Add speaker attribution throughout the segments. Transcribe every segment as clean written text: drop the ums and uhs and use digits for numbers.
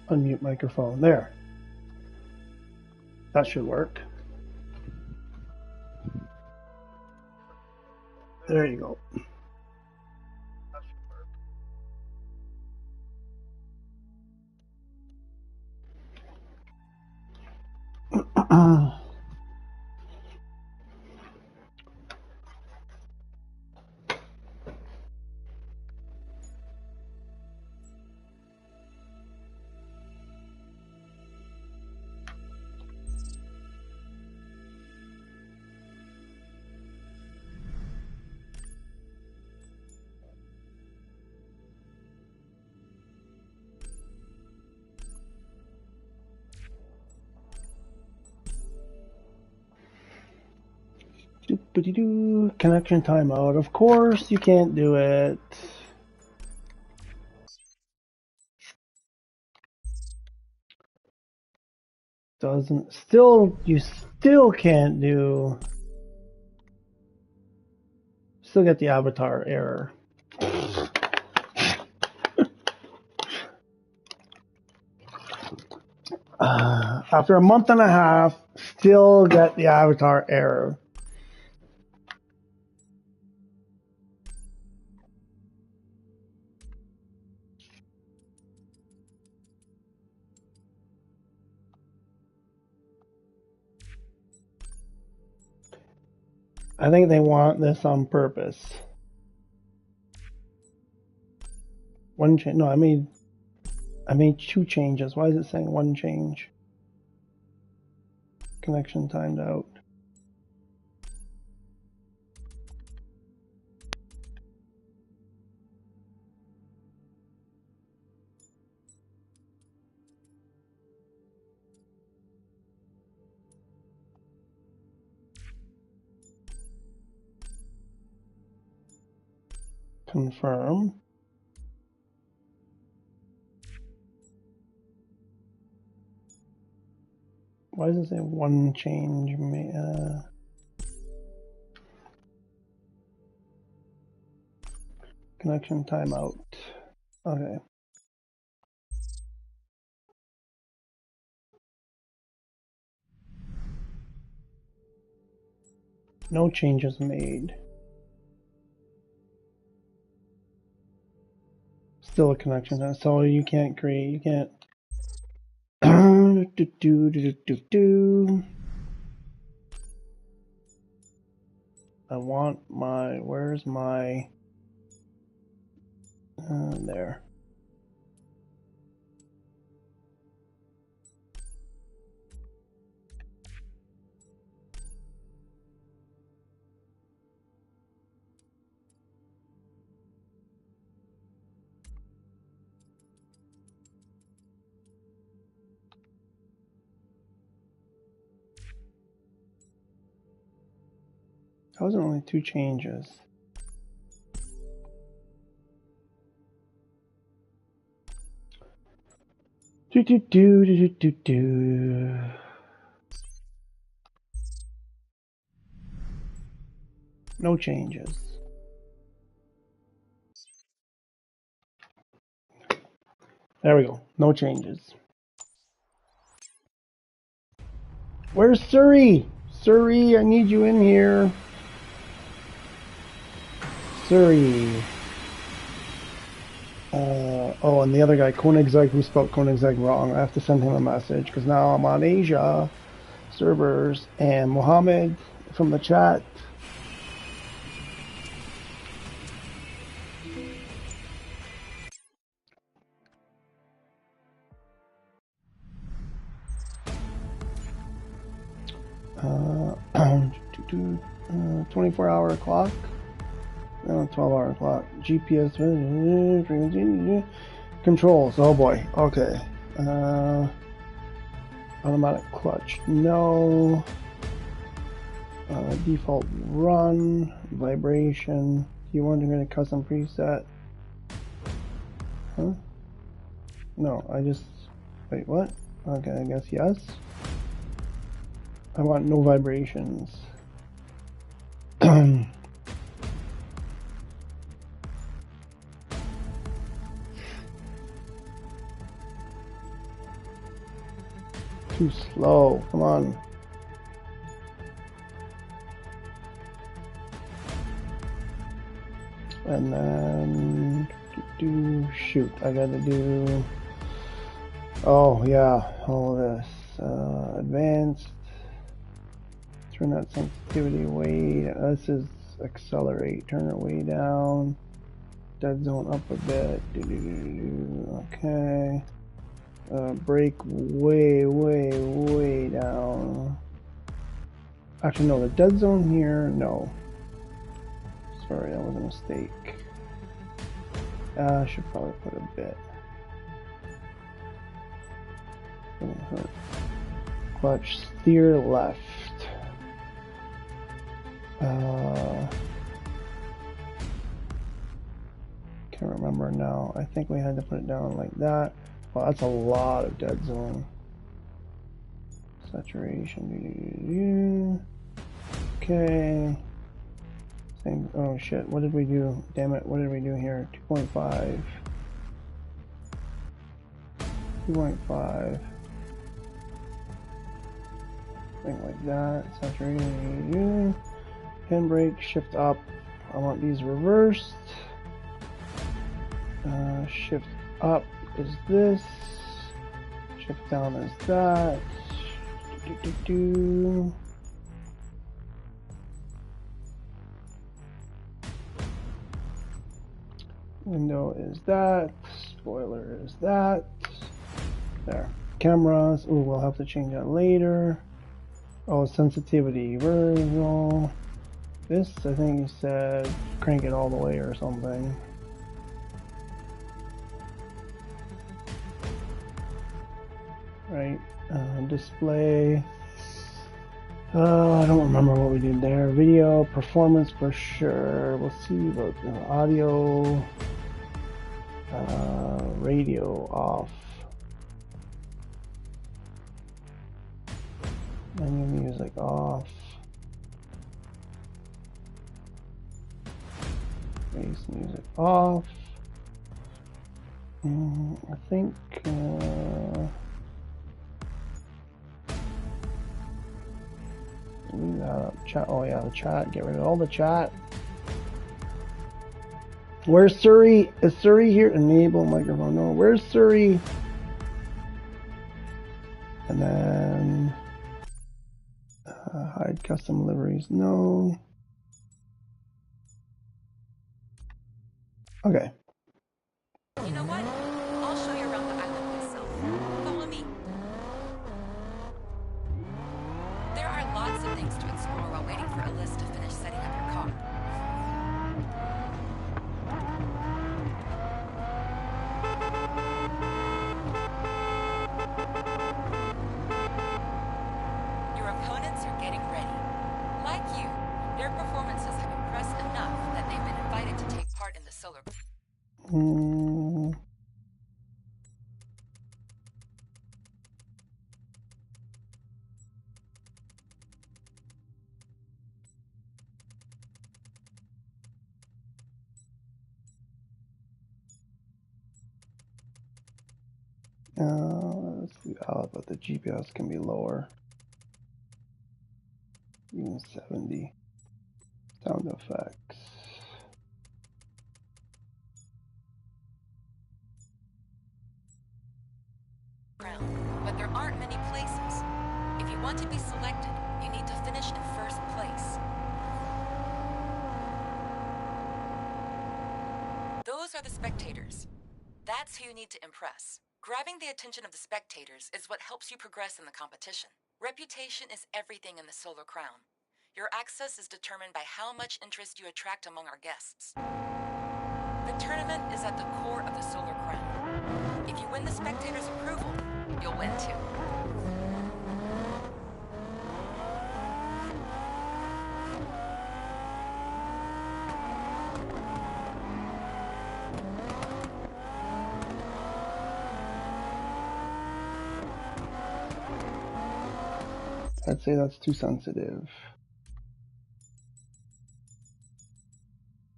Speaker 1: Unmute microphone. There. That should work. There you go. Connection timeout. Of course you can't do it. You still can't do. Still get the avatar error. After a month and a half, still get the avatar error. I think they want this on purpose. One change. No, I made 2 changes. Why is it saying 1 change? Connection timed out. Confirm. Why does it say 1 change? Connection timeout. Okay. No changes made. Still a connection, so you can't create. You can't. I want my. Where's my? There. That wasn't only 2 changes. No changes. There we go. No changes. Where's Surrey? Surrey, I need you in here. Surrey. Oh, and the other guy, Koenigsegg, who spelled Koenigsegg wrong. I have to send him a message because now I'm on Asia servers. And Mohammed from the chat. Uh, 24-hour clock. 12-hour clock. GPS controls. Oh boy. Okay. Automatic clutch. No. Default run. Vibration. You want to get a custom preset? Huh? No. I just. Wait. What? Okay. I guess yes. I want no vibrations. too slow. Come on. And then shoot, I gotta do. Oh yeah, all this advanced. Turn that sensitivity way. This is accelerate. Turn it way down. Dead zone up a bit. Okay. Brake way down. Actually, no. The dead zone here. No. Sorry, that was a mistake. I should probably put a bit. Doesn't hurt. Clutch steer left. Can't remember now. I think we had to put it down like that. Well, that's a lot of dead zone. Saturation. Okay. Same. Oh shit. What did we do? Damn it. What did we do here? 2.5. 2.5. Something like that. Saturation. Handbrake. Shift up. I want these reversed. Shift up is this. Shift down is that. Window is that. Spoiler is that. There. Cameras. Oh, we'll have to change that later. Oh, sensitivity. Vertical. This, I think you said crank it all the way or something. Right. Display. I don't remember what we did there. Video performance for sure. We'll see about audio. Radio off. Menu music off. Bass music off. I think. Leave that up. Chat. Oh yeah, the chat. Get rid of all the chat. Where's Surrey? Is Surrey here? Enable microphone. No. Where's Surrey? And then hide custom liveries. No. Okay.
Speaker 2: You know what? I'll show you around the island myself. Follow me. There are lots of things to explore while waiting for Alyssa to finish setting up your car. Your opponents are getting ready. Like you, their performances have impressed enough that they've been invited to take part in the solar.
Speaker 1: Let's see. But the GPS can be lower. Even 70. Sound effects.
Speaker 2: But there aren't many places. If you want to be selected, you need to finish in first place. Those are the spectators. That's who you need to impress. Grabbing the attention of the spectators is what helps you progress in the competition. Reputation is everything in the Solar Crown. Your access is determined by how much interest you attract among our guests. The tournament is at the core of the Solar Crown. If you win the spectators' approval, you'll win too.
Speaker 1: I'd say that's too sensitive.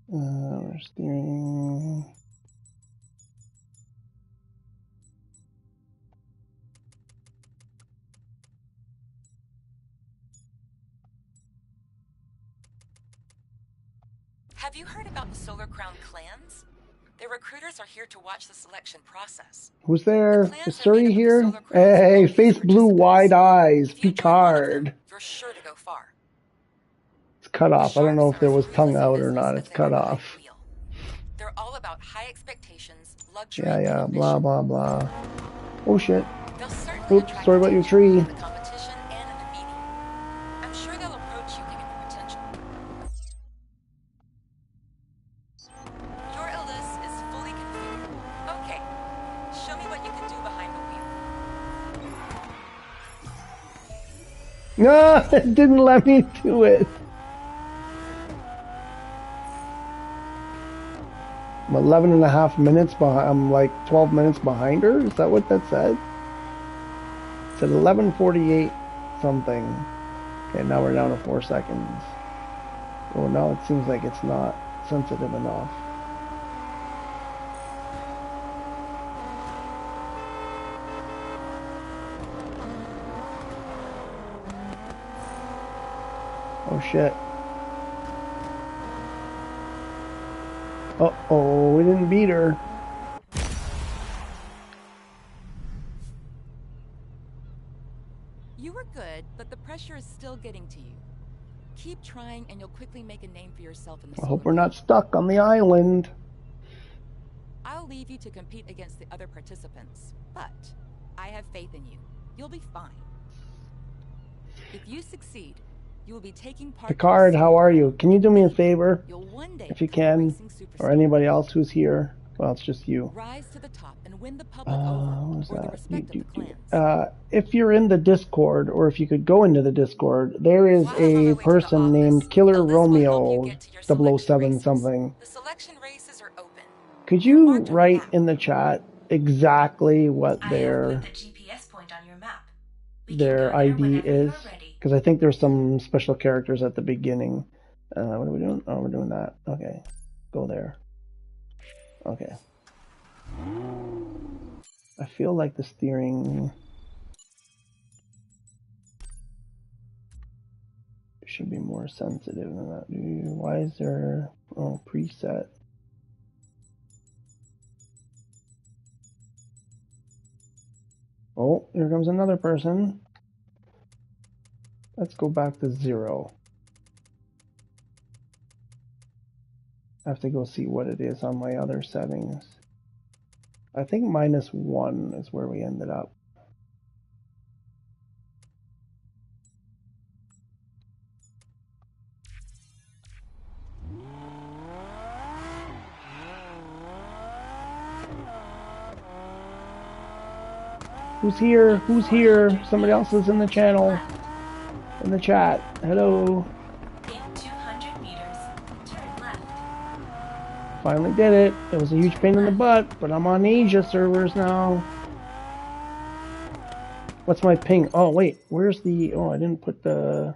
Speaker 1: We're steering.
Speaker 2: Have you heard about the Solar Crown clans? Their recruiters are here to watch the selection process.
Speaker 1: Who's there?
Speaker 2: The
Speaker 1: Is
Speaker 2: clans are made
Speaker 1: Suri
Speaker 2: up of the
Speaker 1: here?
Speaker 2: Solar Crown's
Speaker 1: Hey,
Speaker 2: wealthiest
Speaker 1: face blue, wide
Speaker 2: participants.
Speaker 1: eyes,
Speaker 2: If you join one of them,
Speaker 1: Picard.
Speaker 2: you're sure to go far.
Speaker 1: It's cut
Speaker 2: The
Speaker 1: off. I don't know
Speaker 2: Sharks
Speaker 1: if
Speaker 2: are
Speaker 1: there
Speaker 2: as
Speaker 1: was tongue
Speaker 2: ruthless in
Speaker 1: out or
Speaker 2: business
Speaker 1: not.
Speaker 2: as
Speaker 1: It's
Speaker 2: they are
Speaker 1: cut
Speaker 2: behind
Speaker 1: off.
Speaker 2: the wheel. They're all about high expectations, luxury,
Speaker 1: Yeah,
Speaker 2: and
Speaker 1: yeah,
Speaker 2: ambition.
Speaker 1: blah, blah, blah. Oh, shit.
Speaker 2: They'll certainly
Speaker 1: Oops,
Speaker 2: attract
Speaker 1: sorry about your
Speaker 2: attention
Speaker 1: tree.
Speaker 2: in the competition and in the media. I'm sure they'll approach you given your potential. Your Illus is fully configured. Okay, show me what you can do behind the wheel.
Speaker 1: No, it didn't let me do it. I'm 11 and a half minutes behind. I'm like 12 minutes behind her. Is that what that said? It said 11:48 something. Okay, now we're down to 4 seconds. Oh, now it seems like it's not sensitive enough. Oh shit. Uh-oh, we didn't beat her.
Speaker 2: You were good, but the pressure is still getting to you. Keep trying and you'll quickly make a name for yourself in the
Speaker 1: I hope
Speaker 2: solar
Speaker 1: we're not stuck on the island.
Speaker 2: I'll leave you to compete against the other participants, but I have faith in you. You'll be fine. If you succeed, you will be taking part
Speaker 1: Picard,
Speaker 2: in
Speaker 1: how are you? Can you do me a favor?
Speaker 2: You'll one day
Speaker 1: If you
Speaker 2: become a
Speaker 1: can,
Speaker 2: racing superstar.
Speaker 1: or anybody else who's here. Well, it's just you.
Speaker 2: Rise to the top and win the public over,
Speaker 1: What was
Speaker 2: or the
Speaker 1: that?
Speaker 2: respect of the clans.
Speaker 1: If you're in the Discord, or if you could go into the Discord, there is
Speaker 2: While I'm on my
Speaker 1: a
Speaker 2: way to the
Speaker 1: person named
Speaker 2: office,
Speaker 1: Killer
Speaker 2: Elise will help you
Speaker 1: Romeo
Speaker 2: get to your selection
Speaker 1: 007
Speaker 2: races.
Speaker 1: something.
Speaker 2: The selection races are open.
Speaker 1: Could
Speaker 2: They're
Speaker 1: you
Speaker 2: marked on the
Speaker 1: write
Speaker 2: map.
Speaker 1: in the chat exactly what
Speaker 3: I have
Speaker 1: their
Speaker 3: put the GPS point on your map. We can
Speaker 1: their
Speaker 3: go there
Speaker 1: ID
Speaker 3: whenever
Speaker 1: is?
Speaker 3: you're ready.
Speaker 1: Because I think there's some special characters at the beginning. What are we doing? Oh, we're doing that. Okay. Go there. Okay. I feel like the steering should be more sensitive than that. Why is there preset? Oh, here comes another person. Let's go back to 0. I have to go see what it is on my other settings. I think -1 is where we ended up. Who's here? Who's here? Somebody else is in the channel. In the chat. Hello.
Speaker 3: In 200 meters, turn left.
Speaker 1: Finally did it. It was a huge pain in the butt, but I'm on Asia servers now. What's my ping? Oh, wait. Where's the... Oh, I didn't put the...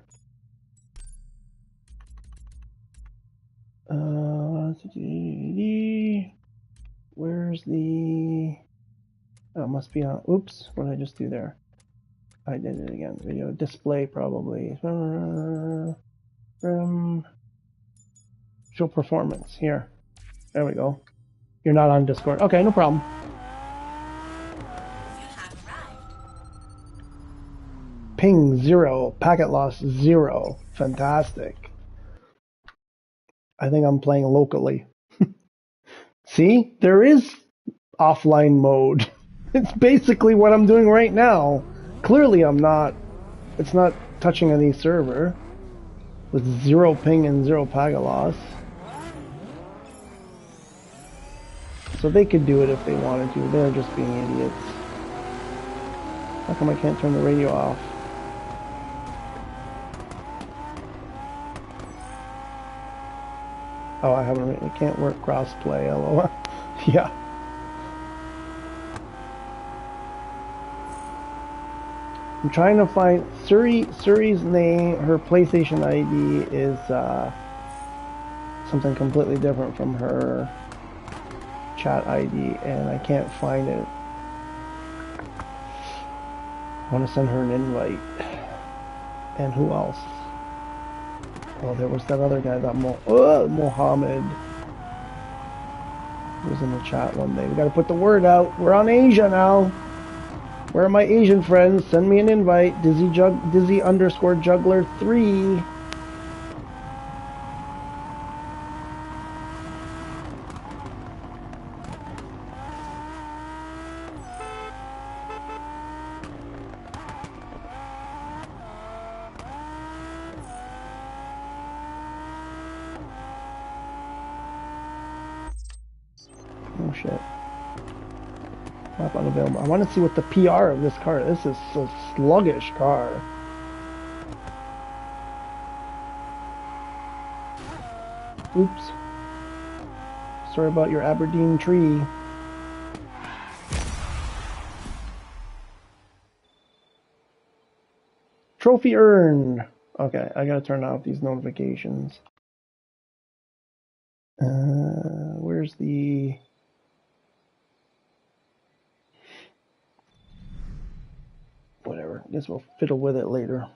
Speaker 1: Where's the... Oh, it must be on... Oops. What did I just do there? I did it again. Video display, probably. Show performance. Here. There we go. You're not on Discord. Okay, no problem.
Speaker 3: You have arrived.
Speaker 1: Ping 0. Packet loss 0. Fantastic. I think I'm playing locally. See? There is offline mode. It's basically what I'm doing right now. Clearly I'm not. It's not touching any server. With 0 ping and 0 packet loss. So they could do it if they wanted to. They're just being idiots. How come I can't turn the radio off? Oh, I haven't. It can't work crossplay. LOL. Yeah. I'm trying to find Suri's name. Her PlayStation ID is something completely different from her chat ID, and I can't find it. I want to send her an invite. And who else? Oh, there was that other guy, that Mohammed, who was in the chat one day. We gotta put the word out. We're on Asia now. Where are my Asian friends? Send me an invite. Dizzy underscore juggler 3. Oh shit. Map unavailable. I want to see what the PR of this car is. This is a sluggish car. Oops. Sorry about your Aberdeen tree. Trophy earned. Okay, I gotta turn off these notifications. Where's the... Whatever, I guess we'll fiddle with it later.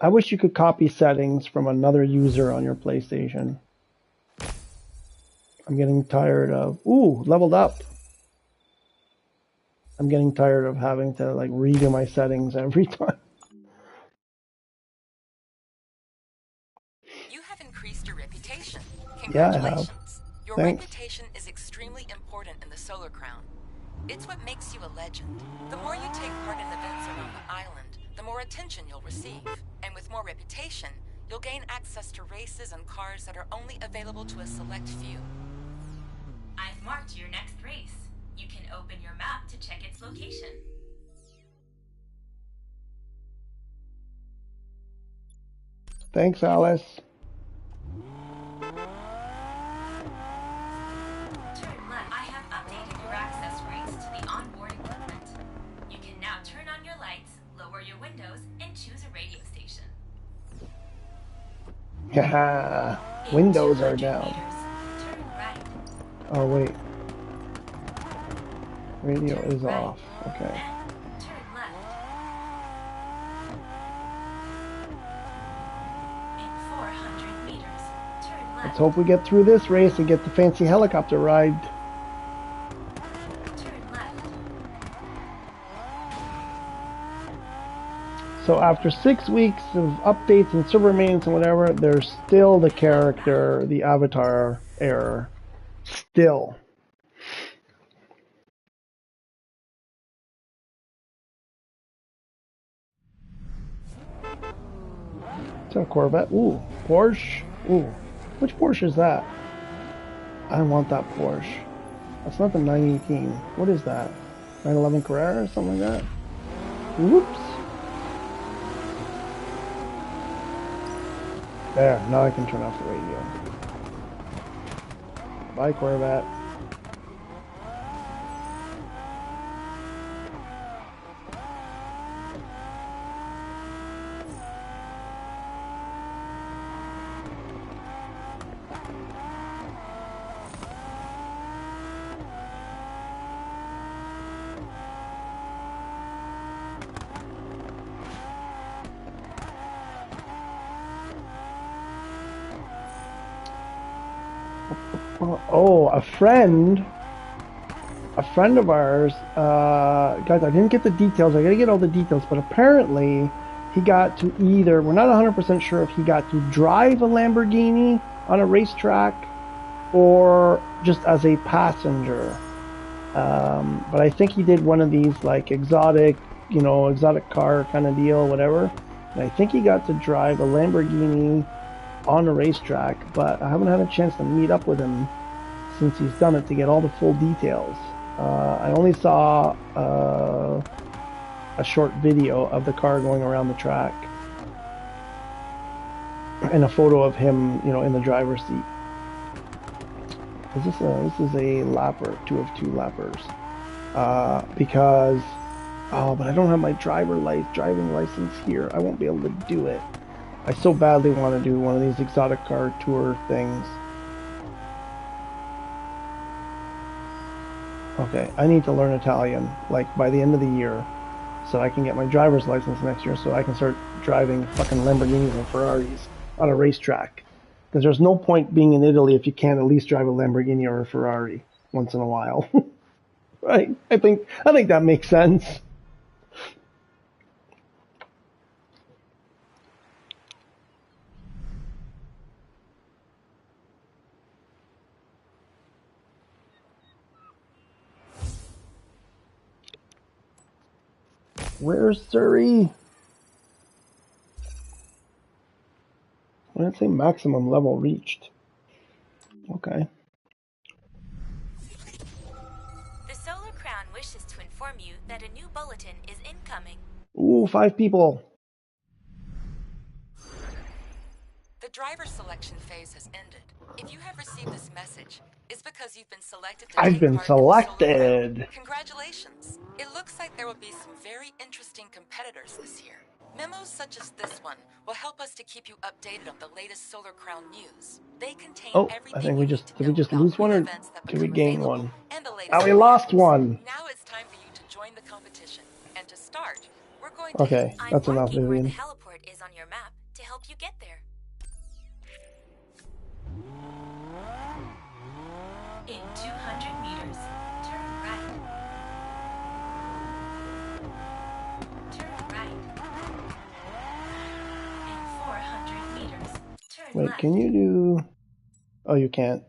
Speaker 1: I wish you could copy settings from another user on your PlayStation. I'm getting tired of... Ooh, leveled up. I'm getting tired of having to like redo my settings every time.
Speaker 2: You have increased your reputation.
Speaker 1: Yeah, I have.
Speaker 2: Congratulations. Your
Speaker 1: Thanks.
Speaker 2: reputation is extremely important in the Solar Crown. It's what makes you a legend. The more you take part in events around the island, the more attention you'll receive. And with more reputation, you'll gain access to races and cars that are only available to a select few.
Speaker 3: I've marked your next race. You can open your map to check its location.
Speaker 1: Thanks, Alice.
Speaker 3: Turn left. I have updated your access rights to the onboard equipment. You can now turn on your lights, lower your windows, and choose a radio station.
Speaker 1: Haha. Windows are down.
Speaker 3: Meters, turn right.
Speaker 1: Oh, wait. Radio
Speaker 3: Turn
Speaker 1: is
Speaker 3: right.
Speaker 1: off. Okay.
Speaker 3: Then turn left. In 400 meters, turn left.
Speaker 1: Let's hope we get through this race and get the fancy helicopter ride.
Speaker 3: Turn left.
Speaker 1: So after 6 weeks of updates and server maintenance and whatever, there's still the character, the avatar error. Still. It's a Corvette. Ooh, Porsche. Ooh, which Porsche is that? I want that Porsche. That's not the 918. What is that? 911 Carrera or something like that? Whoops. There, now I can turn off the radio. Bye, Corvette. Oh, a friend of ours, guys, I didn't get the details. I gotta get all the details, but apparently he got to either, we're not 100% sure if he got to drive a Lamborghini on a racetrack or just as a passenger. But I think he did one of these like exotic car kind of deal, whatever. And I think he got to drive a Lamborghini on a racetrack, but I haven't had a chance to meet up with him since he's done it to get all the full details. I only saw a short video of the car going around the track and a photo of him, in the driver's seat. This is a lapper, 2 of 2 lappers, because but I don't have my driving license here. I won't be able to do it. I so badly want to do one of these exotic car tour things. Okay, I need to learn Italian, like by the end of the year, so I can get my driver's license next year, so I can start driving fucking Lamborghinis and Ferraris on a racetrack. Because there's no point being in Italy if you can't at least drive a Lamborghini or a Ferrari once in a while. Right? I think that makes sense. Where's Surrey? When did it say maximum level reached? Okay.
Speaker 3: The Solar Crown wishes to inform you that a new bulletin is incoming.
Speaker 1: Ooh, 5 people.
Speaker 2: The driver selection phase has ended. If you have received this message, it's because you've been selected to
Speaker 1: I've
Speaker 2: take
Speaker 1: been
Speaker 2: part in the Solar Crown.
Speaker 1: selected.
Speaker 2: Congratulations! It looks like there will be some very interesting competitors this year. Memos such as this one will help us to keep you updated on the latest Solar Crown news. They contain
Speaker 1: Oh, I
Speaker 2: everything
Speaker 1: think
Speaker 2: you need to
Speaker 1: did
Speaker 2: know
Speaker 1: we just
Speaker 2: about
Speaker 1: lose one
Speaker 2: new
Speaker 1: or
Speaker 2: events that
Speaker 1: did we
Speaker 2: become
Speaker 1: gain
Speaker 2: available
Speaker 1: one?
Speaker 2: and the latest
Speaker 1: Oh, we lost
Speaker 2: developments.
Speaker 1: one.
Speaker 2: Now it's time for you to join the competition. And to start, we're going
Speaker 1: Okay,
Speaker 2: to...
Speaker 3: I'm
Speaker 1: that's enough,
Speaker 3: marking where the
Speaker 1: Vivian.
Speaker 3: heliport is on your map to help you get there. In 200 meters, turn right. Turn right. In 400 meters, turn
Speaker 1: Wait,
Speaker 3: left.
Speaker 1: can you do... Oh, you can't.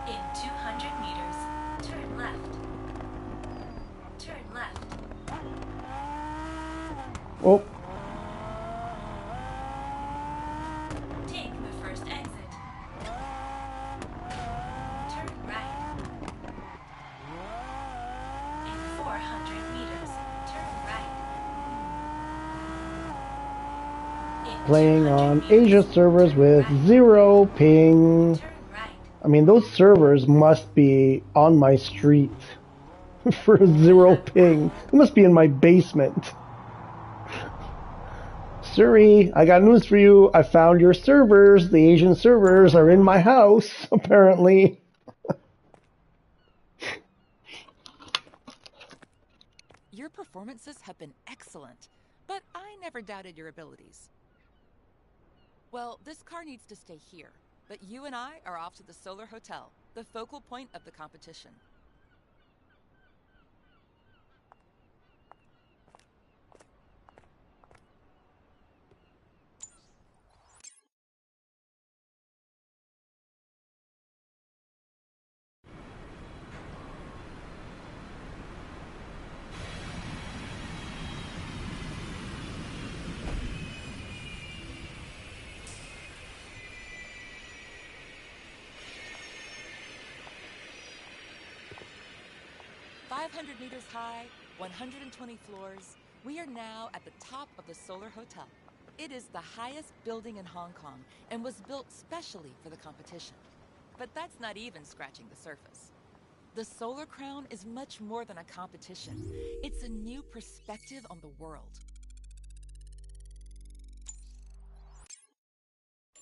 Speaker 3: In 200 meters, turn left. Turn left.
Speaker 1: Oh,
Speaker 3: Take the first exit. Turn right. In 400 meters, turn right. In
Speaker 1: playing
Speaker 3: 200
Speaker 1: on
Speaker 3: meters,
Speaker 1: Asia servers
Speaker 3: turn
Speaker 1: with
Speaker 3: right.
Speaker 1: 0 ping.
Speaker 3: Turn right.
Speaker 1: I mean, those servers must be on my street for 0 ping. They must be in my basement. Siri, I got news for you. I found your servers. The Asian servers are in my house, apparently.
Speaker 2: Your performances have been excellent, but I never doubted your abilities. Well, this car needs to stay here, but you and I are off to the Solar Hotel, the focal point of the competition. "500 meters high, 120 floors, we are now at the top of the Solar Hotel. It is the highest building in Hong Kong and was built specially for the competition. But that's not even scratching the surface. The Solar Crown is much more than a competition. It's a new perspective on the world.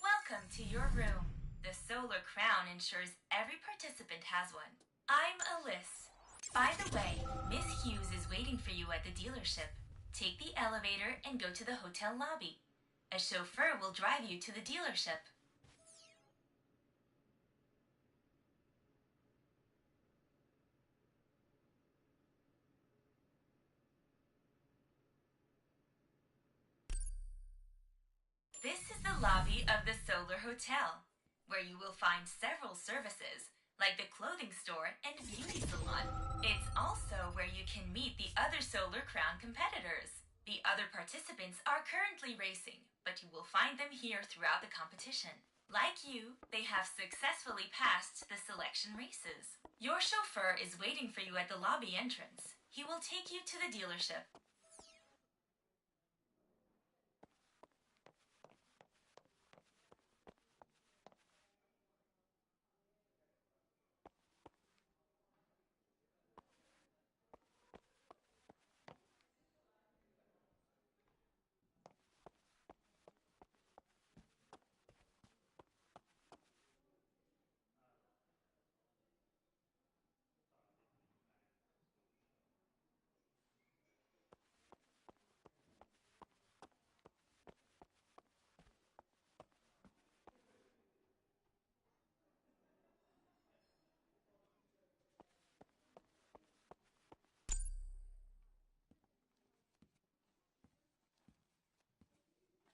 Speaker 3: Welcome to your room. The Solar Crown ensures every participant has one. I'm Alyssa. By the way, Miss Hughes is waiting for you at the dealership. Take the elevator and go to the hotel lobby. A chauffeur will drive you to the dealership. This is the lobby of the Solar Hotel, where you will find several services, like the clothing store and beauty salon. It's also where you can meet the other Solar Crown competitors. The other participants are currently racing, but you will find them here throughout the competition. Like you, they have successfully passed the selection races. Your chauffeur is waiting for you at the lobby entrance. He will take you to the dealership.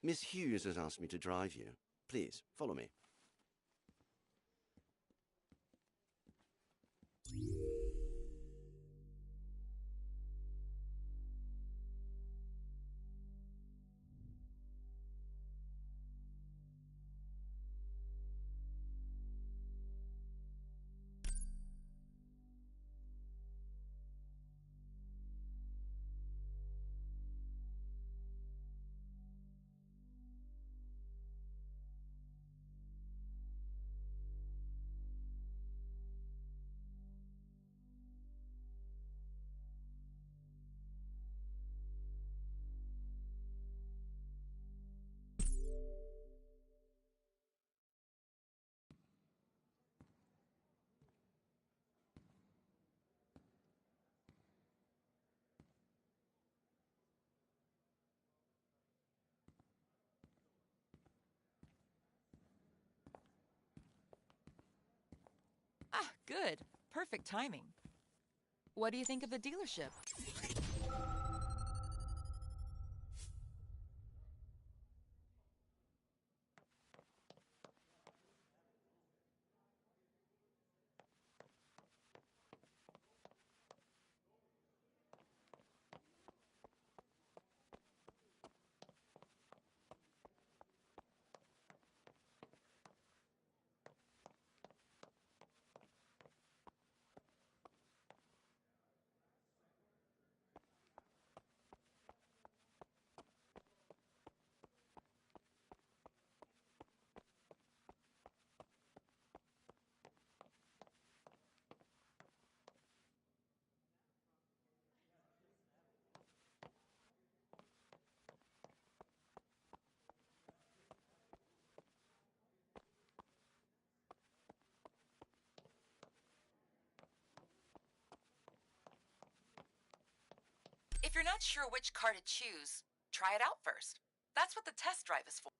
Speaker 4: Miss Hughes has asked me to drive you. Please, follow me.
Speaker 2: Ah, good. Perfect timing. What do you think of the dealership? If you're not sure which car to choose, try it out first. That's what the test drive is for.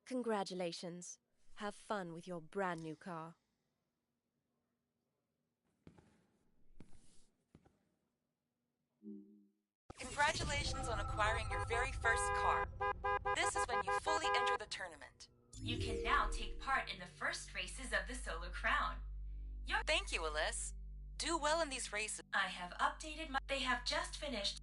Speaker 5: Congratulations. Have fun with your brand new car.
Speaker 2: Congratulations on acquiring your very first car. This is when you fully enter the tournament.
Speaker 3: You can now take part in the first races of the Solar Crown.
Speaker 2: Thank you, Alyssa. Do well in these races.
Speaker 3: I have updated my... They have just finished.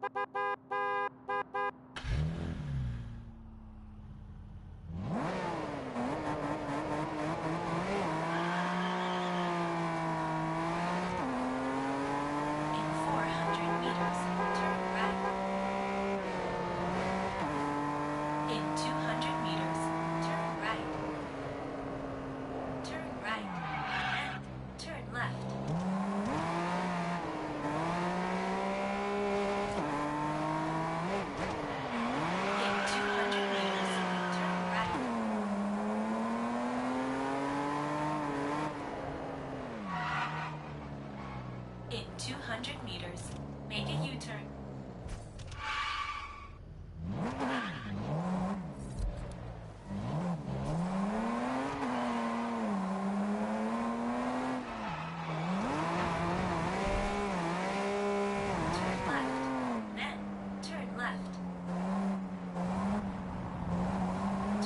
Speaker 3: In 400 meters, turn right. In 200 meters, turn right. Turn right, and turn left. In 200 meters, turn right. In 200 meters, make a U-turn. Turn left, then turn left.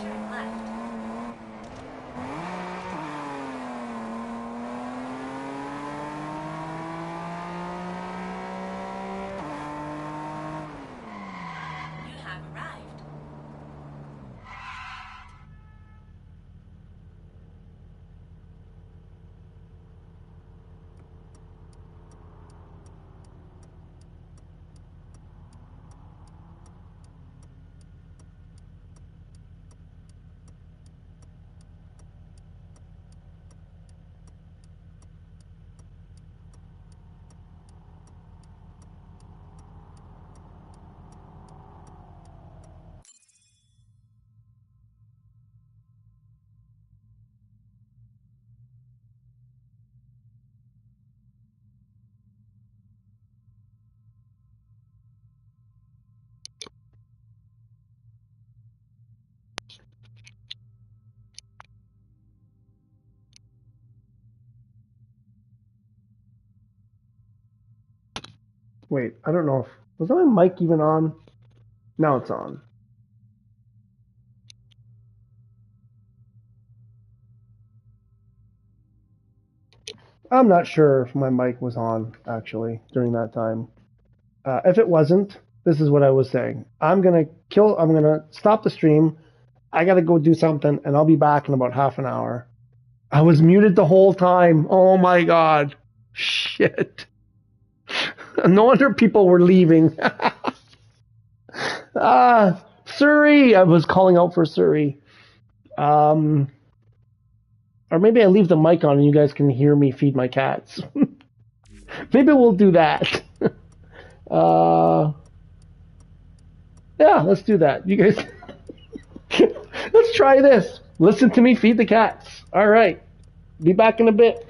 Speaker 3: Turn left. You have arrived.
Speaker 1: Wait, I don't know if was my mic even on? Now it's on. I'm not sure if my mic was on actually during that time. If it wasn't, this is what I was saying. I'm gonna stop the stream. I gotta go do something, and I'll be back in about half an hour. I was muted the whole time. Oh my god. Shit. No wonder people were leaving. Surrey. I was calling out for Surrey. Or maybe I leave the mic on and you guys can hear me feed my cats. Maybe we'll do that. Yeah, let's do that. You guys, let's try this. Listen to me feed the cats. All right. Be back in a bit.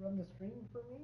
Speaker 1: run the stream for me?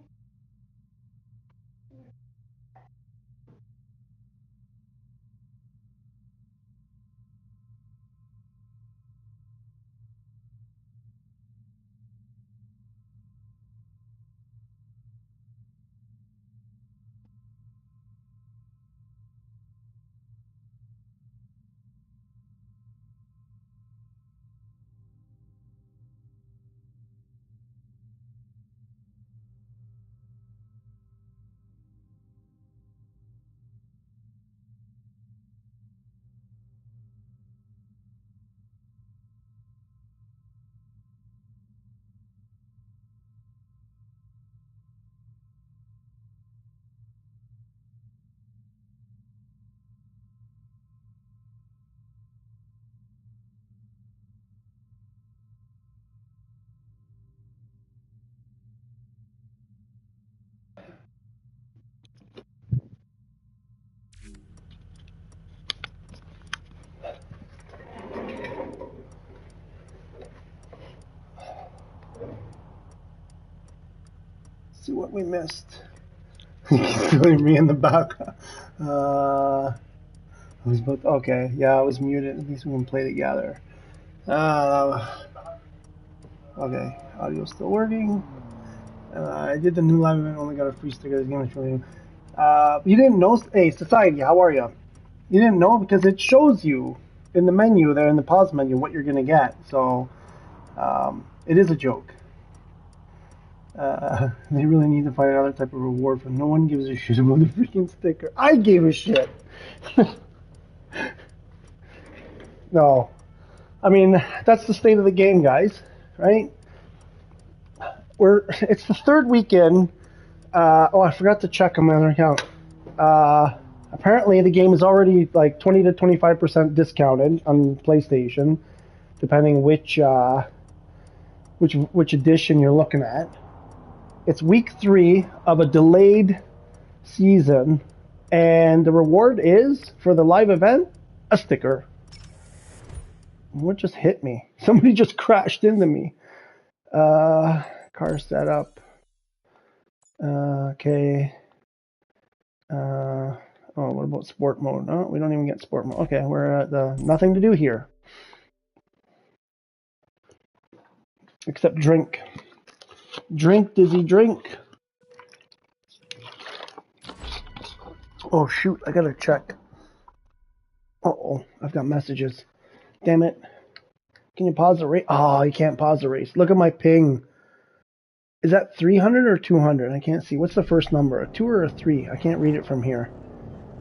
Speaker 1: See what we missed. Me in the back. I was about to, okay, yeah, I was muted. At least we can play together. Okay, audio's still working. I did the new live event, only got a free sticker. This game is really new. You didn't know? Hey, Society, how are you? You didn't know because it shows you in the menu there, in the pause menu, what you're going to get. So, it is a joke. They really need to find another type of reward for no one gives a shit about the freaking sticker. I gave a shit. No. I mean, that's the state of the game, guys, right? It's the third weekend. I forgot to check on my other account. Apparently, the game is already like 20 to 25% discounted on PlayStation, depending which edition you're looking at. It's week 3 of a delayed season, and the reward is, for the live event, a sticker. What just hit me? Somebody just crashed into me. Car setup. Okay. What about sport mode? No, we don't even get sport mode. Okay, we're at the nothing to do here. Except drink. Drink, Dizzy, drink. Oh, shoot, I gotta check. Uh-oh, I've got messages. Damn it. Can you pause the race? Oh, you can't pause the race. Look at my ping. Is that 300 or 200? I can't see. What's the first number? A 2 or a 3? I can't read it from here.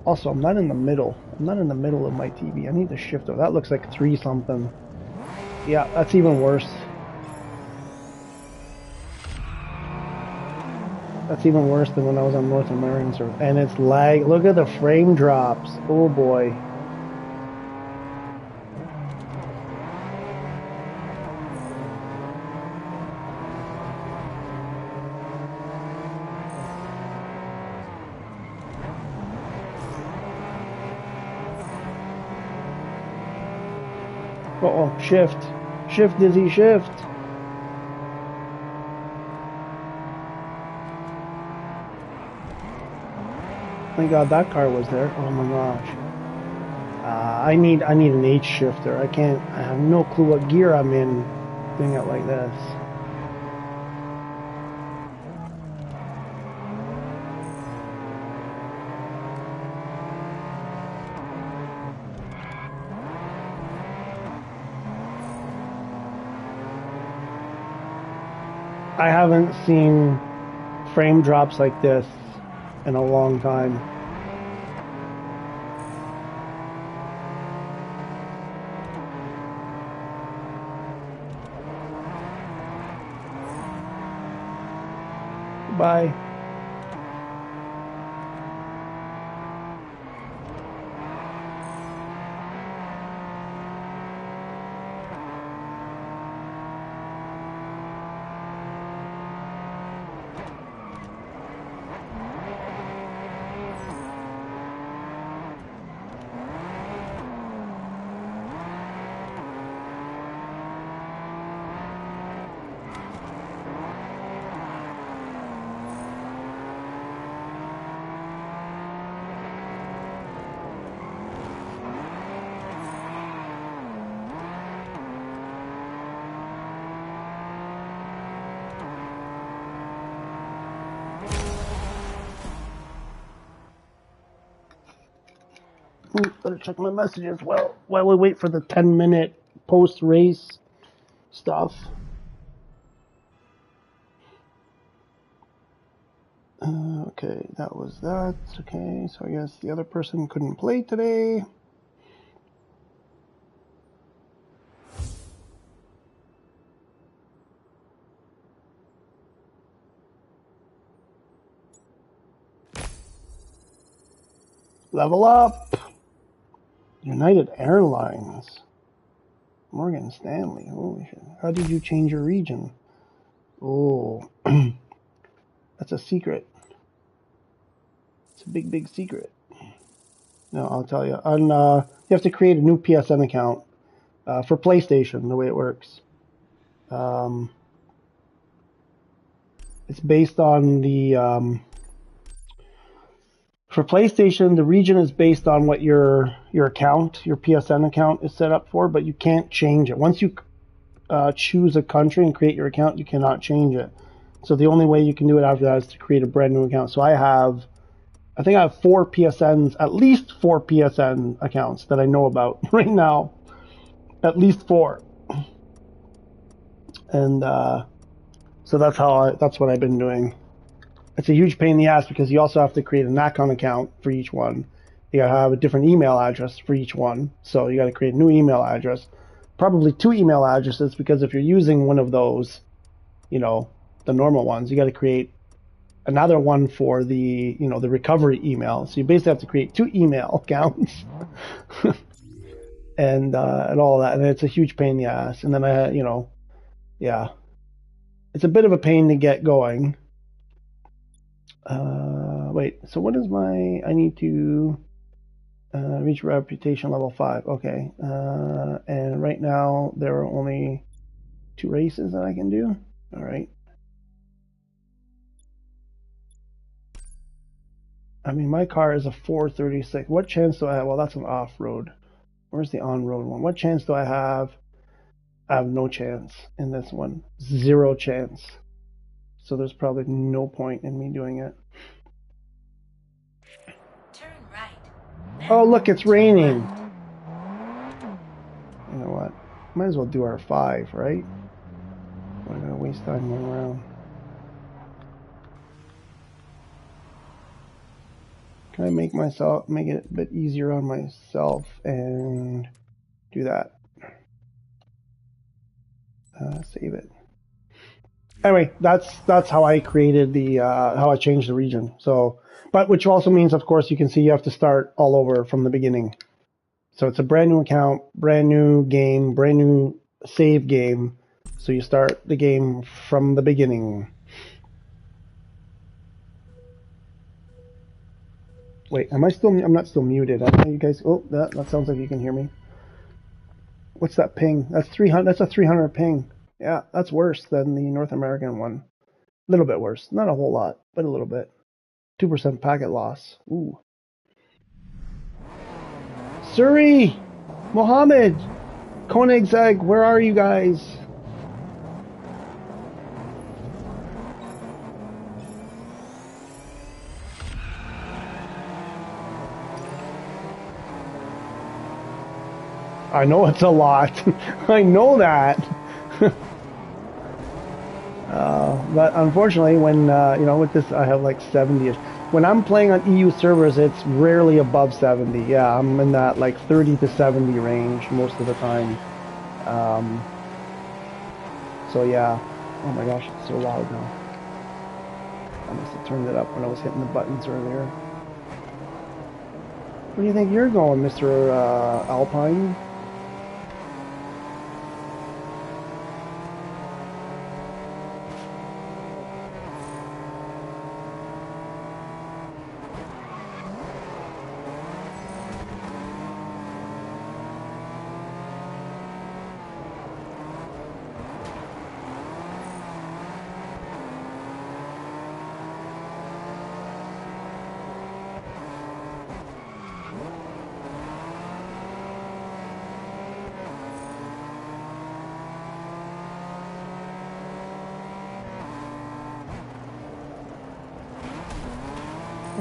Speaker 1: Also, I'm not in the middle. I'm not in the middle of my TV. I need to shift over. That looks like 3 something. Yeah, that's even worse. That's even worse than when I was on North American server. And it's lag. Look at the frame drops. Oh boy. Uh-oh, shift. Shift, Dizzy, shift. Thank God that car was there. Oh my gosh. I need an H shifter. I have no clue what gear I'm in doing it like this. I haven't seen frame drops like this in a long time. Bye. Better check my messages while we wait for the 10-minute post-race stuff. Okay, that was that. Okay, so I guess the other person couldn't play today. Level up! United Airlines. Morgan Stanley. Holy shit. How did you change your region? Oh, that's a secret. It's a big, big secret. No, I'll tell you. You have to create a new PSN account for PlayStation, the way it works. It's based on the... for PlayStation, the region is based on what your account, your PSN account is set up for, but you can't change it. Once you choose a country and create your account, you cannot change it. So the only way you can do it after that is to create a brand new account. So I think I have 4 PSNs, at least 4 PSN accounts that I know about right now. At least 4. And so that's what I've been doing. It's a huge pain in the ass because you also have to create an Nakon account for each one. You gotta have a different email address for each one. So you gotta create a new email address. Probably 2 email addresses, because if you're using one of those, the normal ones, you gotta create another one for the, the recovery email. So you basically have to create 2 email accounts. and all that. And it's a huge pain in the ass. And then yeah. It's a bit of a pain to get going. Wait, so what is I need to reach reputation level 5. Okay. And right now there are only 2 races that I can do. All right. I mean, my car is a 436. What chance do I have? Well, that's an off-road. Where's the on-road one? What chance do I have? I have no chance in this one. 0 chance. So there's probably no point in me doing it.
Speaker 3: Turn right.
Speaker 1: Oh, look, it's raining. You know what? Might as well do our 5, right? We're gonna waste time going around. Can I make it a bit easier on myself and do that? Save it. Anyway, that's how I created how I changed the region. So, but which also means, of course, you can see you have to start all over from the beginning. So it's a brand new account, brand new game, brand new save game. So you start the game from the beginning. Wait, I'm not still muted. You guys, oh, that sounds like you can hear me. What's that ping? That's 300. That's a 300 ping. Yeah, that's worse than the North American one. A little bit worse. Not a whole lot, but a little bit. 2% packet loss. Ooh. Suri! Mohammed! Koenigsegg, where are you guys? I know it's a lot. I know that. But unfortunately, when, with this, I have like 70-ish. When I'm playing on EU servers, it's rarely above 70. Yeah, I'm in that like 30 to 70 range most of the time. So yeah. Oh my gosh, it's so loud now. I must have turned it up when I was hitting the buttons earlier. Where do you think you're going, Mr. Alpine?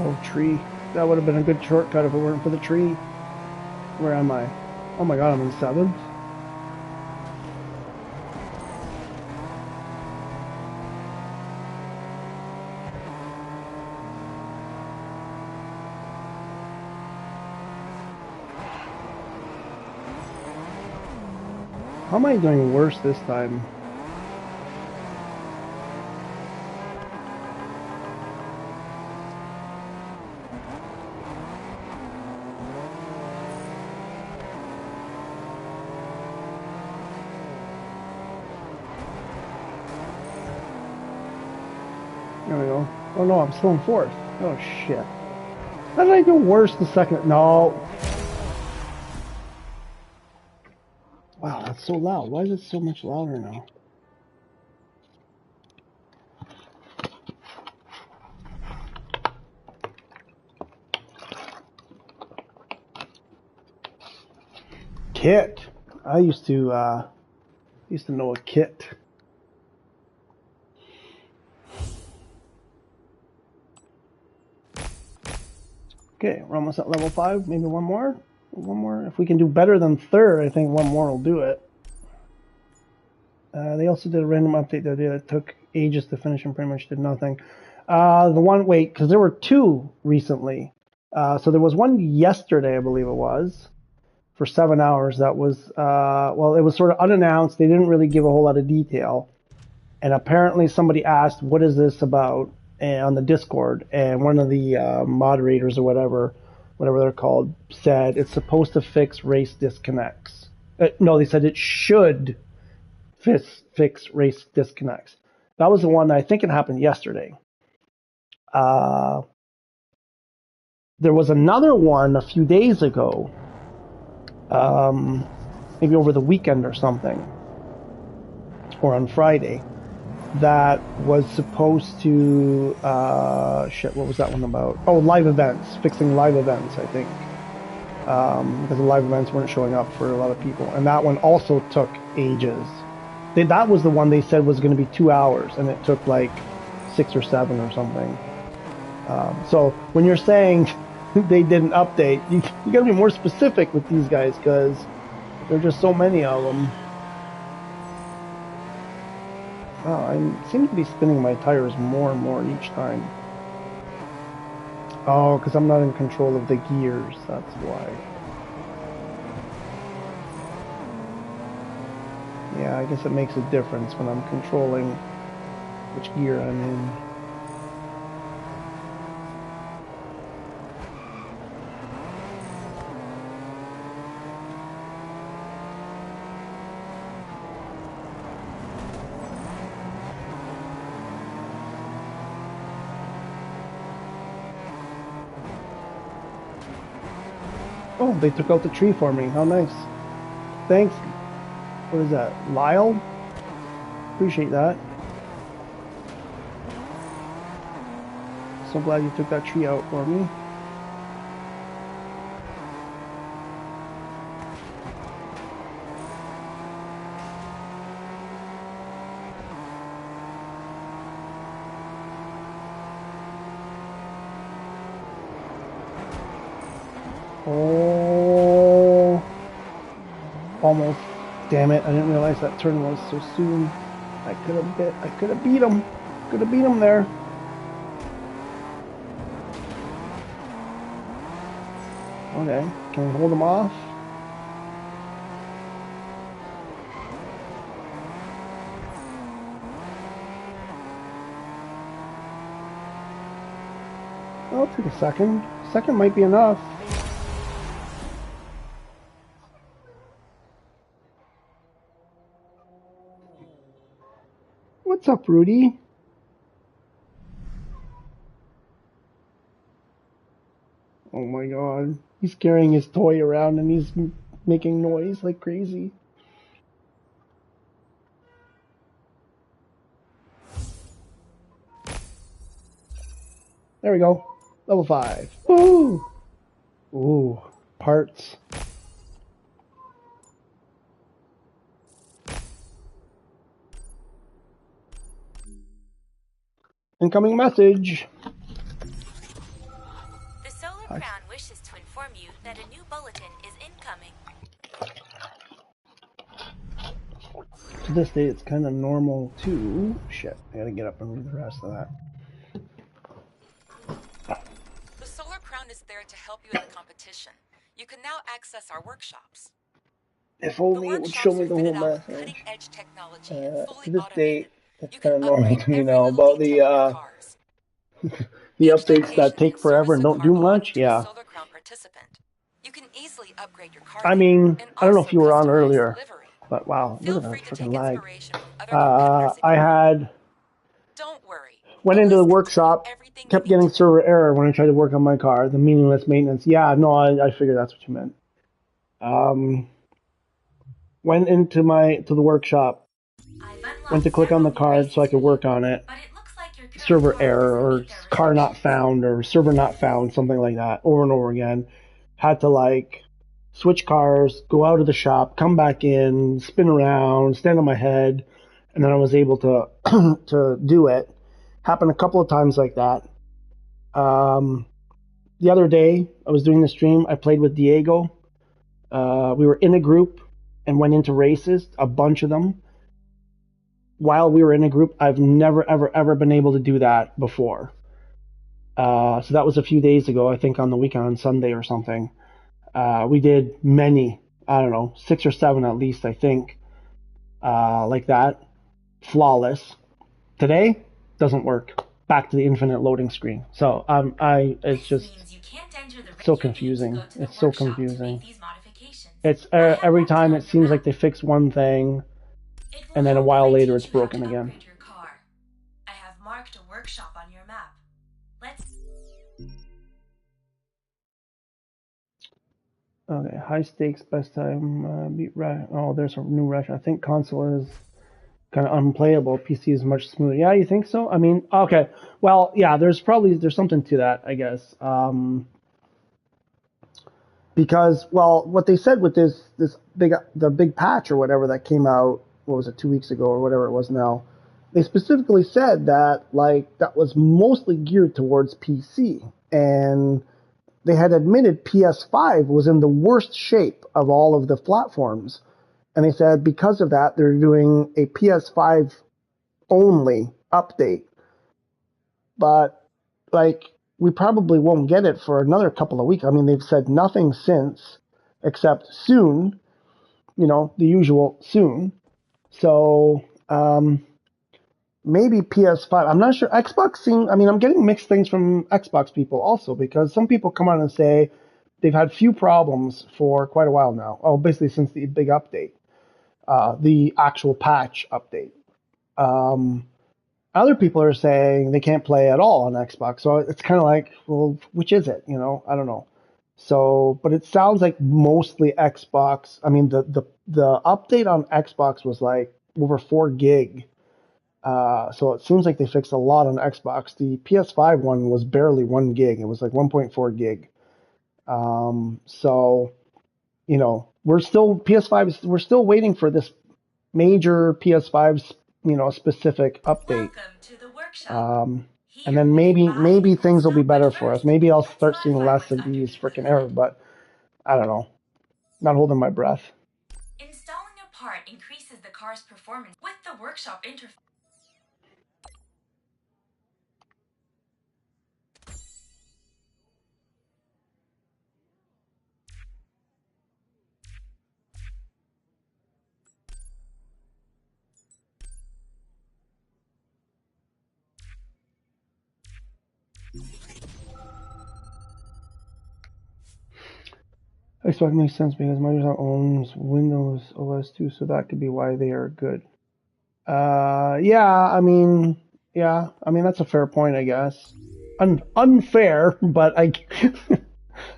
Speaker 1: Oh, tree. That would have been a good shortcut if it weren't for the tree. Where am I? Oh my god, I'm in 7th. How am I doing worse this time? There we go. Oh no, I'm still in 4th. Oh shit. How did I do worse the second? No. Wow, that's so loud. Why is it so much louder now? Kit. I used to know a Kit. Okay, we're almost at level 5. Maybe one more. One more. If we can do better than 3rd, I think one more will do it. They also did a random update the other day that took ages to finish and pretty much did nothing. Because there were 2 recently. So there was one yesterday, I believe it was, for 7 hours. That was, it was sort of unannounced. They didn't really give a whole lot of detail. And apparently somebody asked, what is this about, on the Discord? And one of the moderators or whatever they're called, said it's supposed to fix race disconnects. No, they said it should fix race disconnects. That was the one I think it happened yesterday. There was another one a few days ago, maybe over the weekend or something, or on Friday, that was supposed to, what was that one about? Oh, live events, fixing live events, I think. Because the live events weren't showing up for a lot of people. And that one also took ages. That was the one they said was going to be 2 hours, and it took like 6 or 7 or something. So when you're saying they didn't update, you got to be more specific with these guys, because there are just so many of them. Oh, I seem to be spinning my tires more and more each time. Oh, because I'm not in control of the gears, that's why. Yeah, I guess it makes a difference when I'm controlling which gear I'm in. Oh, they took out the tree for me. How nice. Thanks. What is that? Lyle? Appreciate that. So glad you took that tree out for me. Oh, almost. Damn it! I didn't realize that turn was so soon. I could have beat him. Could have beat him there. Okay, can we hold him off? I'll take a second. Second might be enough. What's up, Rudy? Oh my god. He's carrying his toy around and he's making noise like crazy. There we go. Level 5. Woo! Ooh, parts. Incoming message.
Speaker 3: The Solar Crown wishes to inform inform you that a new bulletin is incoming.
Speaker 1: To this day, it's kind of normal too. Shit, I gotta get up and read the rest of that.
Speaker 2: The Solar Crown is there to help you in the competition. You can now access our workshops.
Speaker 1: If
Speaker 2: The
Speaker 1: only it would show
Speaker 2: workshops
Speaker 1: me
Speaker 2: are
Speaker 1: the whole
Speaker 2: fitted out with
Speaker 1: message.
Speaker 2: cutting-edge technology and fully
Speaker 1: To this
Speaker 2: automated.
Speaker 1: date, it's
Speaker 2: You can
Speaker 1: kind of normal
Speaker 2: upgrade
Speaker 1: to me
Speaker 2: every
Speaker 1: now.
Speaker 2: little
Speaker 1: About
Speaker 2: detail in your cars.
Speaker 1: the
Speaker 2: Each
Speaker 1: updates that
Speaker 2: location
Speaker 1: take
Speaker 2: can
Speaker 1: forever
Speaker 2: service
Speaker 1: and
Speaker 2: a
Speaker 1: don't
Speaker 2: car
Speaker 1: do
Speaker 2: belonging
Speaker 1: much.
Speaker 2: to a
Speaker 1: Yeah.
Speaker 2: Solar Crown participant. You can easily upgrade your car
Speaker 1: I
Speaker 2: there
Speaker 1: mean,
Speaker 2: and
Speaker 1: I don't know if
Speaker 2: also
Speaker 1: you were on
Speaker 2: customize the
Speaker 1: earlier,
Speaker 2: livery.
Speaker 1: but wow, look
Speaker 2: Feel
Speaker 1: at that
Speaker 2: free to
Speaker 1: freaking
Speaker 2: take
Speaker 1: lag.
Speaker 2: inspiration from other competitors if
Speaker 1: I
Speaker 2: you want.
Speaker 1: had
Speaker 2: Don't worry.
Speaker 1: went
Speaker 2: the
Speaker 1: into the
Speaker 2: list contains
Speaker 1: workshop,
Speaker 2: everything you
Speaker 1: kept
Speaker 2: need
Speaker 1: getting
Speaker 2: to know.
Speaker 1: server error when I tried to work on my car. The meaningless maintenance. Yeah, no, I figured that's what you meant. Went into the workshop, went to click on the card so I could work on it.
Speaker 3: But it looks like your current
Speaker 1: Server
Speaker 3: car
Speaker 1: error
Speaker 3: doesn't
Speaker 1: or
Speaker 3: meet their
Speaker 1: car not
Speaker 3: restrictions.
Speaker 1: found or server not found, something like that, over and over again. Had to like switch cars, go out of the shop, come back in, spin around, stand on my head, and then I was able to to do it. Happened a couple of times like that. The other day I was doing the stream. I played with Diego. We were in a group and went into races, a bunch of them. While we were in a group, I've never, ever, ever been able to do that before. So that was a few days ago, I think on the weekend, on Sunday or something. We did many, I don't know, 6 or 7 at least, I think, like that. Flawless. Today, doesn't work. Back to the infinite loading screen. So it's
Speaker 3: This
Speaker 1: just
Speaker 3: means you can't enter the
Speaker 1: so
Speaker 3: you need to
Speaker 1: confusing.
Speaker 3: go to the
Speaker 1: It's so
Speaker 3: workshop to make
Speaker 1: confusing.
Speaker 3: these modifications.
Speaker 1: It's
Speaker 3: I have
Speaker 1: every
Speaker 3: marked it
Speaker 1: time
Speaker 3: on
Speaker 1: it
Speaker 3: your
Speaker 1: seems
Speaker 3: map.
Speaker 1: like they fix one thing,
Speaker 3: It will
Speaker 1: and then a
Speaker 3: help if
Speaker 1: while
Speaker 3: I
Speaker 1: later
Speaker 3: teach
Speaker 1: it's
Speaker 3: you how
Speaker 1: broken
Speaker 3: to
Speaker 1: again.
Speaker 3: upgrade your car. I have marked a workshop on your map. Let's
Speaker 1: Okay, high stakes, best time, beat oh, there's a new rush. I think console is kind of unplayable. PC is much smoother. Yeah, you think so? I mean, okay. Well, yeah, there's something to that, I guess. Because, well, what they said with this big patch or whatever that came out, what was it, 2 weeks ago or whatever it was now, they specifically said that like that was mostly geared towards PC, and they had admitted PS5 was in the worst shape of all of the platforms. And they said because of that, they're doing a PS5 only update. But, like, we probably won't get it for another couple of weeks. I mean, they've said nothing since, except soon, the usual soon. So, maybe PS5. I'm not sure. I'm getting mixed things from Xbox people also, because some people come on and say they've had few problems for quite a while now. Oh, basically since the big update, the actual patch update. Other people are saying they can't play at all on Xbox. So it's kind of like, well, which is it? I don't know. So, but it sounds like mostly Xbox. I mean, the update on Xbox was like over 4 gig. So it seems like they fixed a lot on Xbox. The PS5 one was barely 1 gig. It was like 1.4 gig. So, we're still waiting for this major PS5, specific update.
Speaker 3: welcome to the workshop.
Speaker 1: And
Speaker 3: Here
Speaker 1: then
Speaker 3: you can buy
Speaker 1: maybe
Speaker 3: and
Speaker 1: things will be
Speaker 3: install. But
Speaker 1: better for us.
Speaker 3: first,
Speaker 1: Maybe I'll
Speaker 3: let's
Speaker 1: start seeing
Speaker 3: modify
Speaker 1: less
Speaker 3: what's
Speaker 1: of
Speaker 3: under
Speaker 1: these
Speaker 3: the
Speaker 1: freaking
Speaker 3: hood.
Speaker 1: errors, but I don't know. Not holding my breath.
Speaker 3: Installing a part increases the car's performance with the workshop interface.
Speaker 1: Xbox makes sense because Microsoft owns Windows OS too, so that could be why they are good. Yeah, I mean that's a fair point, I guess. Unfair, but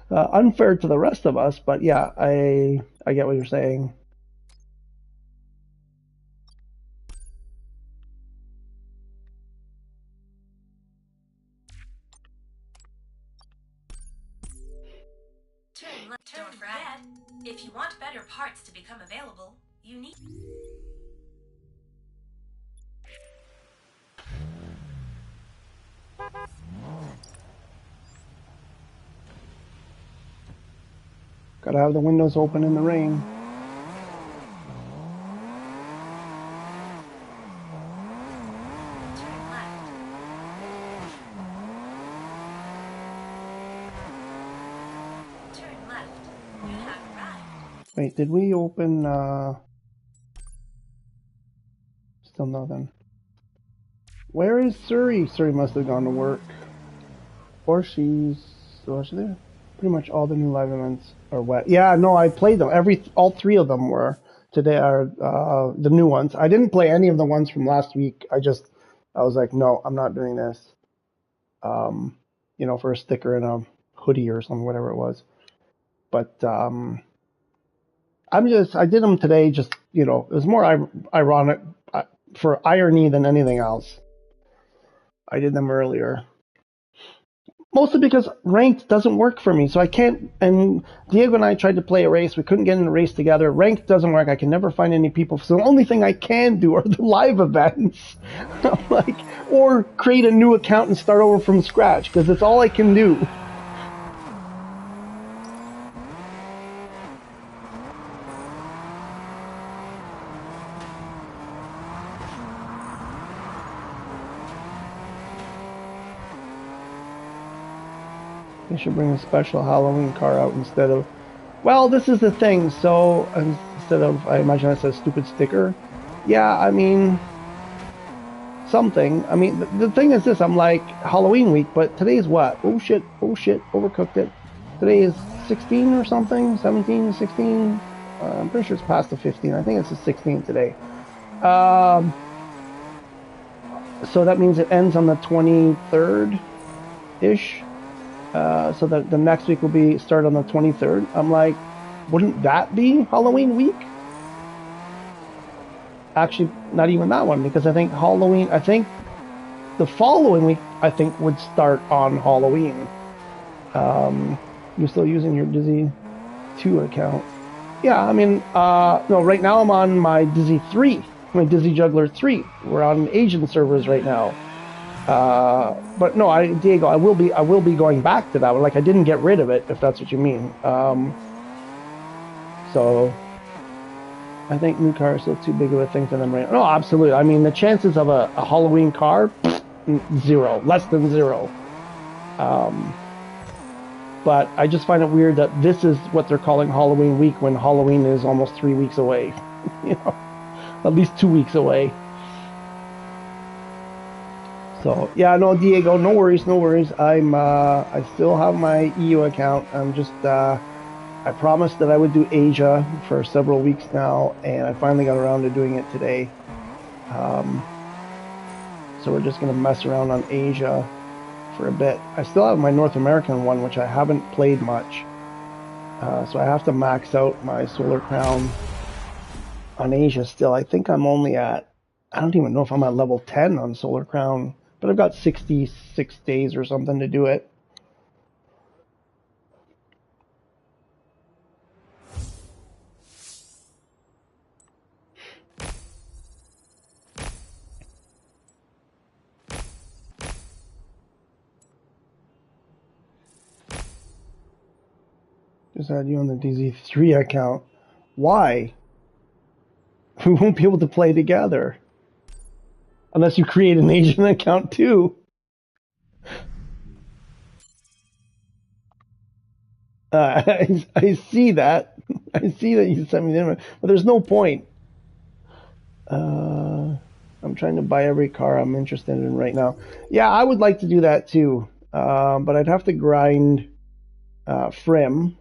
Speaker 1: unfair to the rest of us. But yeah, I get what you're saying.
Speaker 3: Don't forget, if you want better parts to become available, you need.
Speaker 1: Gotta have the windows open in the rain.
Speaker 3: Turn left. Turn left. You have arrived.
Speaker 1: Wait, did we open, still nothing. Where is Suri? Suri must have gone to work. Or she's there. Pretty much all the new live events are wet. Yeah, no, I played them. All three of them were today are the new ones. I didn't play any of the ones from last week. I was like, no, I'm not doing this. For a sticker and a hoodie or something, whatever it was. But I did them today. Just it was more ironic for irony than anything else. I did them earlier. Mostly because ranked doesn't work for me, so I can't. And Diego and I tried to play a race. We couldn't get in a race together. Ranked doesn't work. I can never find any people. So the only thing I can do are the live events. Or create a new account and start over from scratch, because it's all I can do. They should bring a special Halloween car out instead of... Well, this is the thing. So instead of, I imagine that's a stupid sticker. Yeah, I mean, something. I mean, the thing is this. I'm like, Halloween week, but today's what? Oh shit, overcooked it. Today is 16 or something? 17, 16? I'm pretty sure it's past the 15. I think it's the 16 today. So that means it ends on the 23rd-ish. So that the next week will start on the 23rd. I'm like, wouldn't that be Halloween week? Actually, not even that one, because I think the following week, would start on Halloween. You're still using your Dizzy 2 account. Yeah, I mean, no, right now I'm on my Dizzy 3, my Dizzy Juggler 3. We're on Asian servers right now. But no, Diego, I will be going back to that one. Like, I didn't get rid of it, if that's what you mean. So I think new cars are still too big of a thing for them right now. No, absolutely. I mean, the chances of a Halloween car, zero, less than zero. But I just find it weird that this is what they're calling Halloween week when Halloween is almost 3 weeks away. At least 2 weeks away. So yeah, no, Diego, no worries. I still have my EU account. I'm just I promised that I would do Asia for several weeks now, and I finally got around to doing it today. So we're just gonna mess around on Asia for a bit. I still have my North American one, which I haven't played much. So I have to max out my Solar Crown on Asia still. I think I'm only at, I don't even know if I'm at level 10 on Solar Crown, but I've got 66 days or something to do it. Just add you on the DZ3 account. Why? We won't be able to play together. Unless you create an Asian account too. I see that. I see that you sent me the invite, but there's no point. I'm trying to buy every car I'm interested in right now. Yeah, I would like to do that too, but I'd have to grind Frim.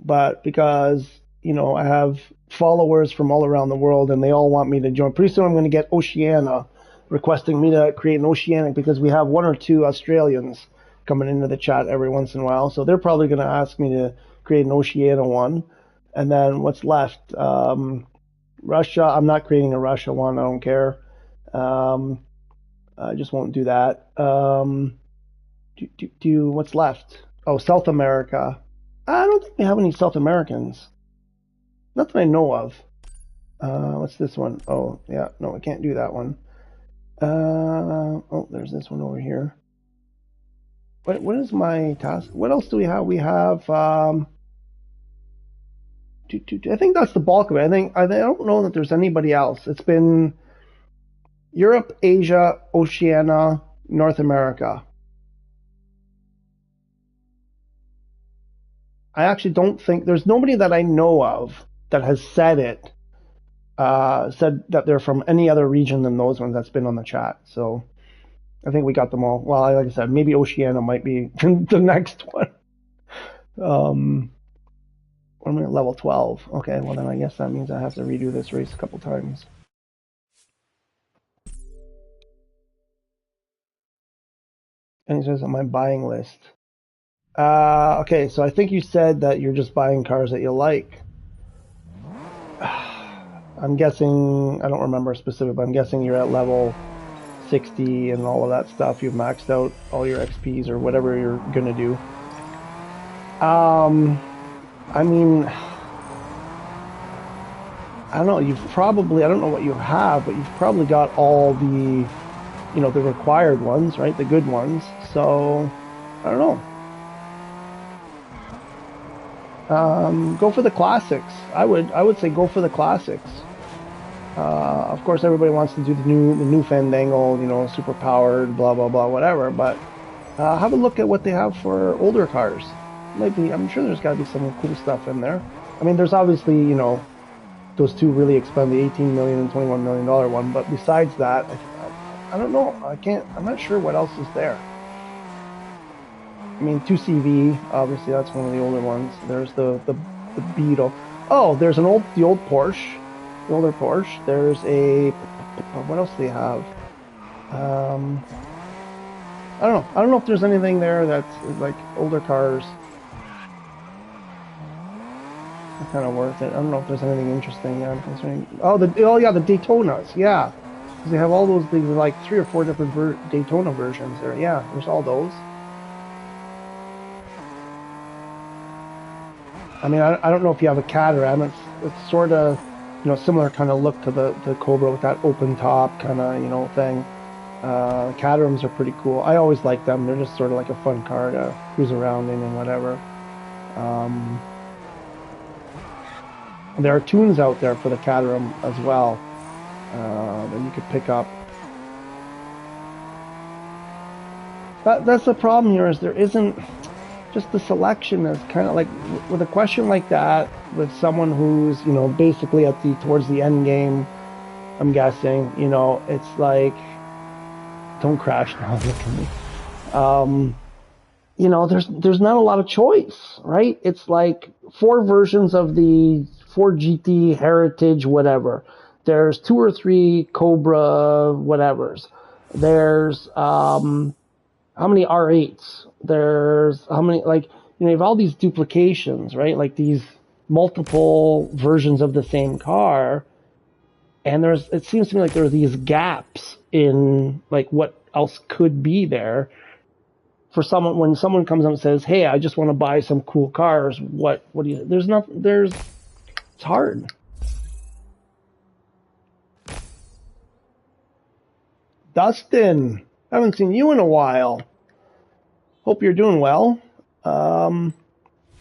Speaker 1: But because, I have followers from all around the world and they all want me to join. Pretty soon I'm going to get Oceania requesting me to create an Oceanic, because we have one or two Australians coming into the chat every once in a while. So they're probably going to ask me to create an Oceania one. And then what's left? Russia. I'm not creating a Russia one. I don't care. I just won't do that. What's left? Oh, South America. I don't think we have any South Americans. Not that I know of. What's this one? Oh, yeah. No, I can't do that one. Oh, there's this one over here. What is my task? What else do we have? We have I think that's the bulk of it. I don't know that there's anybody else. It's been Europe, Asia, Oceania, North America. I actually don't think there's nobody that I know of that has said it. Said that they're from any other region than those ones that's been on the chat. So I think we got them all. Well, like I said, maybe Oceania might be the next one. I'm at level 12. Okay, well then I guess that means I have to redo this race a couple times. And it says on my buying list. Okay, so I think you said that you're just buying cars that you like. I'm guessing, I don't remember specific, but I'm guessing you're at level 60 and all of that stuff. You've maxed out all your XPs or whatever you're gonna do. I mean, I don't know, I don't know what you have, but you've probably got all the, the required ones, right? The good ones. So, I don't know. Go for the classics. I would say go for the classics. Of course, everybody wants to do the new Fandangle, super powered, blah blah blah, whatever. But have a look at what they have for older cars. I'm sure there's got to be some cool stuff in there. I mean, there's obviously those two really expensive, the $18 million and $21 million one. But besides that, I don't know. I'm not sure what else is there. I mean, 2CV, obviously that's one of the older ones. There's the Beetle. Oh, there's the old Porsche. The older Porsche. There's what else do they have? I don't know. I don't know if there's anything there that's like older cars. It's kind of worth it. I don't know if there's anything interesting. I'm considering. Oh yeah, the Daytonas. Yeah, because they have all those. These like 3 or 4 different Daytona versions there. Yeah, there's all those. I mean, I don't know if you have a Caterham. It's sort of, similar kind of look to the Cobra with that open top kind of, thing. Caterhams are pretty cool. I always like them. They're just sort of like a fun car to cruise around in and whatever. There are tunes out there for the Caterham as well that you could pick up. That's the problem here, is there isn't. Just the selection is kind of like, with a question like that, with someone who's, basically towards the end game, I'm guessing, it's like, don't crash now, look at me. There's not a lot of choice, right? It's like 4 versions of the Ford GT Heritage, whatever. There's 2 or 3 Cobra whatevers. There's, how many R8s? There's how many, you have all these duplications, right? Like these multiple versions of the same car. And it seems to me like there are these gaps in like what else could be there for someone. When someone comes up and says, hey, I just want to buy some cool cars. What do you, it's hard. Dustin, haven't seen you in a while. Hope you're doing well. I'm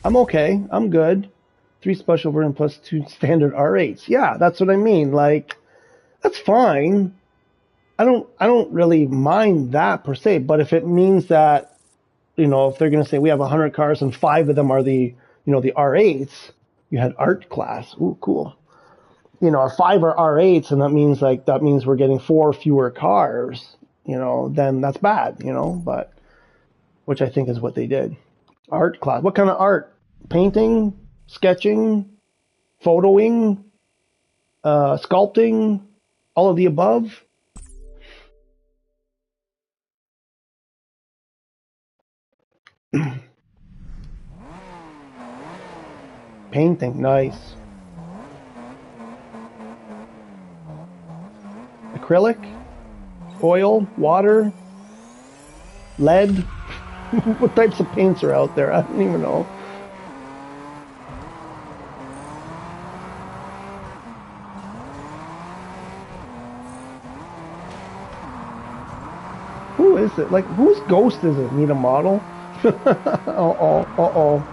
Speaker 1: okay. I'm good. 3 special version plus 2 standard R8s. Yeah, that's what I mean. Like, that's fine. I don't really mind that per se, but if it means that, if they're going to say we have 100 cars and 5 of them are the R8s, you had art class. Ooh, cool. 5 are R8s, and that means we're getting 4 fewer cars, then that's bad, but which I think is what they did. Art class. What kind of art? Painting, sketching, photoing, sculpting, all of the above? Painting, nice. Acrylic, oil, water, lead. What types of paints are out there? I don't even know. Who is it? Like, whose ghost is it? Need a model? Uh-oh.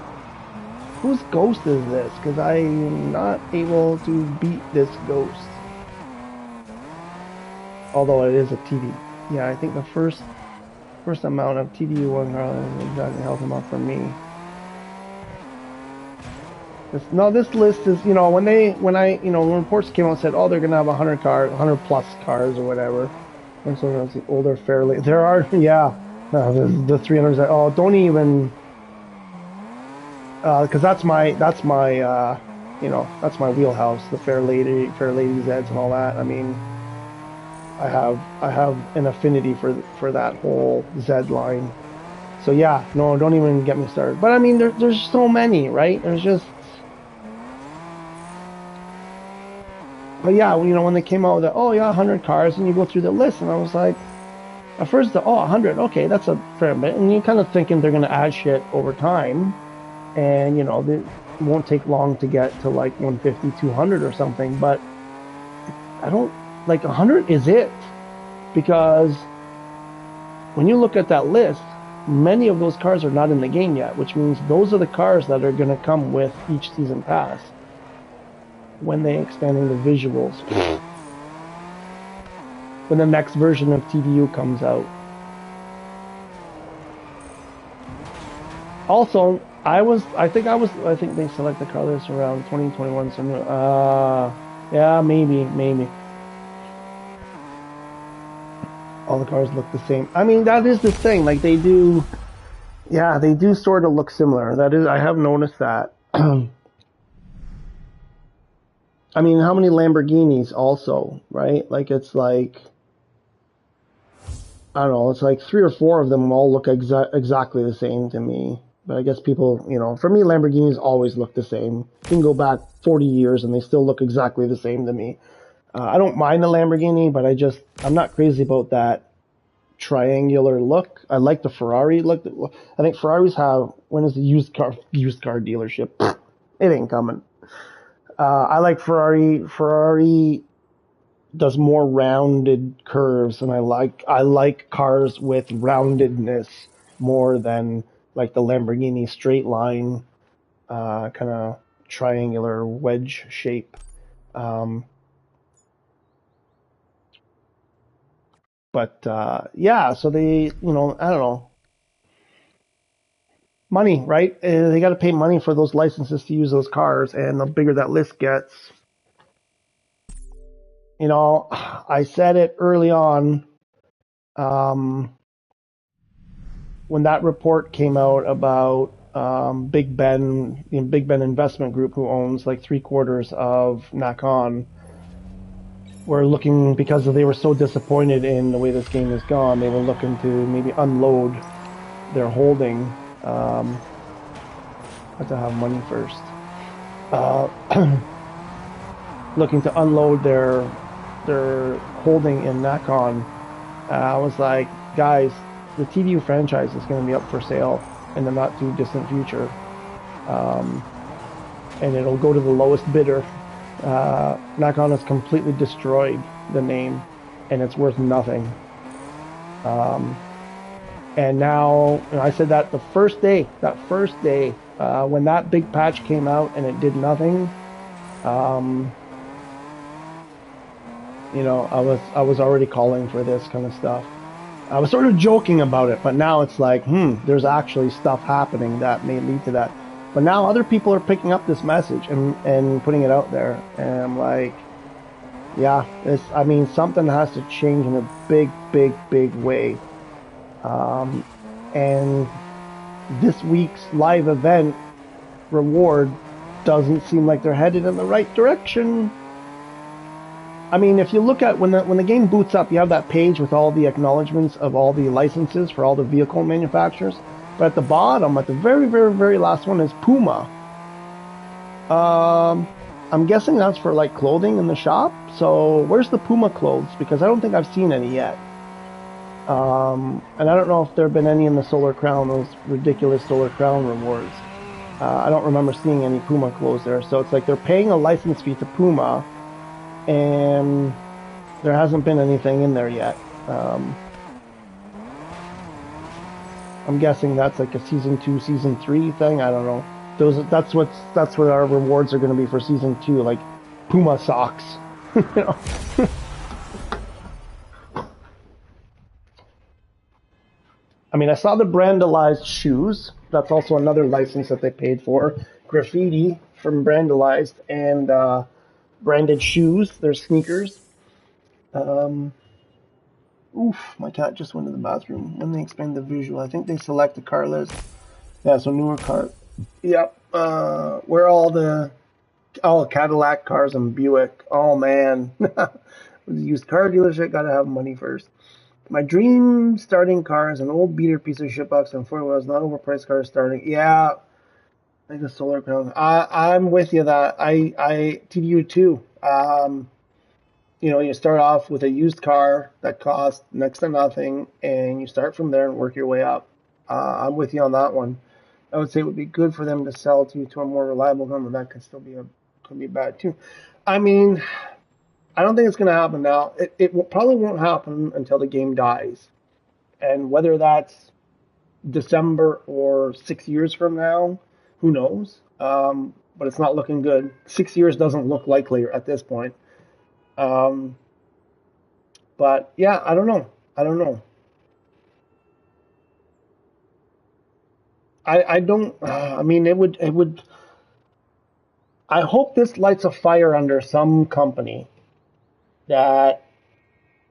Speaker 1: whose ghost is this? Because I am not able to beat this ghost. Although it is a TD. Yeah, I think the first amount of TDU1 cars exactly help him out for me. This list is, you know, when reports came out and said, oh, they're gonna have 100 plus cars or whatever. And so it's the older fairly. There are, yeah, the 300s. Oh, don't even, because that's my, you know, that's my wheelhouse. The fair lady Zeds and all that. I mean, I have an affinity for that whole Zed line. So yeah, no, don't even get me started. But I mean, there's so many, right? There's just. But yeah, you know, when they came out with 100 cars, and you go through the list, and I was like, at first, 100, okay, that's a fair bit. And you're kind of thinking they're going to add shit over time. And, you know, it won't take long to get to like 150, 200 or something. But I don't, like 100 is it. Because when you look at that list, many of those cars are not in the game yet, which means those are the cars that are going to come with each season pass. When they expanding the visuals. When the next version of TDU comes out. Also, I think they select the car list around 2021. So, yeah, maybe. All the cars look the same. I mean, that is the thing. Like they do sort of look similar. That is, I have noticed that. I mean, how many Lamborghinis also, right? Like, it's like, I don't know, it's like 3 or 4 of them all look exactly the same to me. But I guess people, you know, for me, Lamborghinis always look the same. You can go back 40 years and they still look exactly the same to me. I don't mind the Lamborghini, but I'm not crazy about that triangular look. I like the Ferrari look. I think Ferraris have, when is the used car dealership? It ain't coming. I like Ferrari. Ferrari does more rounded curves, and I like cars with roundedness more than like the Lamborghini straight line, kind of triangular wedge shape. Yeah, so they, you know, I don't know. Money, right? They got to pay money for those licenses to use those cars, and the bigger that list gets, you know, I said it early on, when that report came out about Big Ben Investment Group, who owns like 3/4 of Nakon, were looking, because they were so disappointed in the way this game has gone, they were looking to maybe unload their holding. Have to have money first. Looking to unload their holding in Nakon. I was like, guys, the TDU franchise is going to be up for sale in the not too distant future, and it'll go to the lowest bidder. Nakon has completely destroyed the name, and it's worth nothing. And now, and I said that the first day, when that big patch came out and it did nothing, you know, I was already calling for this kind of stuff. I was sort of joking about it, but now it's like, there's actually stuff happening that may lead to that. But now other people are picking up this message and putting it out there, and I'm like, yeah, I mean, something has to change in a big way. And this week's live event reward doesn't seem like they're headed in the right direction. I mean, if you look at when the game boots up, you have that page with all the acknowledgements of all the licenses for all the vehicle manufacturers. But at the bottom, at the very last one, is Puma. I'm guessing that's for like clothing in the shop. So where's the Puma clothes? Because I don't think I've seen any yet. And I don't know if there have been any in the Solar Crown, those ridiculous Solar Crown rewards. I don't remember seeing any Puma clothes there. So it's like they're paying a license fee to Puma, and there hasn't been anything in there yet. I'm guessing that's like a Season 2, Season 3 thing. I don't know. That's what our rewards are going to be for season 2, like Puma socks. You know? I mean, I saw the Brandalized shoes. That's also another license that they paid for. Graffiti from Brandalized and branded shoes. They're sneakers. Oof, my cat just went to the bathroom. When they expand the visual, I think they select the car list. Yeah, so newer car. Yep. Where all Cadillac cars and Buick. Oh man. Used car dealership, gotta have money first. My dream starting car is an old beater piece of shitbox and four wheels, not overpriced car starting. Yeah, like a solar panel. I'm with you that I to you too. You start off with a used car that costs next to nothing, and you start from there and work your way up. I'm with you on that one. I would say it would be good for them to sell to a more reliable gun, but that could be bad too. I mean, I don't think it's going to happen now. It probably won't happen until the game dies, and whether that's December or 6 years from now, who knows? But it's not looking good. 6 years doesn't look likely at this point. But yeah, I don't know. I don't know. I don't. I mean, it would. I hope this lights a fire under some company that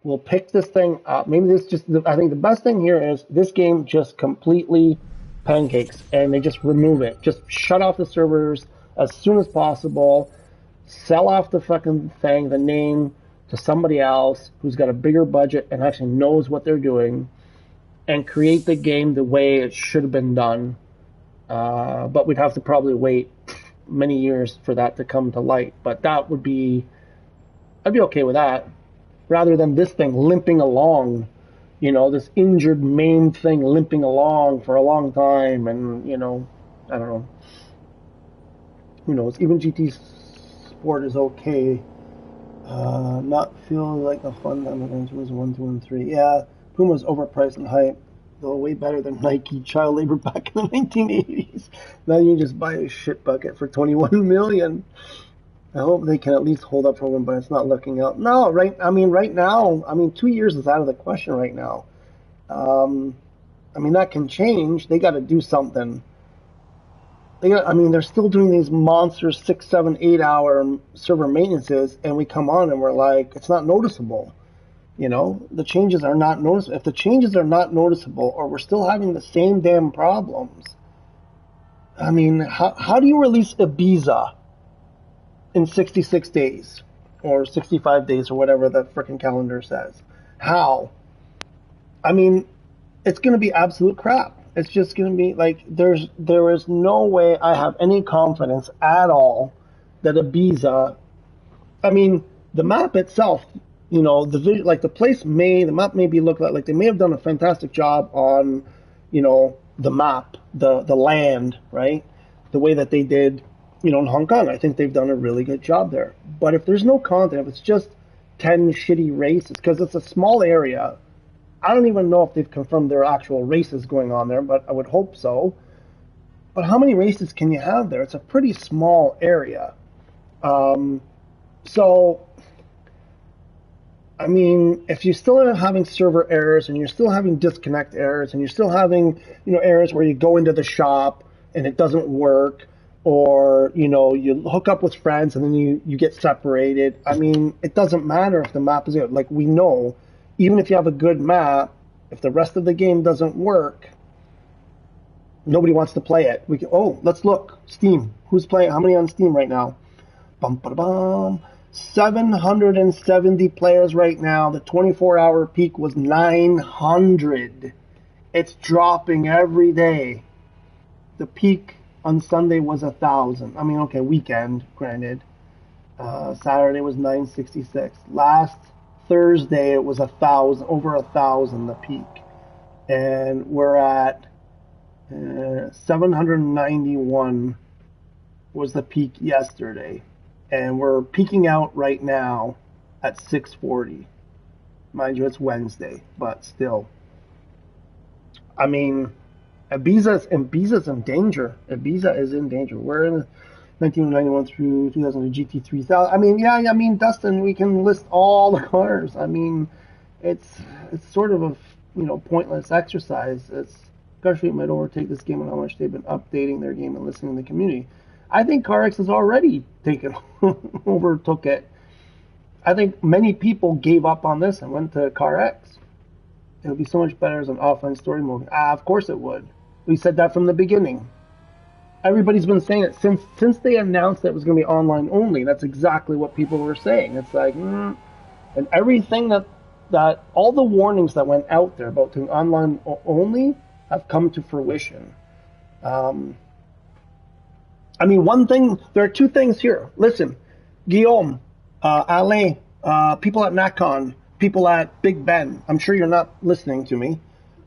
Speaker 1: will pick this thing up. Maybe this just. I think the best thing here is this game just completely pancakes, and they just remove it. Just shut off the servers as soon as possible. Sell off the fucking thing, the name, to somebody else who's got a bigger budget and actually knows what they're doing, and create the game the way it should have been done. But we'd have to probably wait many years for that to come to light. But I'd be okay with that, rather than this thing limping along. This injured, maimed thing limping along for a long time, and I don't know. Who knows? Even GT Sport is okay. Not feel like a fun time was 1, 2, and 3. Yeah, Puma's overpriced and hype, though way better than Nike child labor back in the 1980s. Now you just buy a shit bucket for 21 million. I hope they can at least hold up for one, but it's not looking out. No, right now, 2 years is out of the question right now. That can change. They got to do something. They're still doing these monster 6, 7, 8 hour server maintenances, and we come on and we're like, it's not noticeable. The changes are not noticeable. If the changes are not noticeable, or we're still having the same damn problems, how do you release Ibiza in 66 days or 65 days or whatever the freaking calendar says? How? It's going to be absolute crap. It's just going to be like there is no way I have any confidence at all that Ibiza. The map itself, the map may be looked like they may have done a fantastic job on, the map, the land, right? The way that they did, in Hong Kong. I think they've done a really good job there. But if there's no content, if it's just 10 shitty races, because it's a small area. I don't even know if they've confirmed there are actual races going on there, but I would hope so. But how many races can you have there? It's a pretty small area. If you're still having server errors, and you're still having disconnect errors, and you're still having, errors where you go into the shop and it doesn't work, or, you hook up with friends and then you get separated. It doesn't matter if the map is good. Like, we know, even if you have a good map, if the rest of the game doesn't work, nobody wants to play it. Let's look. Steam. Who's playing? How many on Steam right now? 770 players right now. The 24-hour peak was 900. It's dropping every day. The peak on Sunday was 1,000. Weekend, granted. Saturday was 966. Last Thursday it was 1,000, over 1,000 the peak, and we're at 791 was the peak yesterday, and we're peaking out right now at 640. Mind you, it's Wednesday, but still, Ibiza's in danger. Ibiza is in danger. We're in 1991 through 2000 GT3000. I mean, yeah, I mean, Dustin, we can list all the cars. I mean, it's sort of a pointless exercise. It's Car Street might overtake this game and how much they've been updating their game and listening to the community. I think CarX has already taken overtook it. I think many people gave up on this and went to CarX. It would be so much better as an offline story mode. Of course it would. We said that from the beginning. Everybody's been saying it since they announced that it was going to be online only. That's exactly what people were saying. It's like, and everything that all the warnings that went out there about doing online only have come to fruition. I mean, there are two things here. Listen, Guillaume, Alain, people at Nakon, people at Big Ben, I'm sure you're not listening to me,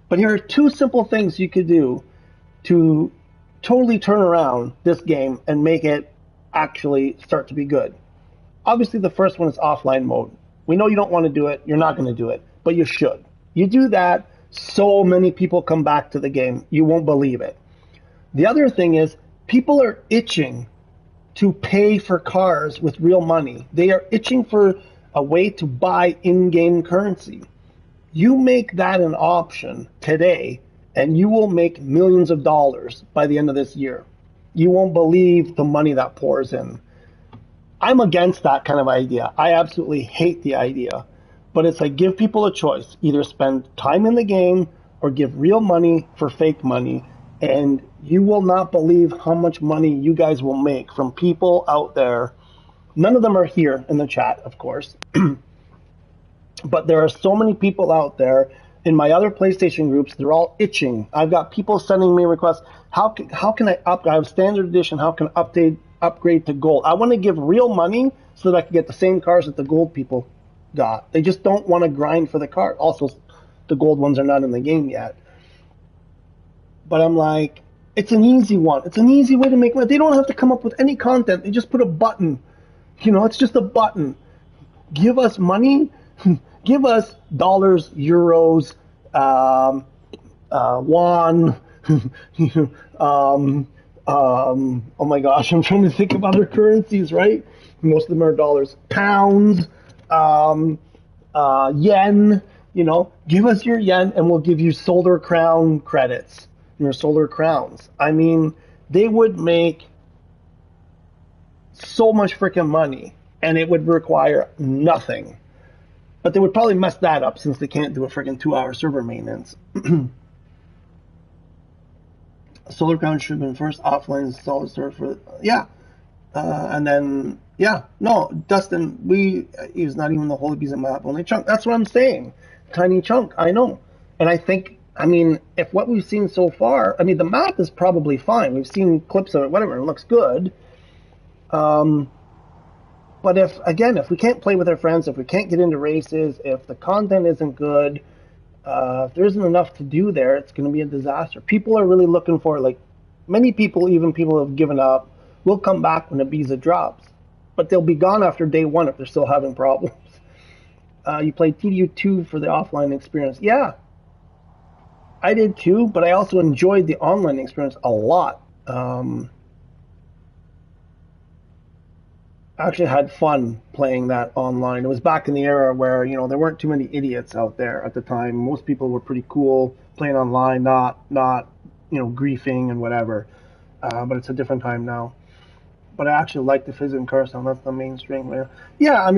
Speaker 1: but here are two simple things you could do to totally turn around this game and make it actually start to be good. Obviously, the first one is offline mode. We know you don't want to do it. You're not going to do it, but you should. You do that, so many people come back to the game. You won't believe it. The other thing is people are itching to pay for cars with real money. They are itching for a way to buy in-game currency. You make that an option today, and you will make millions of dollars by the end of this year. You won't believe the money that pours in. I'm against that kind of idea. I absolutely hate the idea. But it's like, give people a choice. Either spend time in the game or give real money for fake money. And you will not believe how much money you guys will make from people out there. None of them are here in the chat, of course. But there are so many people out there in my other PlayStation groups. They're all itching. I've got people sending me requests. How can I upgrade? I have standard edition. How can I upgrade to gold? I want to give real money so that I can get the same cars that the gold people got. They just don't want to grind for the car. Also, the gold ones are not in the game yet. But I'm like, it's an easy one. It's an easy way to make money. They don't have to come up with any content. They just put a button. It's just a button. Give us money. Give us dollars, euros, won. Oh my gosh, I'm trying to think of other currencies, right? Most of them are dollars. Pounds, yen. Give us your yen, and we'll give you solar crown credits. Your solar crowns. I mean, they would make so much freaking money, and it would require nothing. But they would probably mess that up since they can't do a freaking 2-hour server maintenance. Solar crown should have been first offline solid server for and then no, Dustin, use not even the Holy Bees map, only chunk. That's what I'm saying. Tiny chunk, I know. And I think, if what we've seen so far, the map is probably fine. We've seen clips of it, whatever, it looks good. But if we can't play with our friends, if we can't get into races, if the content isn't good, if there isn't enough to do there, it's going to be a disaster. People are really looking for, many people, even people who have given up, will come back when Ibiza drops. But they'll be gone after day one if they're still having problems. You played TDU2 for the offline experience. Yeah, I did too, but I also enjoyed the online experience a lot. I actually had fun playing that online. It was back in the era where, there weren't too many idiots out there at the time. Most people were pretty cool playing online, not griefing and whatever. But it's a different time now. But I actually like the physics in car sound. That's the main strength there. Yeah,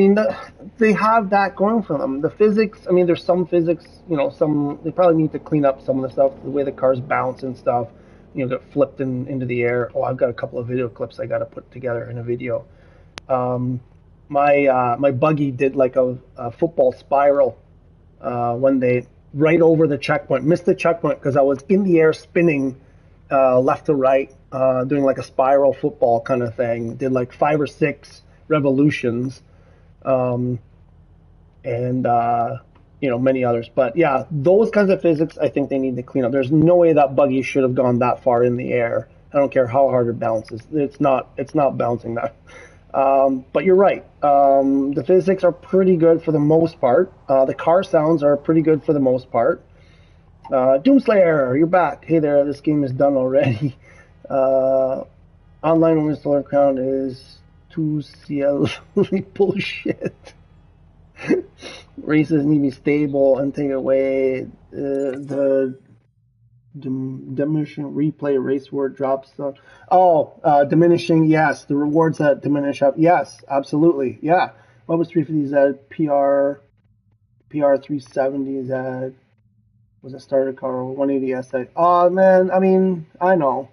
Speaker 1: they have that going for them. The physics, there's some physics, they probably need to clean up some of the stuff, the way the cars bounce and stuff, get flipped into the air. Oh, I've got a couple of video clips I got to put together in a video. My buggy did like a football spiral one day right over the checkpoint. Missed the checkpoint because I was in the air spinning left to right, doing like a spiral football kind of thing. Did like 5 or 6 revolutions, and many others. But yeah, those kinds of physics, I think they need to clean up. There's no way that buggy should have gone that far in the air. I don't care how hard it bounces. It's not bouncing that. But you're right. The physics are pretty good for the most part. The car sounds are pretty good for the most part. Doomslayer, you're back. Hey there, this game is done already. Online only solar crown is 2CL bullshit. Races need to be stable and take away the diminishing replay race word drops. Diminishing, yes. The rewards that diminish up, yes, absolutely, yeah. What was 350Z? PR 370Z. Was a starter car, 180 SI. Oh man, I mean, I know.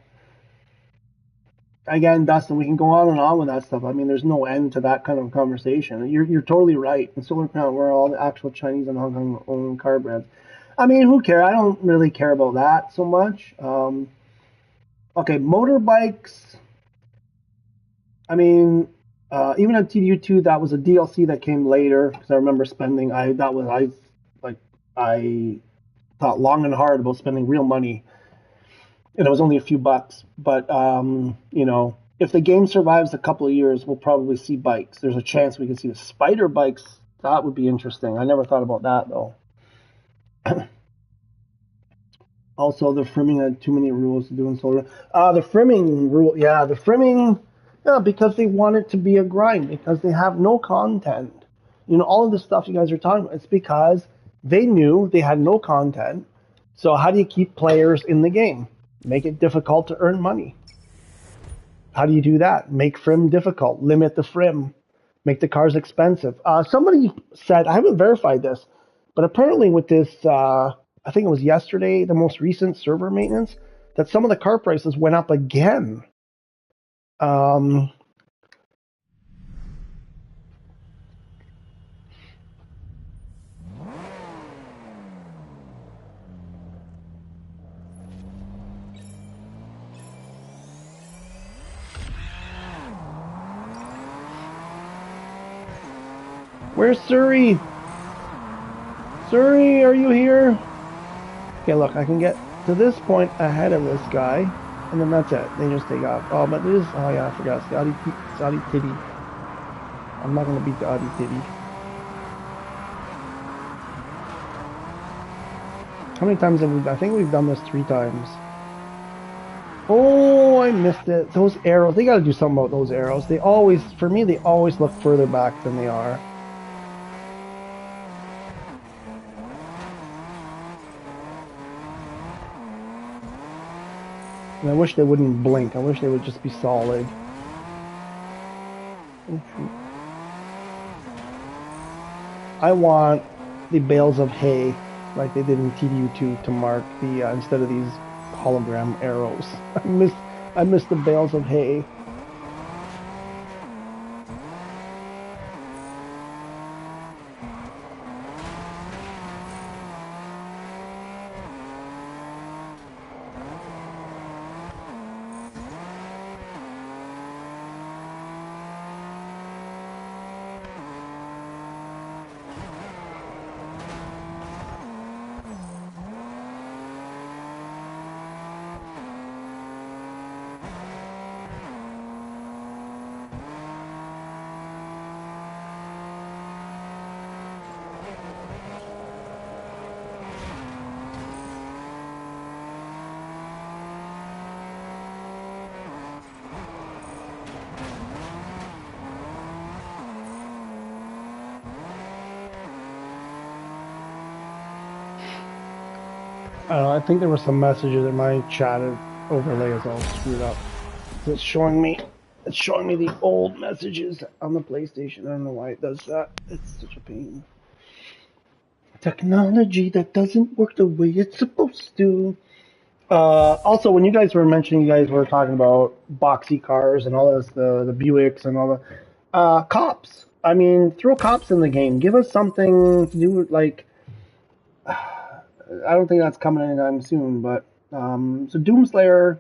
Speaker 1: Again, Dustin, we can go on and on with that stuff. I mean, there's no end to that kind of conversation. You're totally right. In Solar Crown, where all the actual Chinese and Hong Kong own car brands. I mean, who cares? I don't really care about that so much. Okay, motorbikes. I mean, even on TDU2, that was a DLC that came later because I remember spending. I thought long and hard about spending real money, and it was only a few bucks. But if the game survives a couple of years, we'll probably see bikes. There's a chance we can see the spider bikes. That would be interesting. I never thought about that though. Also, the frimming had too many rules to do in solar. The frimming rule, yeah, because they want it to be a grind, because they have no content. All of the stuff you guys are talking about, it's because they knew they had no content. So how do you keep players in the game? Make it difficult to earn money. How do you do that? Make frim difficult. Limit the frim. Make the cars expensive. Somebody said, I haven't verified this, but apparently with this, I think it was yesterday, the most recent server maintenance, that some of the car prices went up again. Where's Surrey? Surrey, are you here? Okay, look, I can get to this point ahead of this guy, and then that's it. They just take off. Oh, but this, oh yeah, I forgot. It's the Audi Titty. I'm not going to beat the Audi Titty. How many times have we done? I think we've done this 3 times. Oh, I missed it. Those arrows, they got to do something about those arrows. They always look further back than they are. And I wish they wouldn't blink. I wish they would just be solid. I want the bales of hay, like they did in TDU2, to mark the instead of these hologram arrows. I miss the bales of hay. I don't know, I think there were some messages in my chat overlay is all screwed up. It's showing me the old messages on the PlayStation. I don't know why it does that. It's such a pain. Technology that doesn't work the way it's supposed to. Also, when you guys were mentioning, you guys were talking about boxy cars and all this, the Buicks and all the cops. I mean, throw cops in the game. Give us something to do with, like, I don't think that's coming anytime soon, but so Doomslayer,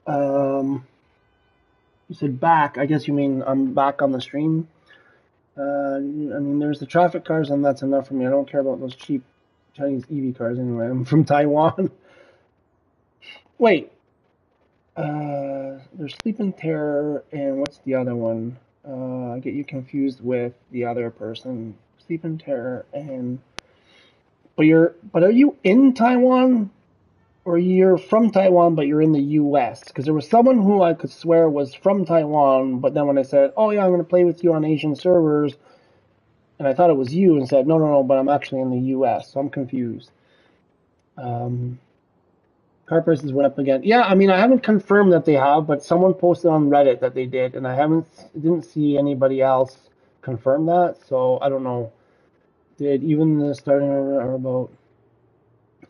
Speaker 1: you said back. I guess you mean I'm back on the stream. I mean, there's the traffic cars, and that's enough for me. I don't care about those cheap Chinese EV cars anyway. I'm from Taiwan. Wait, there's Sleep in Terror, and what's the other one? I get you confused with the other person. Sleep in Terror and But are you in Taiwan? Or you're from Taiwan, but you're in the U.S.? Because there was someone who I could swear was from Taiwan, but then when I said, oh yeah, I'm going to play with you on Asian servers, and I thought it was you, and said, no, but I'm actually in the U.S., so I'm confused. Car prices went up again. Yeah, I mean, I haven't confirmed that they have, but someone posted on Reddit that they did, and I didn't see anybody else confirm that, so I don't know. Did even the starting are about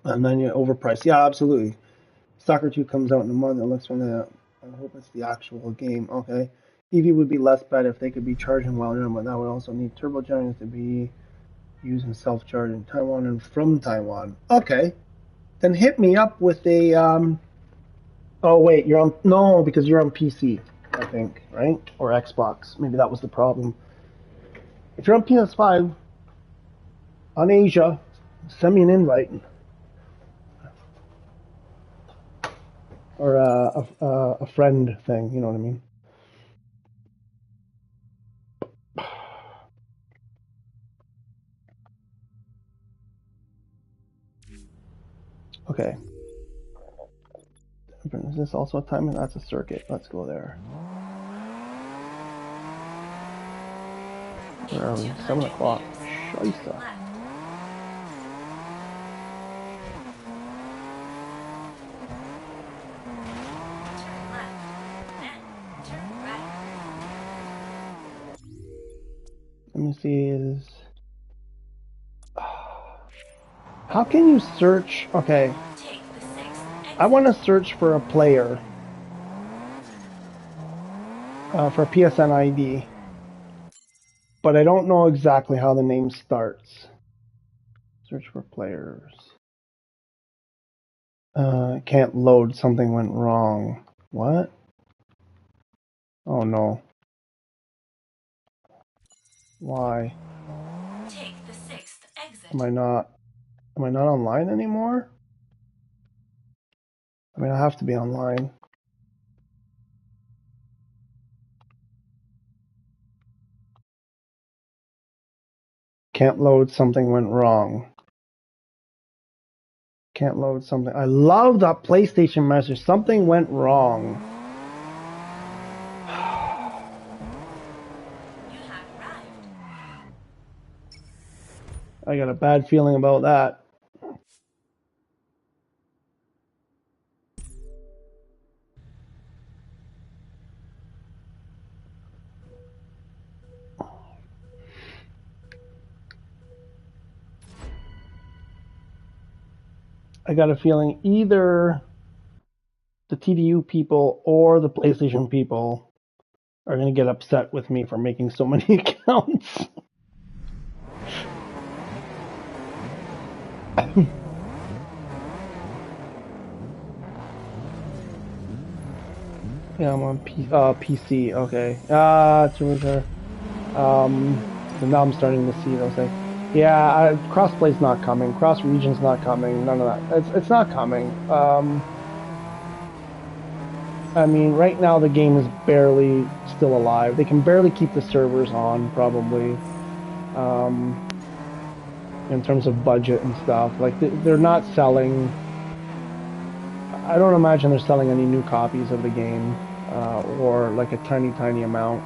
Speaker 1: 90 overpriced? Yeah, absolutely. Soccer 2 comes out in a month. It looks from the. I hope it's the actual game. Okay. EV would be less bad if they could be charging while in, but that would also need turbochargers to be used in self-charge in Taiwan and from Taiwan. Okay. Then hit me up with a. Oh wait, you're on. No, because you're on PC, I think, right? Or Xbox. Maybe that was the problem. If you're on PS5, on Asia, send me an invite. Or a friend thing, you know what I mean? Okay. Is this also a timer? That's a circuit. Let's go there. Where are we? 7 o'clock. Scheisse. Let me see. Is how can you search? Okay. I want to search for a player for PSN ID, but I don't know exactly how the name starts. Search for players. Can't load. Something went wrong. What? Oh no. Why?
Speaker 3: Take the 6th exit.
Speaker 1: Am I not online anymore? I mean, I have to be online. Can't load, something went wrong. Can't load something. I love that PlayStation message. Something went wrong.
Speaker 3: You have arrived.
Speaker 1: I got a bad feeling about that. I got a feeling either the TDU people or the PlayStation people are going to get upset with me for making so many accounts. Yeah, I'm on PC. Okay. So now I'm starting to see those things. Yeah, crossplay's not coming. Cross region's not coming. None of that. It's not coming. I mean, right now the game is barely still alive. They can barely keep the servers on, probably. In terms of budget and stuff, like they're not selling. I don't imagine they're selling any new copies of the game, or like a tiny amount.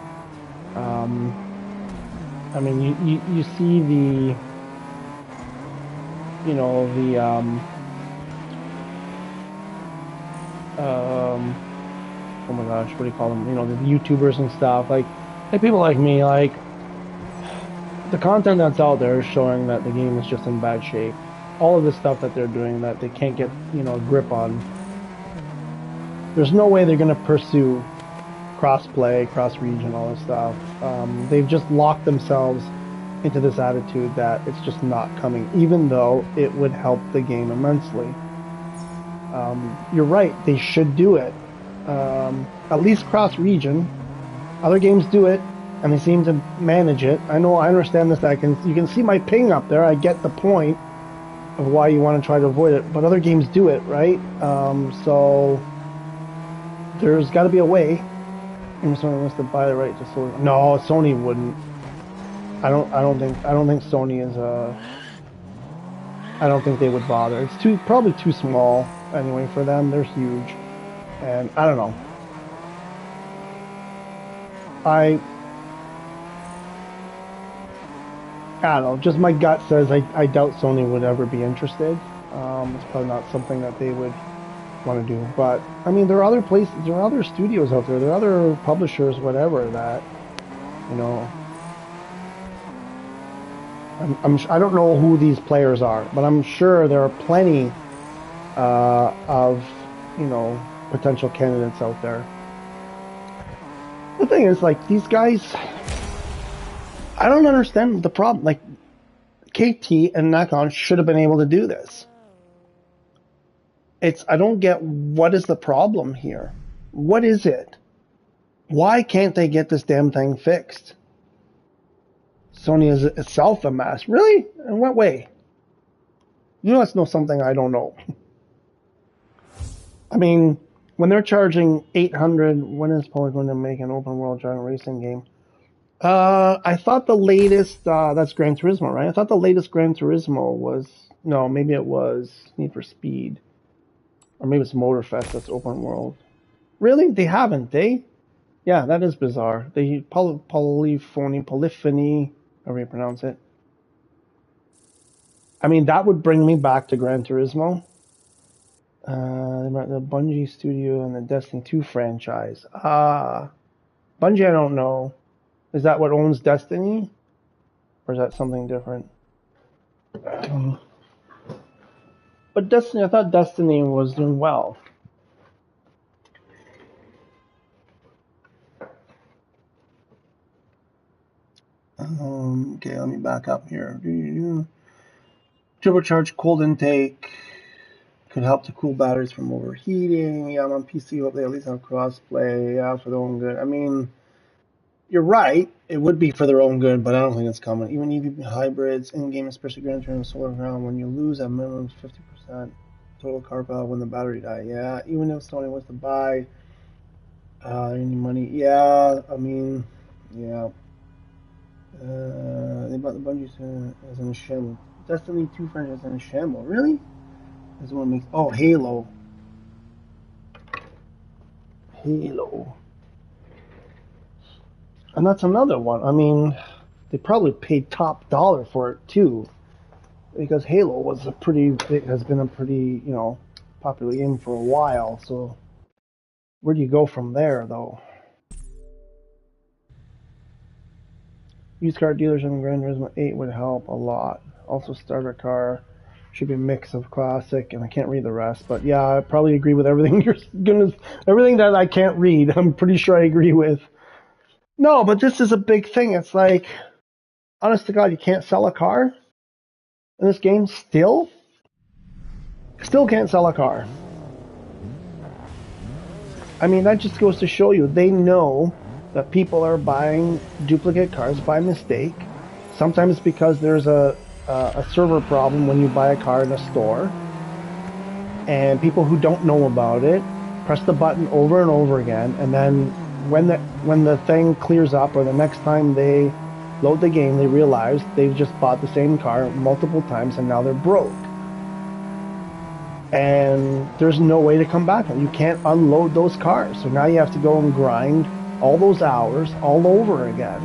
Speaker 1: I mean, you see the, you know, the oh my gosh, what do you call them? You know, the YouTubers and stuff. Like people like me, like the content that's out there is showing that the game is just in bad shape. All of the stuff that they're doing that they can't get, you know, a grip on. There's no way they're going to pursue cross-play, cross-region, all this stuff. They've just locked themselves into this attitude that it's just not coming, even though it would help the game immensely. You're right, they should do it. At least cross-region. Other games do it, and they seem to manage it. I know, I understand this. You can see my ping up there. I get the point of why you want to try to avoid it, but other games do it, right? So there's got to be a way. And someone wants to buy the right to Sony. No, Sony wouldn't. I don't think Sony is I don't think they would bother. It's probably too small anyway for them. They're huge, and I don't know. I don't know. Just my gut says I doubt Sony would ever be interested. It's probably not something that they would want to do. But I mean, there are other places, there are other studios out there, there are other publishers, whatever that you know. I don't know who these players are, but I'm sure there are plenty of potential candidates out there. The thing is, like, these guys, I don't understand the problem. Like, KT and Nakon should have been able to do this. I don't get what is the problem here. What is it? Why can't they get this damn thing fixed? Sony is itself a mess. Really? In what way? That's not something I don't know. I mean, when they're charging 800, when is Poly going to make an open world giant racing game? I thought the latest, that's Gran Turismo, right? I thought the latest Gran Turismo was, no, maybe it was Need for Speed. Or maybe it's Motorfest that's open world. Really? They haven't, eh? Yeah, that is bizarre. They polyphony, however you pronounce it. I mean, that would bring me back to Gran Turismo. The Bungie Studio and the Destiny 2 franchise. Bungie, I don't know. Is that what owns Destiny? Or is that something different? But Destiny, I thought Destiny was doing well. Okay, let me back up here. Turbocharged cold intake could help to cool batteries from overheating. Yeah, I'm on PC. Hope they at least have crossplay. Yeah, for their own good. I mean, you're right. It would be for their own good, but I don't think it's coming. Even EV hybrids in-game, especially Gran Turismo Solar Ground, when you lose at minimum 50% total car value when the battery die. Yeah, even if Sony wants to buy any money. Yeah, I mean, yeah. They bought the Bungie as in a shambles. Destiny 2 franchise in a shambles. Really? This one makes. Oh, Halo. Halo. And that's another one. I mean, they probably paid top dollar for it too, because Halo has been a pretty, popular game for a while. So, where do you go from there, though? Used car dealers in Gran Turismo 8 would help a lot. Also, starter car should be a mix of classic, and I can't read the rest. But yeah, I probably agree with everything everything that I can't read. I'm pretty sure I agree with. No, but this is a big thing. It's like, honest to God, you can't sell a car in this game still? Still can't sell a car. I mean, that just goes to show you, they know that people are buying duplicate cars by mistake. Sometimes because there's a server problem when you buy a car in a store. And people who don't know about it press the button over and over again, and then when the thing clears up, or the next time they load the game, they realize they've just bought the same car multiple times and now they're broke. And there's no way to come back. You can't unload those cars. So now you have to go and grind all those hours all over again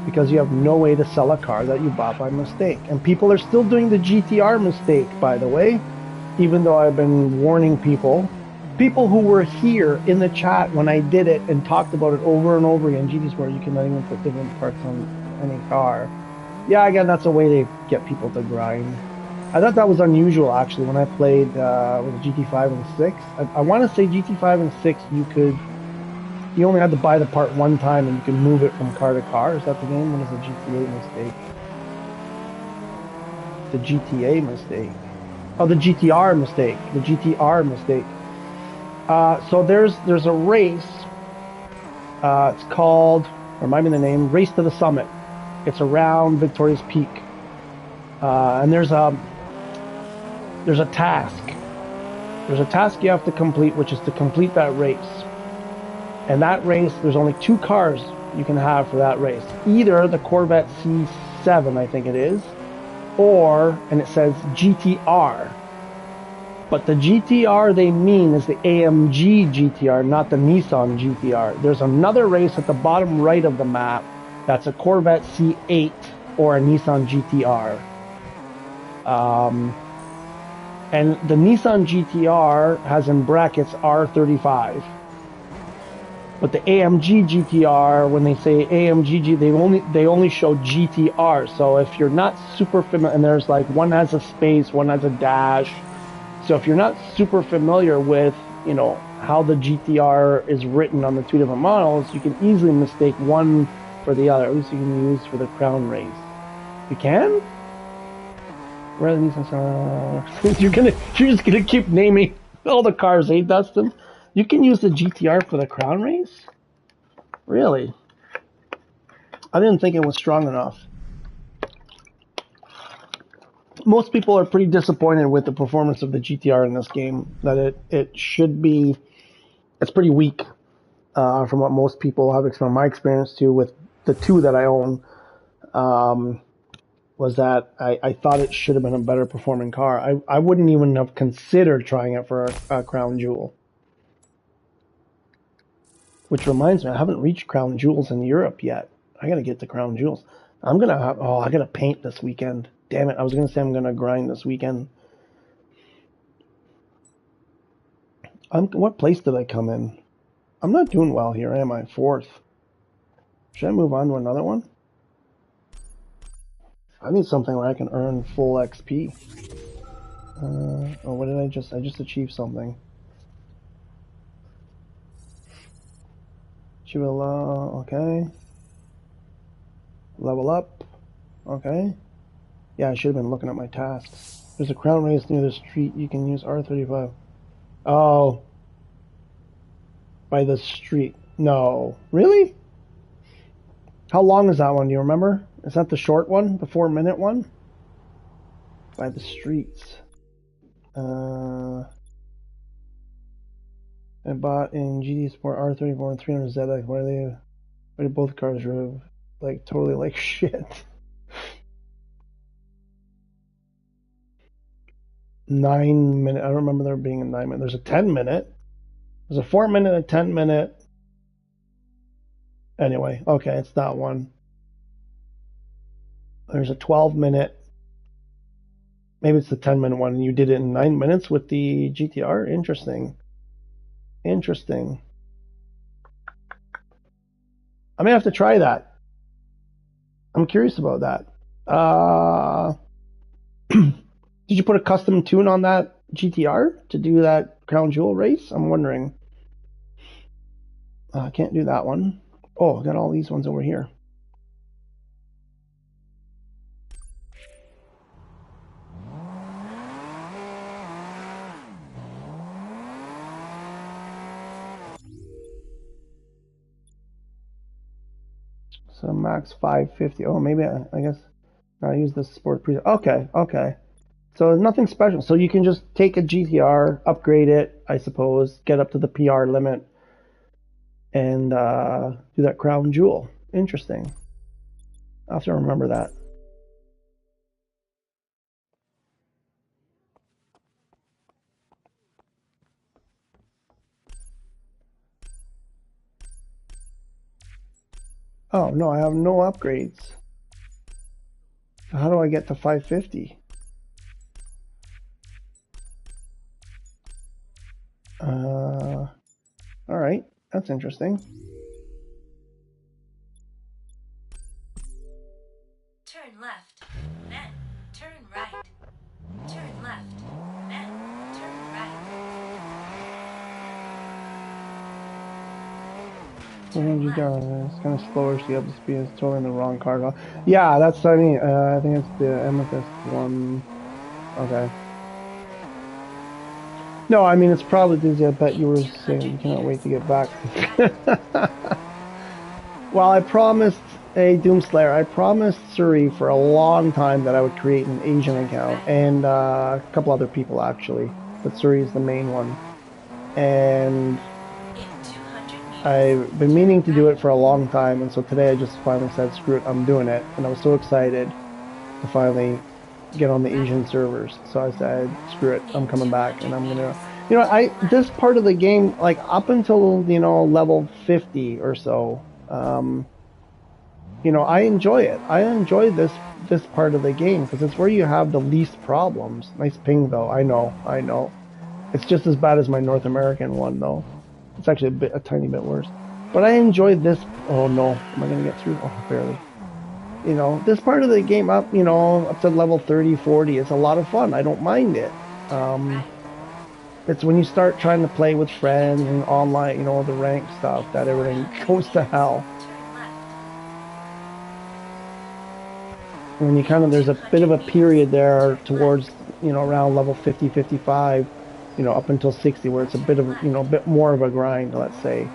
Speaker 1: because you have no way to sell a car that you bought by mistake. And people are still doing the GTR mistake, by the way, even though I've been warning people who were here in the chat when I did it and talked about it over and over again. GT Sport, you cannot even put different parts on any car. Yeah, again, that's a way to get people to grind. I thought that was unusual, actually, when I played with GT5 and 6. I want to say GT5 and 6, you only had to buy the part one time and you can move it from car to car. Is that the game? What is the GTA mistake? The GTA mistake. Oh, the GTR mistake. The GTR mistake. So there's a race. It's called, remind me the name, Race to the Summit. It's around Victoria's Peak. And there's a task. There's a task you have to complete, which is to complete that race. And that race, there's only 2 cars you can have for that race. Either the Corvette C7, I think it is, and it says GTR. But the GTR they mean is the AMG GTR, not the Nissan GTR. There's another race at the bottom right of the map that's a Corvette C8 or a Nissan GTR. And the Nissan GTR has in brackets R35. But the AMG GTR, when they say AMG, they only show GTR. So if you're not super familiar, and there's like one has a space, one has a dash. So if you're not super familiar with, you know, how the GTR is written on the two different models, you can easily mistake one for the other. At least you can use for the crown race. You can? Where are the Nissan? You're just gonna keep naming all the cars, eh, Dustin? You can use the GTR for the crown race? Really? I didn't think it was strong enough. Most people are pretty disappointed with the performance of the GTR in this game. That it should be, it's pretty weak from what most people have from my experience too with the two that I own. Was that I thought it should have been a better performing car. I wouldn't even have considered trying it for a crown jewel. Which reminds me, I haven't reached crown jewels in Europe yet. I gotta get the crown jewels. I gotta paint this weekend. Damn it, I was gonna say I'm gonna grind this weekend. What place did I come in? I'm not doing well here, am I? 4th. Should I move on to another one? I need something where I can earn full XP. Oh, what did I just achieved something. Okay. Level up. Okay. Yeah, I should have been looking at my tasks. There's a crown race near the street. You can use R35. Oh. By the street. No. Really? How long is that one? Do you remember? Is that the short one? The 4-minute one? By the streets. I bought in GT Sport R34 and 300ZX. Why do both cars drive like totally like shit? 9 minute. I don't remember there being a 9 minute. There's a 10-minute. There's a 4-minute, a 10-minute. Anyway, okay, it's that one. There's a 12-minute. Maybe it's the 10-minute one, and you did it in 9 minutes with the GTR. Interesting. Interesting. I may have to try that. I'm curious about that. Did you put a custom tune on that GTR to do that crown jewel race? I'm wondering. I can't do that one. Oh, I got all these ones over here. So max 550. Oh, maybe I guess I use the sport pre. Okay, okay. So nothing special. So you can just take a GTR, upgrade it, I suppose, get up to the PR limit, and do that crown jewel. Interesting. I'll have to remember that. Oh, no, I have no upgrades. So how do I get to 550? All right, that's interesting.
Speaker 3: Turn left, then turn right. Turn left, then turn right.
Speaker 1: It's kind of slower, so you have to speed. It's totally in the wrong car. Yeah, that's what I mean. I think it's the amethyst one. Okay. No, I mean, it's probably because I bet you were saying you cannot wait to get back. Well, I promised, Doomslayer, I promised Suri for a long time that I would create an Asian account, and a couple other people actually, but Suri is the main one. And I've been meaning to do it for a long time, and so today I just finally said, screw it, I'm doing it. And I was so excited to finally get on the Asian servers. So I said, screw it, I'm coming back, and I'm gonna, you know, this part of the game, like up until level 50 or so, I enjoy it. I enjoy this part of the game because it's where you have the least problems. Nice ping though. I know. It's just as bad as my North American one though. It's actually a tiny bit worse. But I enjoy this. Oh no, am I gonna get through? Oh, barely. This part of the game up to level 30, 40, it's a lot of fun. I don't mind it. It's when you start trying to play with friends and online, the rank stuff, that everything goes to hell. When there's a bit of a period there towards, around level 50, 55, up until 60, where it's a bit of, a bit more of a grind, let's say.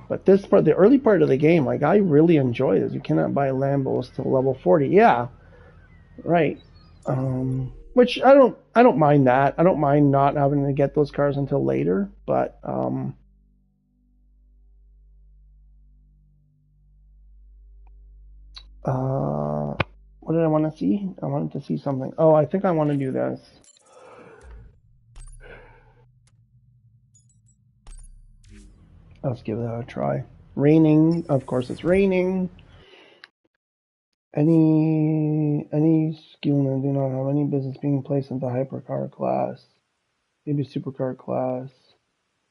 Speaker 1: But this part, the early part of the game, like I really enjoy this. You cannot buy Lambos till level 40. Yeah, right. Which I don't mind that. I don't mind not having to get those cars until later. But what did I want to see? I wanted to see something. Oh, I think I want to do this. Let's give that a try. Raining, of course it's raining. Any skillmen do not have any business being placed into hypercar class. Maybe supercar class.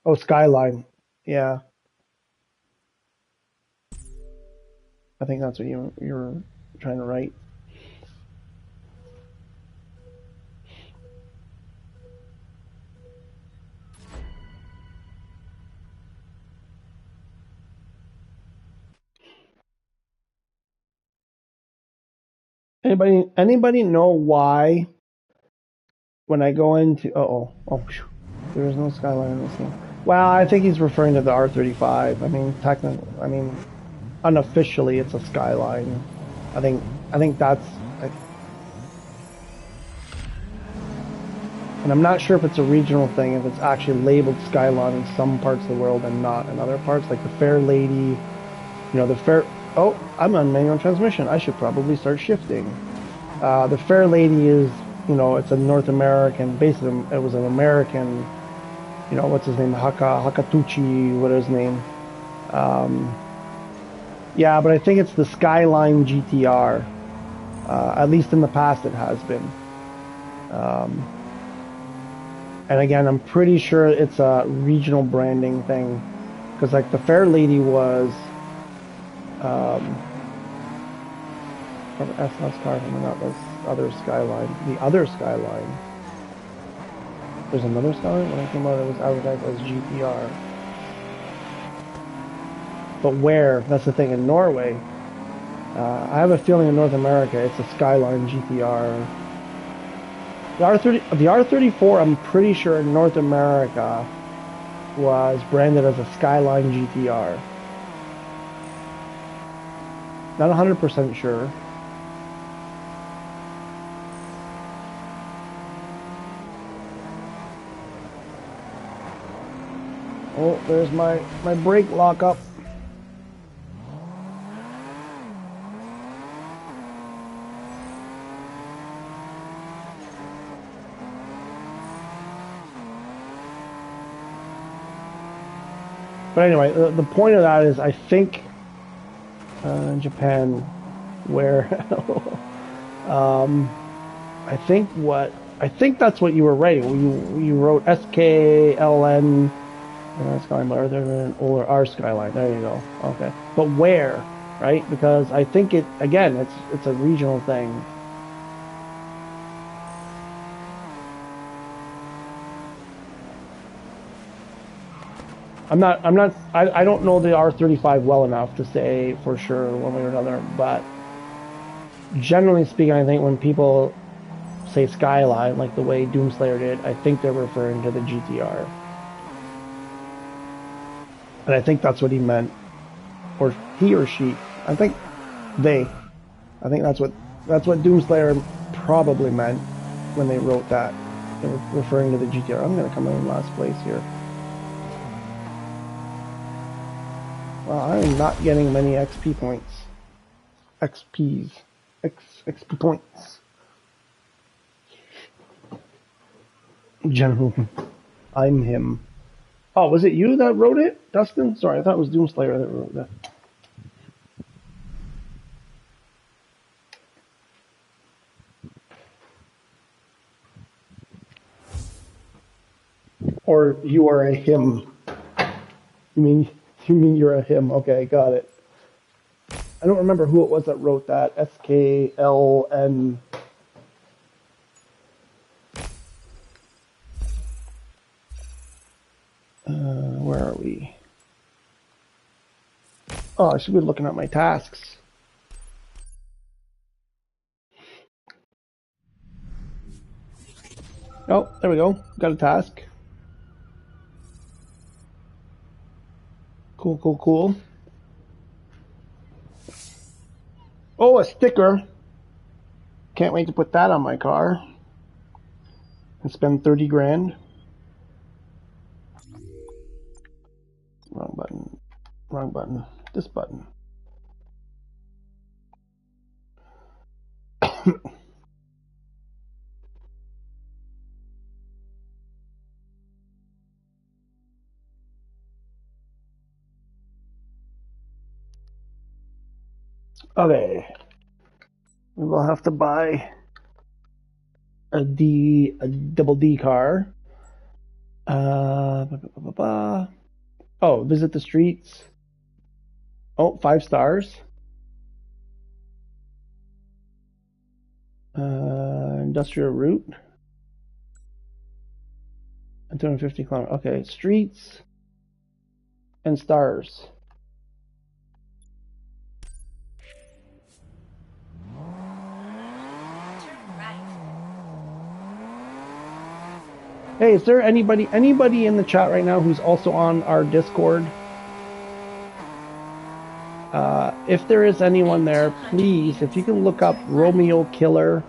Speaker 1: Oh, Skyline. Yeah. I think that's what you're trying to write. Anybody know why when I go into there is no Skyline in this game. Well, I think he's referring to the R35. I mean, unofficially it's a Skyline. I think that's and I'm not sure if it's a regional thing, if it's actually labeled Skyline in some parts of the world and not in other parts, like the Fair Lady, oh, I'm on manual transmission. I should probably start shifting. The Fair Lady is, it's a North American, basically it was an American, what's his name, Hakatuchi, what is his name? Yeah, but I think it's the Skyline GTR. At least in the past it has been. And again, I'm pretty sure it's a regional branding thing. Because like the Fair Lady was S-Class car, not this other Skyline. The other Skyline. There's another Skyline? When I came out, it was advertised as GTR. But where? That's the thing. In Norway, I have a feeling in North America, it's a Skyline GTR. The R34, I'm pretty sure in North America was branded as a Skyline GTR. Not 100% sure. Oh, there's my brake lockup. But anyway, the point of that is, I think in Japan, where I think that's what you were writing. You wrote SKLN. Skyline, or R Skyline. There you go. Okay, but where, right? Because I think it's a regional thing. I don't know the R35 well enough to say for sure one way or another, but generally speaking, I think when people say Skyline, like the way Doomslayer did, I think they're referring to the GTR. And I think that's what he meant. Or he or she. I think that's what Doomslayer probably meant when they wrote that. They were referring to the GTR. I'm going to come in last place here. Well, I am not getting many XP points. XPs. XP points. General, I'm him. Oh, was it you that wrote it, Dustin? Sorry, I thought it was Doomslayer that wrote that. Or you are a him. You mean you're a him? Okay, got it. I don't remember who it was that wrote that. SKLN. Where are we? Oh, I should be looking at my tasks. Oh, there we go. Got a task. Cool, cool, cool. Oh, a sticker. Can't wait to put that on my car. And spend 30 grand. Wrong button. Wrong button. This button. Okay. We will have to buy a double D car. Oh, visit the streets. Oh, 5 stars. Industrial route. 250 kilometers. Okay, streets and stars. Hey, is there anybody in the chat right now who's also on our Discord? If there is anyone there, please, if you can look up Romeo Killer,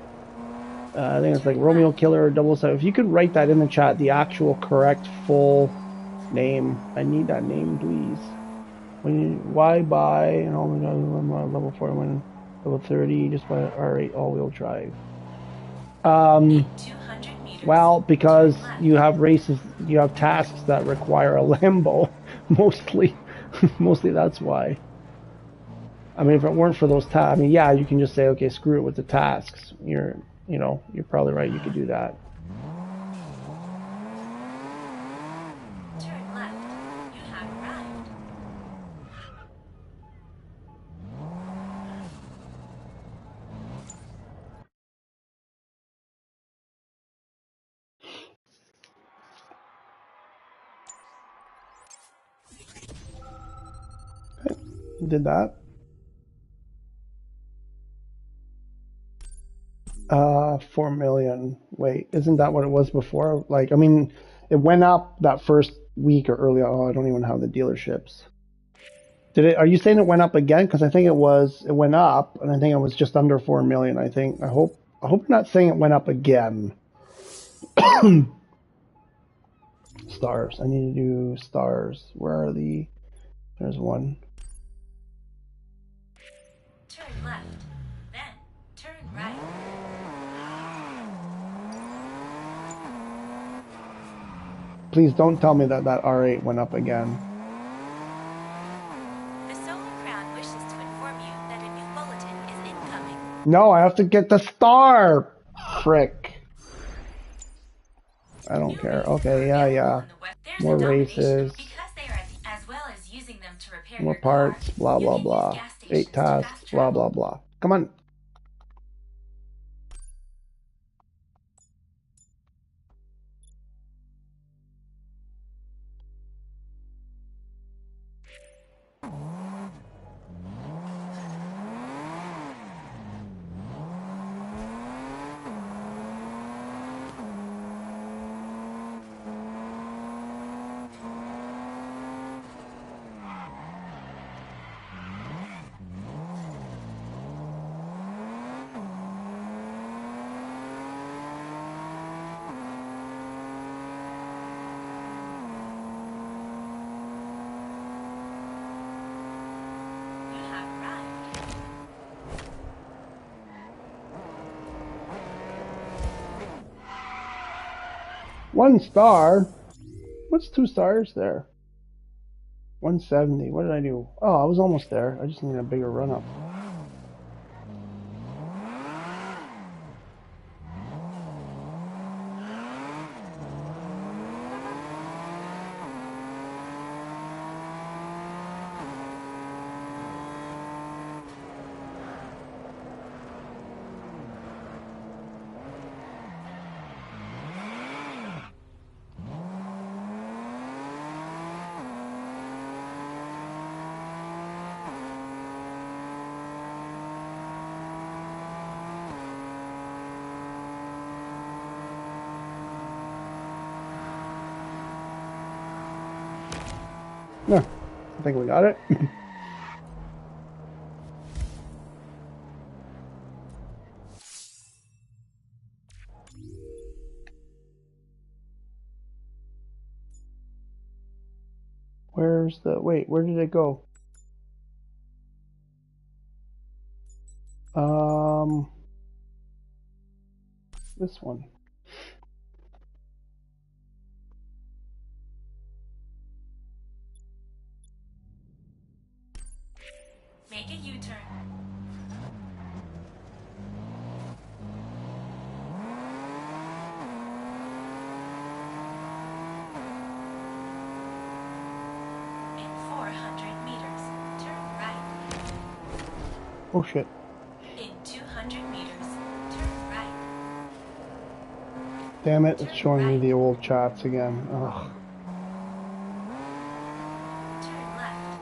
Speaker 1: I think it's like Romeo Killer 007. If you could write that in the chat, the actual correct full name. I need that name, please. Why buy? Oh my god, level 4, when level 30, just buy R8 all-wheel drive. Well, because you have races, you have tasks that require a Lambo, mostly. Mostly that's why. I mean, if it weren't for those tasks, I mean, yeah, you can just say, okay, screw it with the tasks. You're probably right. You could do that.
Speaker 3: Turn left. You have arrived.
Speaker 1: Okay. Did that. 4 million. Wait, isn't that what it was before? Like, I mean, it went up that first week or early. Oh, I don't even have the dealerships. Are you saying it went up again? Because I think it went up, and I think it was just under 4 million. I think. I hope you're not saying it went up again. Stars. I need to do stars. Where are the? There's one.
Speaker 3: Turn left. Then turn right.
Speaker 1: Please don't tell me that R8 went up again.
Speaker 3: The Solar Crown wishes to inform you that a new bulletin is incoming.
Speaker 1: No, I have to get the star. Frick. I don't care. Okay, yeah. More races.
Speaker 3: As well as using them to repair
Speaker 1: More
Speaker 3: your
Speaker 1: parts.
Speaker 3: car,
Speaker 1: Blah, blah, blah. 8 tasks. Blah, blah, blah. Come on. 1 star? What's 2 stars there? 170. What did I do? Oh, I was almost there. I just need a bigger run up. No, I think we got it. Where's the... Wait, where did it go? This one.
Speaker 3: Make a U-turn. In 400 meters, turn right.
Speaker 1: Oh shit.
Speaker 3: In 200 meters, turn right.
Speaker 1: Damn it, it's showing me the old chats again. Ugh.
Speaker 3: Turn left.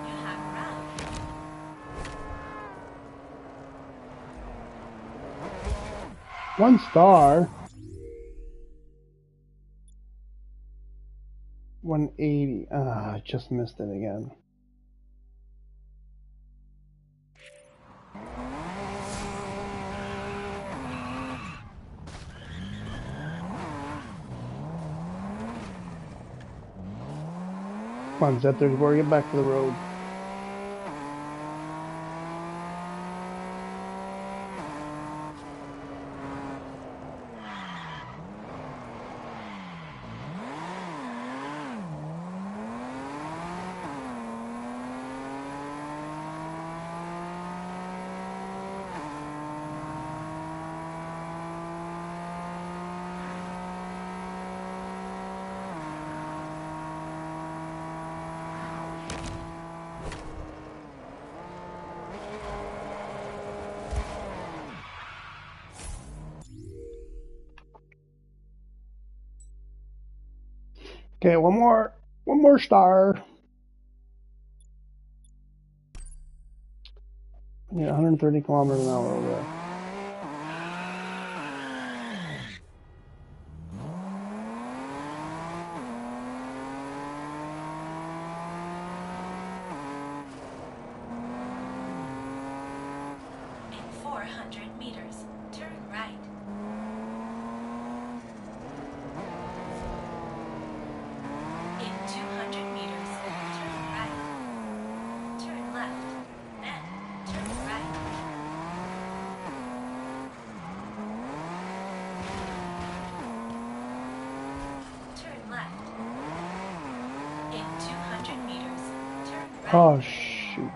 Speaker 3: You have arrived.
Speaker 1: 1 star. 180. Ah, I just missed it again. Come on, Zettersburg, get back to the road. Okay, one more star. I need 130 kilometers an hour over there.
Speaker 3: In 400 meters, turn right. In 200 meters, turn right. Turn left. Then turn right. Turn left. In 200 meters, turn right.
Speaker 1: Oh, shoot.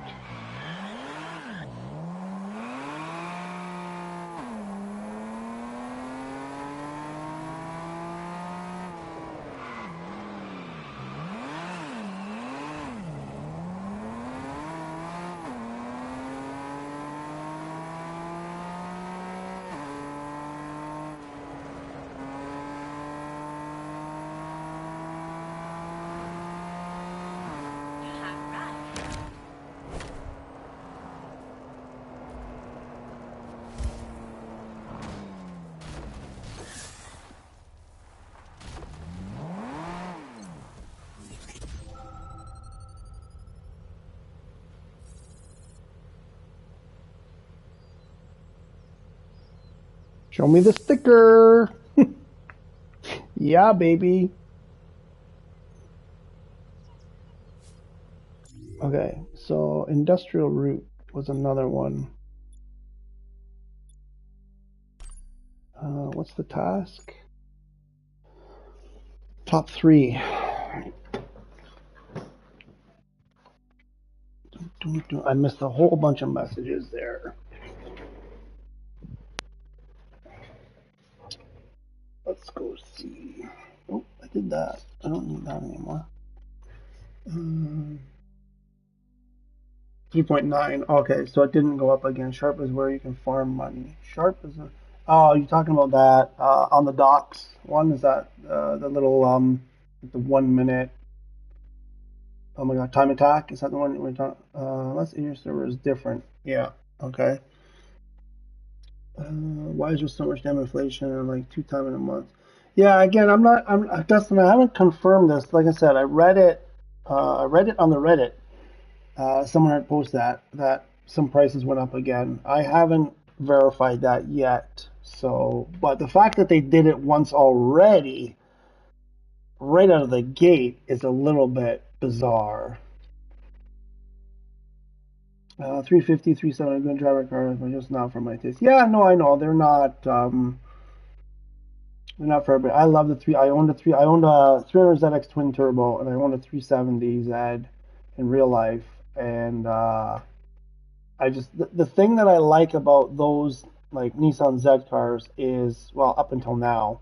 Speaker 3: You have arrived.
Speaker 1: Show me the sticker. Yeah, baby. Okay, so industrial route was another one. What's the task? Top 3. I missed a whole bunch of messages there. Let's go see. Oh, I did that. I don't need that anymore. 3.9. Okay, so it didn't go up again. Sharp is where you can farm money. Sharp is a. Oh, you're talking about that on the docks one? Is that the little the 1 minute? Oh my God, time attack. Is that the one we're talking? Let's see. Your server is different. Yeah. Okay. Why is there so much damn inflation and like 2 times in a month? Yeah. Again, Dustin. I haven't confirmed this. Like I said, I read it. I read it on the Reddit. Someone had posted that some prices went up again. I haven't verified that yet. So, but the fact that they did it once already, right out of the gate, is a little bit bizarre. 350, 370, good driver cars, but just not for my taste. Yeah, no, I know they're not. They're not for everybody. I love the three. I owned a 300ZX twin turbo, and I owned a 370Z in real life, and I just the thing that I like about those like Nissan Z cars is, well, up until now,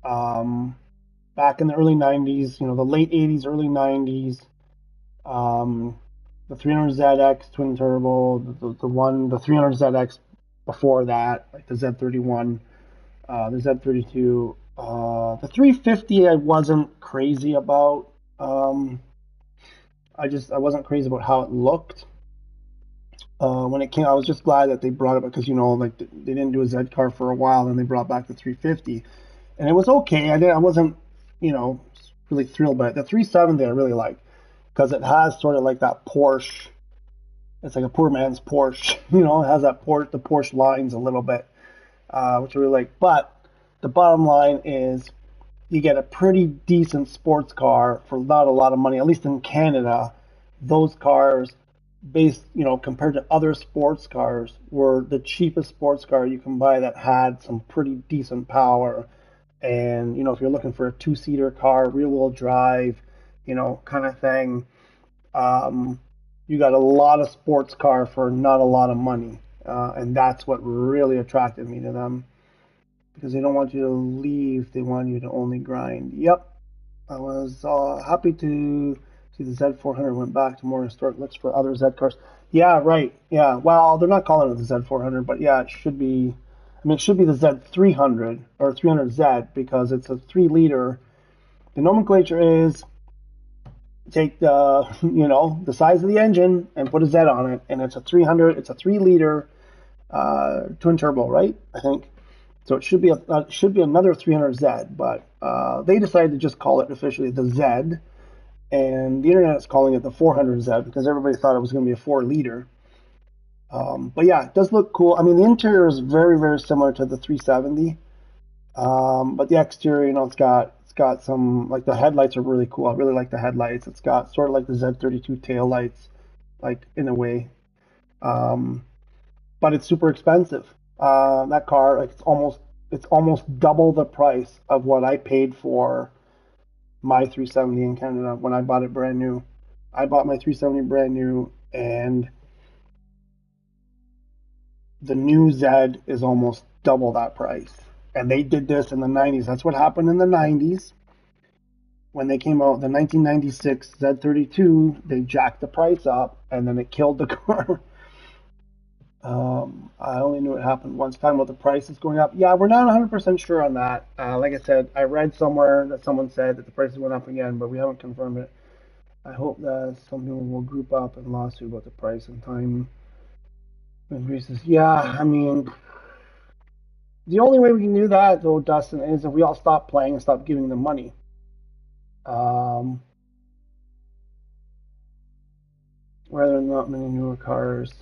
Speaker 1: back in the early 90s, the late 80s, early 90s, the 300ZX twin turbo, the 300ZX before that, like the Z31, the Z32, the 350 I wasn't crazy about. I wasn't crazy about how it looked. When it came, I was just glad that they brought it because like they didn't do a Z car for a while, and they brought back the 350, and it was okay. I wasn't, really thrilled by it. The 370 I really like because it has sort of like that Porsche. It's like a poor man's Porsche, It has that the Porsche lines a little bit, which I really like. But the bottom line is, you get a pretty decent sports car for not a lot of money, at least in Canada. Those cars, based, compared to other sports cars, were the cheapest sports car you can buy that had some pretty decent power. And, if you're looking for a two-seater car, rear-wheel drive, kind of thing, you got a lot of sports car for not a lot of money. And that's what really attracted me to them. Because they don't want you to leave, they want you to only grind. Yep, I was happy to see the Z400 went back to more historic looks for other Z cars. Yeah, right. Yeah, well, they're not calling it the Z400, but yeah, it should be. I mean, it should be the Z300 or 300Z because it's a 3-liter. The nomenclature is take the the size of the engine and put a Z on it, and it's a 300. It's a 3-liter twin turbo, right? I think. So it should be another 300Z, but they decided to just call it officially the Z, and the internet is calling it the 400Z because everybody thought it was going to be a 4-liter. But yeah, it does look cool. I mean, the interior is very, very similar to the 370, but the exterior, it's got some, like, the headlights are really cool. I really like the headlights. It's got sort of like the Z32 tail lights, like, in a way. But it's super expensive. That car, like, it's almost double the price of what I paid for my 370 in Canada when I bought it brand new. I bought my 370 brand new, and the new Z is almost double that price. And they did this in the 90s. That's what happened in the 90s. When they came out, the 1996 Z32, they jacked the price up, and then it killed the car. I only knew it happened once. Talking about the prices going up. Yeah, we're not 100% sure on that. Like I said, I read somewhere that someone said that the prices went up again, but we haven't confirmed it. I hope that some people will group up and lawsuit about the price and time increases. Yeah, I mean, the only way we can do that, though, Dustin, is if we all stop playing and stop giving them money. Rather than not many newer cars.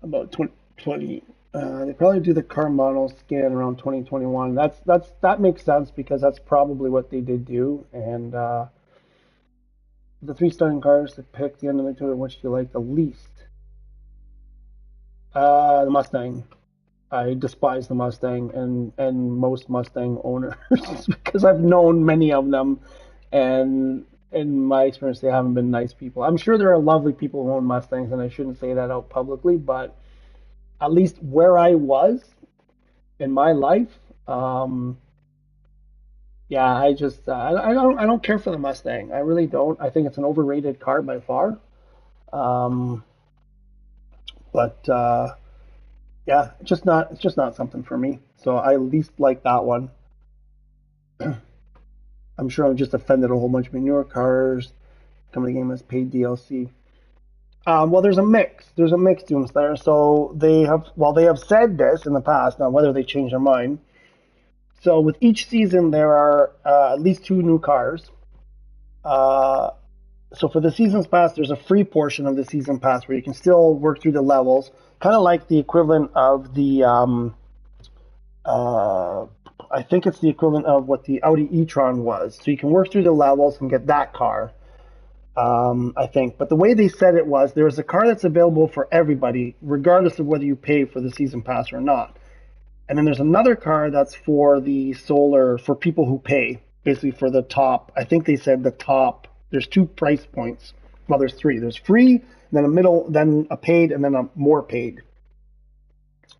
Speaker 1: About 20. They probably do the car model scan around 2021. That makes sense because that's probably what they did do. And the three starting cars to pick the end of the tour, which do you like the least? The Mustang. I despise the Mustang and most Mustang owners because I've known many of them, and in my experience, they haven't been nice people. I'm sure there are lovely people who own Mustangs, and I shouldn't say that out publicly, but at least where I was in my life, um, yeah, I don't care for the Mustang. I really don't. I think it's an overrated car by far. Um, but yeah, it's just not something for me. So I at least like that one. I'm sure I've just offended a whole bunch of newer cars coming to the game as paid DLC. Well, there's a mix. There's a mix, Doomslayer. So they have said this in the past. Now, whether they change their mind. So with each season, there are at least two new cars. Uh, so for the season's pass, there's a free portion of the season pass where you can still work through the levels, kind of like the equivalent of the uh, I think it's the equivalent of what the Audi e-tron was. So you can work through the levels and get that car. I think. But the way they said it was there is a car that's available for everybody, regardless of whether you pay for the season pass or not. And then there's another car that's for the solar, for people who pay, basically for the top. I think they said the top. There's two price points. Well, there's three. There's free, then a middle, then a paid, and then a more paid.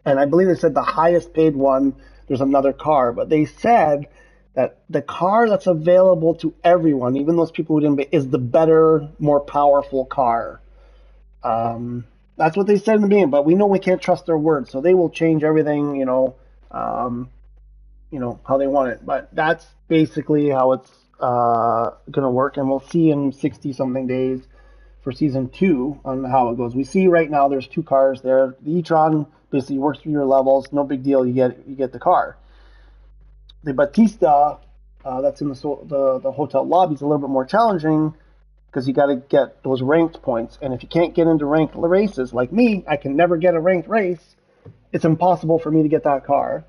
Speaker 1: And I believe they said the highest paid one, there's another car. But they said that the car that's available to everyone, even those people who didn't pay, is the better, more powerful car. That's what they said in the beginning, but we know we can't trust their word, so they will change everything, um, how they want it. But that's basically how it's going to work, and we'll see in 60 something days for season two on how it goes. We see right now there's two cars there. The e-tron basically works through your levels, no big deal. You get the car. The Batista that's in the hotel lobby is a little bit more challenging because you got to get those ranked points. And if you can't get into ranked races, like me, I can never get a ranked race. It's impossible for me to get that car.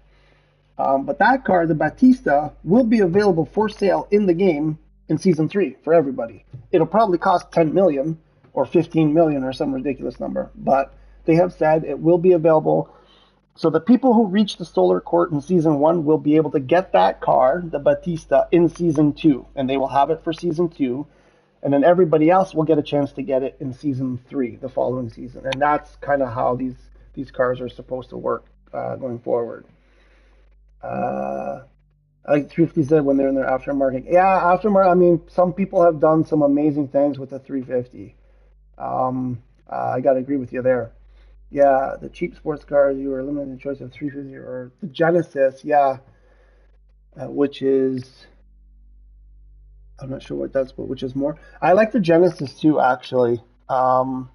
Speaker 1: But that car, the Batista, will be available for sale in the game in season 3 for everybody. It'll probably cost 10 million or 15 million or some ridiculous number, but they have said it will be available. So the people who reach the Solar Court in season 1 will be able to get that car, the Batista, in season 2, and they will have it for season 2. And then everybody else will get a chance to get it in season 3, the following season. And that's kind of how these cars are supposed to work going forward. Like 350 said when they're in their aftermarket. Yeah, aftermarket. I mean, some people have done some amazing things with the 350. I got to agree with you there. Yeah, the cheap sports cars, you were limited in choice of 350 or the Genesis. Yeah, which is I'm not sure what that's, but which is more. I like the Genesis too, actually. I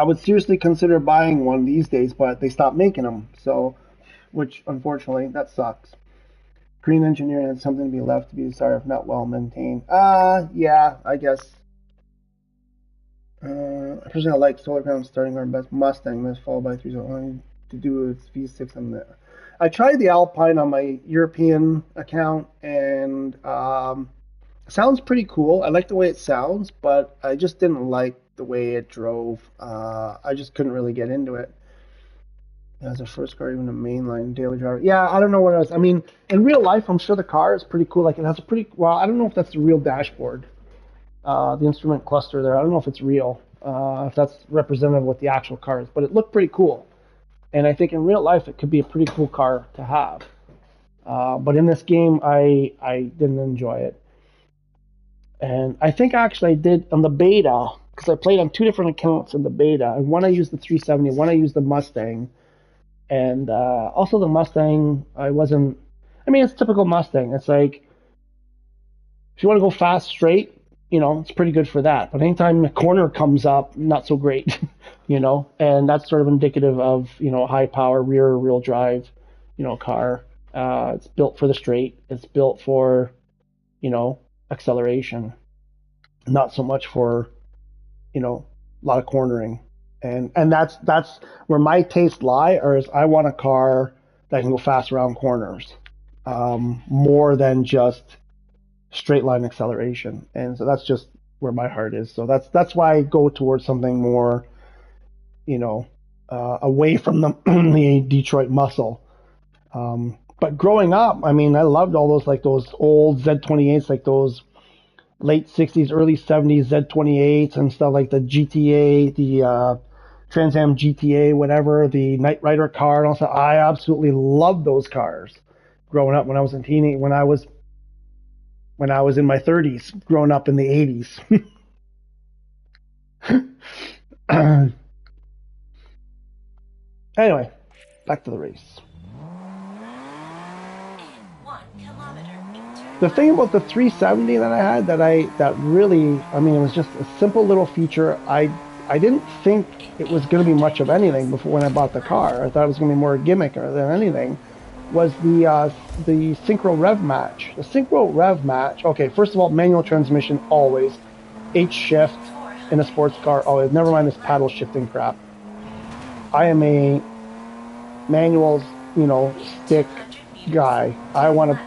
Speaker 1: would seriously consider buying one these days, but they stopped making them. So, which unfortunately that sucks. Green engineering had something to be left to be desired if not well maintained. Yeah, I guess. Personally, I like Solar Ground starting our best Mustang, that's followed by 3 only to do its V6 on the. I tried the Alpine on my European account, and sounds pretty cool. I like the way it sounds, but I just didn't like the way it drove. I just couldn't really get into it. As a first car, even a mainline daily driver. Yeah, I don't know what else. I mean, in real life, I'm sure the car is pretty cool. Like it has a pretty well. I don't know if that's the real dashboard, the instrument cluster there. I don't know if it's real, if that's representative of what the actual car is, but it looked pretty cool. And I think in real life, it could be a pretty cool car to have. But in this game, I didn't enjoy it. And I think actually I did on the beta, because I played on two different accounts in the beta. And one I used the 370, one I used the Mustang. And also the Mustang, I wasn't. I mean, it's typical Mustang. It's like if you want to go fast straight, it's pretty good for that. But anytime a corner comes up, not so great, And that's sort of indicative of high power rear wheel drive, car. It's built for the straight. It's built for, acceleration, not so much for, a lot of cornering. And that's where my tastes lie, or is I want a car that can go fast around corners, more than just straight line acceleration. And so that's just where my heart is. So that's why I go towards something more, you know, away from the the Detroit muscle. But growing up, I mean, I loved all those, like those old Z28s, like those late 60s, early 70s Z28s and stuff, like the GTA, the Trans Am GTA, whatever, the Knight Rider car and all that. I absolutely loved those cars growing up when I was a teenage, when I was in my 30s, growing up in the 80s. Anyway, back to the race.
Speaker 3: In 1 kilometer,
Speaker 1: The thing about the 370 that I had that really, I mean, it was just a simple little feature. I didn't think it was going to be much of anything before when I bought the car. I thought it was going to be more a gimmick than anything. Was the synchro rev match? The synchro rev match. Okay, first of all, manual transmission always, H shift in a sports car always. Never mind this paddle shifting crap. I am a manual, stick guy. I want to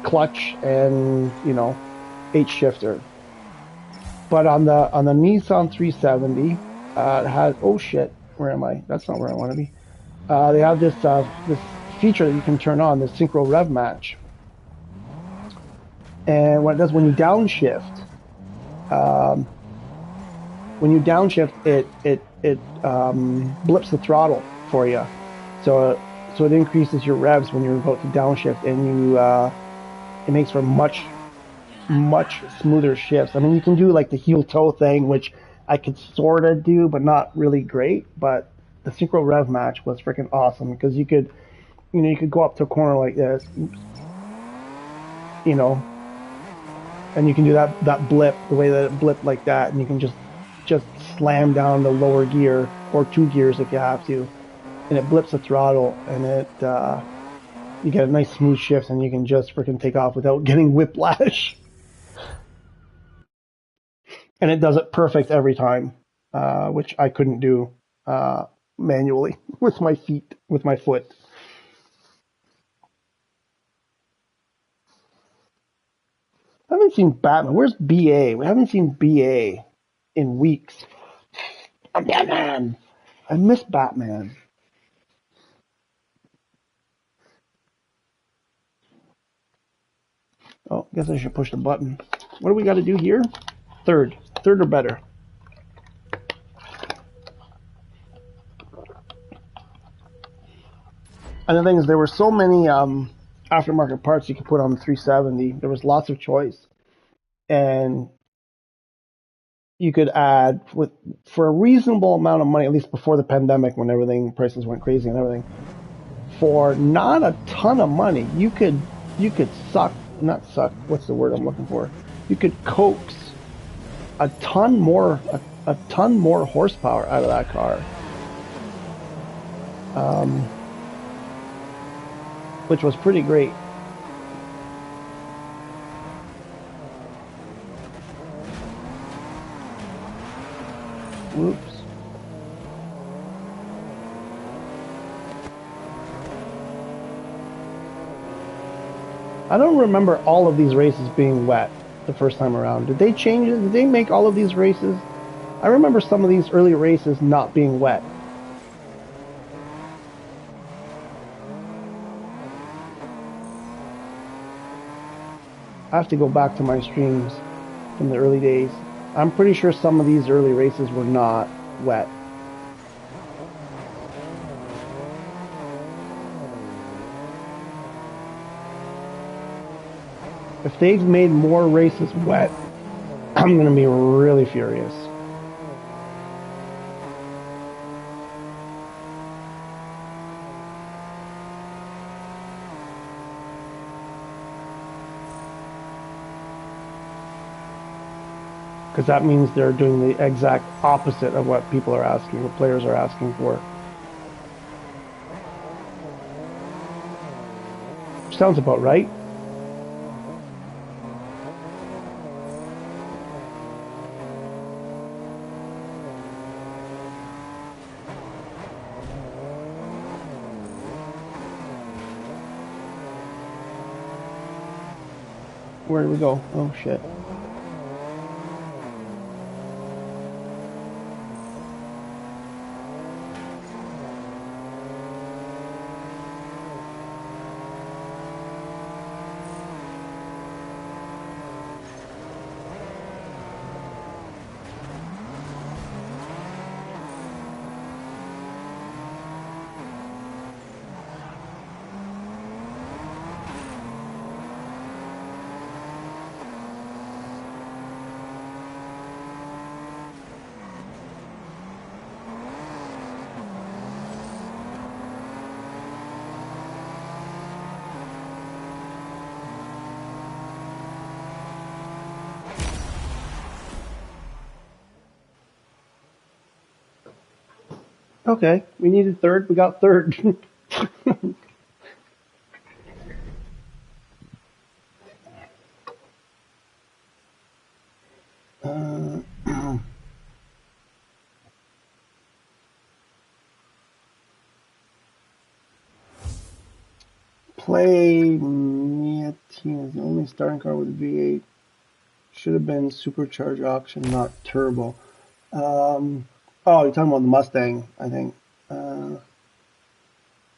Speaker 1: clutch and H shifter. But on the Nissan 370, it has, oh shit, where am I? That's not where I want to be. They have this feature that you can turn on, the synchro rev match. And what it does when you downshift, it blips the throttle for you. So it increases your revs when you're about to downshift, and it makes for much smoother shifts. I mean, you can do like the heel toe thing, which I could sort of do, but not really great. But the synchro rev match was freaking awesome because you could go up to a corner like this, and you can do that blip, the way that it blipped like that, and you can just slam down the lower gear or 2 gears if you have to, and it blips the throttle, and you get a nice smooth shift, and you can just freaking take off without getting whiplash. And it does it perfect every time, which I couldn't do manually with my foot. I haven't seen Batman. Where's BA? We haven't seen BA in weeks. I'm Batman. I miss Batman. Oh, I guess I should push the button. What do we got to do here? Third or better. And the thing is, there were so many aftermarket parts you could put on the 370. There was lots of choice, and you could add for a reasonable amount of money, at least before the pandemic, when prices went crazy and everything. For not a ton of money, you could not suck. What's the word I'm looking for? You could coax a ton more horsepower out of that car. Which was pretty great. Whoops. I don't remember all of these races being wet the first time around. Did they change it? Did they make all of these races? I remember some of these early races not being wet. I have to go back to my streams from the early days. I'm pretty sure some of these early races were not wet. If they've made more races wet, I'm going to be really furious. Because that means they're doing the exact opposite of what people are asking, what players are asking for. Sounds about right. Where did we go? Oh shit. Okay, we needed third. We got third. uh, Play Mia Team is the only starting car with a V8. Should have been supercharged option, not turbo. Oh, you're talking about the Mustang, I think.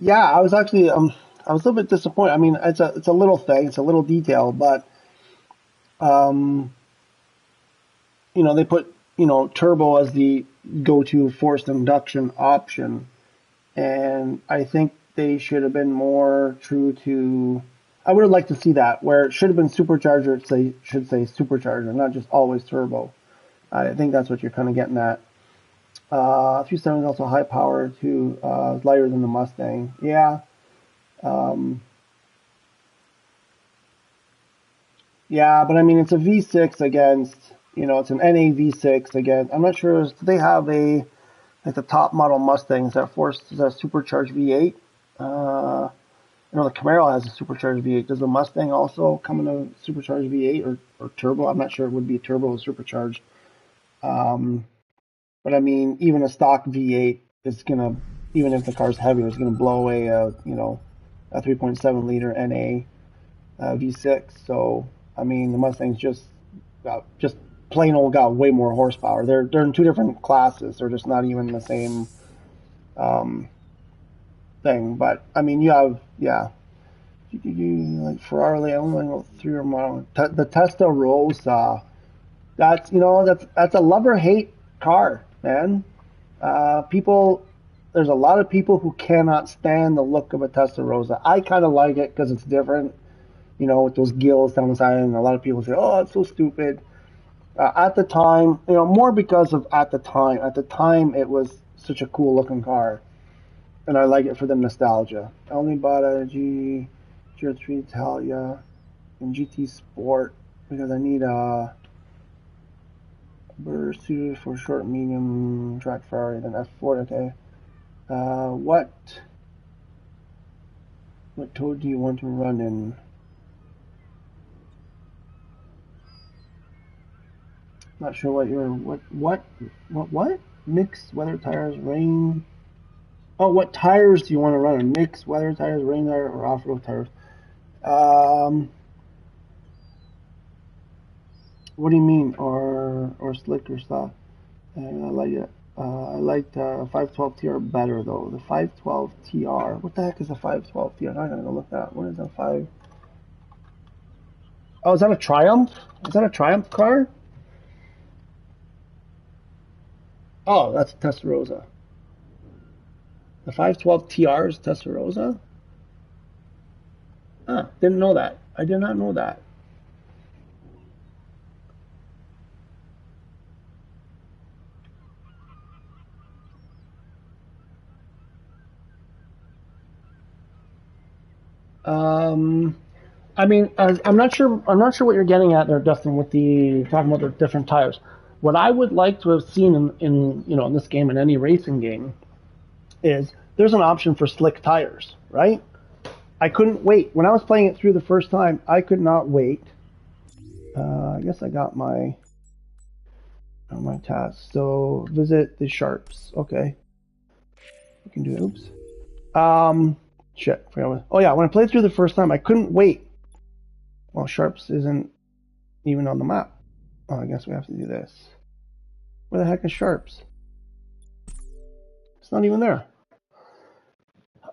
Speaker 1: Yeah, I was actually I was a little bit disappointed. I mean, it's a little thing, it's a little detail, but um, they put turbo as the go-to forced induction option, and I think they should have been more true to. I would have liked to see that where it should have been supercharger. It should say supercharger, not just always turbo. I think that's what you're kind of getting at. 370 is also high power too, lighter than the Mustang. Yeah. Um, yeah, but I mean, it's a V6 against, it's an NA V6 against, I'm not sure, do they have like the top model Mustangs that forces a supercharged V8? The Camaro has a supercharged V8. Does the Mustang also come in a supercharged V8 or turbo? I'm not sure it would be a turbo or supercharged. But I mean, even a stock V8 is gonna, even if the car's heavier, it's gonna blow away a 3.7 liter NA V6. So I mean, the Mustang's just plain old got way more horsepower. They're in two different classes. They're just not even the same thing. But I mean, you have like Ferrari. I only know three or more. The Testarossa. That's a love or hate car, man. There's a lot of people who cannot stand the look of a Testarossa. I kind of like it because it's different, with those gills down the side, and a lot of people say, "Oh, it's so stupid." At the time, more because of at the time. At the time, it was such a cool looking car, and I like it for the nostalgia. I only bought a GR3 Italia and GT Sport because I need a better suited for short, medium track Ferrari than F4. Okay. What toad do you want to run in? Not sure what mixed weather tires, rain. Oh, what tires do you want to run in? Mixed weather tires, rain tire, or off-road tires? What do you mean, or slick or soft? I like it. I liked 512 TR better though. The 512 TR. What the heck is a 512 TR? I'm gonna go look that. What is a 5? Oh, is that a Triumph? Is that a Triumph car? Oh, that's a Testarossa. The 512 TR is Testarossa? Huh, didn't know that. I did not know that. I mean, I'm not sure. I'm not sure what you're getting at there, Dustin, with the talking about the different tires. What I would like to have seen in this game, in any racing game, is there's an option for slick tires, right? I couldn't wait when I was playing it through the first time. I could not wait. I guess I got my task. So visit the Sharps. Okay, we can do it. Oops. Shit. Oh yeah, when I played through the first time, I couldn't wait. Well, Sharps isn't even on the map. Oh, I guess we have to do this. Where the heck is Sharps? It's not even there.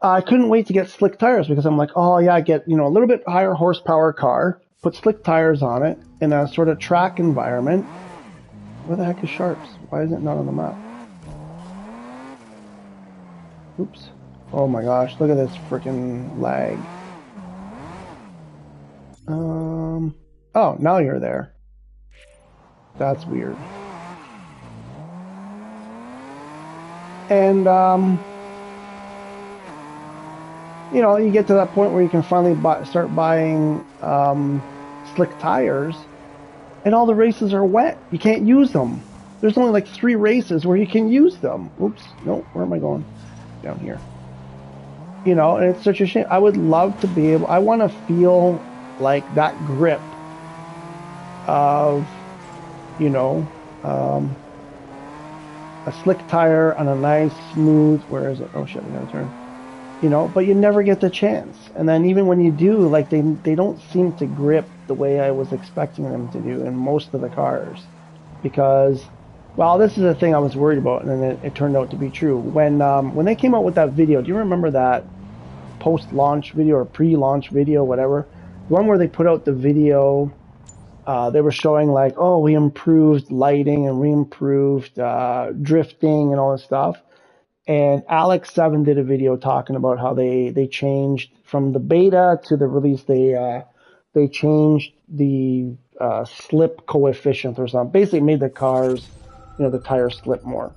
Speaker 1: I couldn't wait to get slick tires because I'm like, oh yeah, get, a little bit higher horsepower car, put slick tires on it in a sort of track environment. Where the heck is Sharps? Why is it not on the map? Oops. Oh my gosh, look at this freaking lag. Oh, now you're there. That's weird. And, you get to that point where you can finally start buying slick tires, and all the races are wet. You can't use them. There's only like 3 races where you can use them. Oops, no, where am I going? Down here. And it's such a shame. I would love to be able, I want to feel like that grip of, a slick tire on a nice, smooth, where is it? Oh shit, I gotta turn. But you never get the chance. And then even when you do, like they don't seem to grip the way I was expecting them to do in most of the cars. Because, well, this is the thing I was worried about, and then it turned out to be true. When they came out with that video, do you remember that post-launch video or pre-launch video, whatever? The one where they put out the video, they were showing like, oh, we improved lighting and we improved drifting and all this stuff. And Alex7 did a video talking about how they changed from the beta to the release. They changed the slip coefficient or something. Basically made the cars, the tires slip more.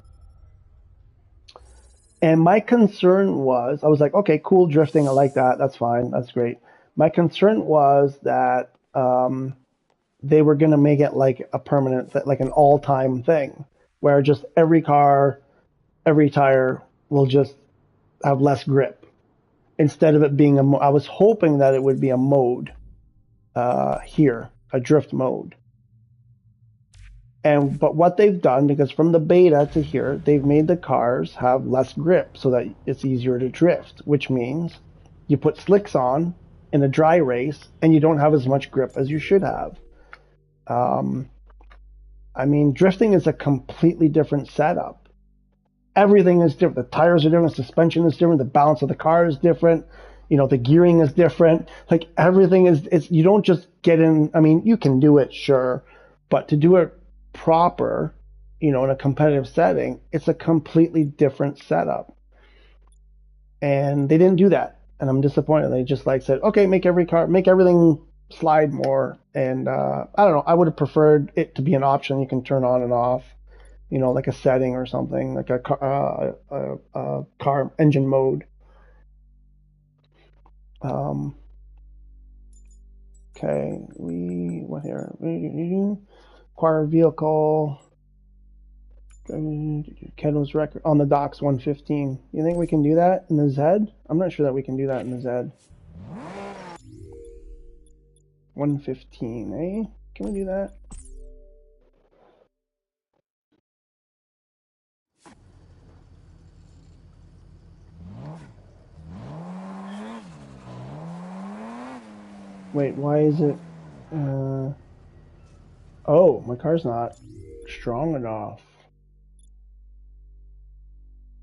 Speaker 1: And my concern was, I was like, okay, cool drifting. I like that. That's fine. That's great. My concern was that they were going to make it like a permanent, like an all-time thing, where just every car, every tire will just have less grip. Instead of it being I was hoping that it would be a mode here, a drift mode. But what they've done, because from the beta to here, they've made the cars have less grip so that it's easier to drift, which means you put slicks on in a dry race and you don't have as much grip as you should have. I mean, drifting is a completely different setup. Everything is different. The tires are different, suspension is different, the balance of the car is different, the gearing is different. Like everything is you don't just get in. I mean, you can do it, sure, but to do it proper, in a competitive setting, it's a completely different setup. And they didn't do that. And I'm disappointed. They just said, okay, make everything slide more. And I don't know, I would have preferred it to be an option you can turn on and off. Like a setting or something, like a car engine mode. Okay, what here? Acquire vehicle. Kendall's record on the docks 115. You think we can do that in the Z? I'm not sure that we can do that in the Z. 115, eh? Can we do that? Wait, why is it... Oh, my car's not strong enough.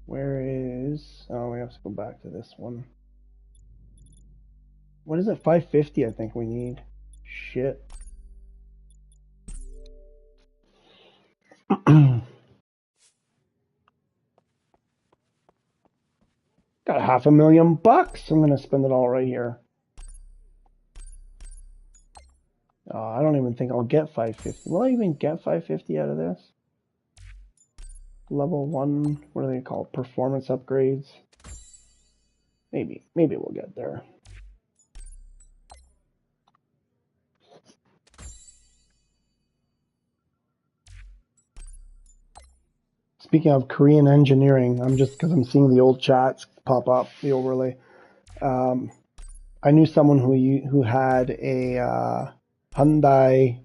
Speaker 1: Where is... Oh, we have to go back to this one. What is it? 550 I think we need. Shit. Got $500,000. I'm going to spend it all right here. I don't even think I'll get 550. Will I even get 550 out of this? Level 1, what are they called? Performance upgrades? Maybe we'll get there. Speaking of Korean engineering, because I'm seeing the old chats pop up, the overlay. I knew someone who had a Hyundai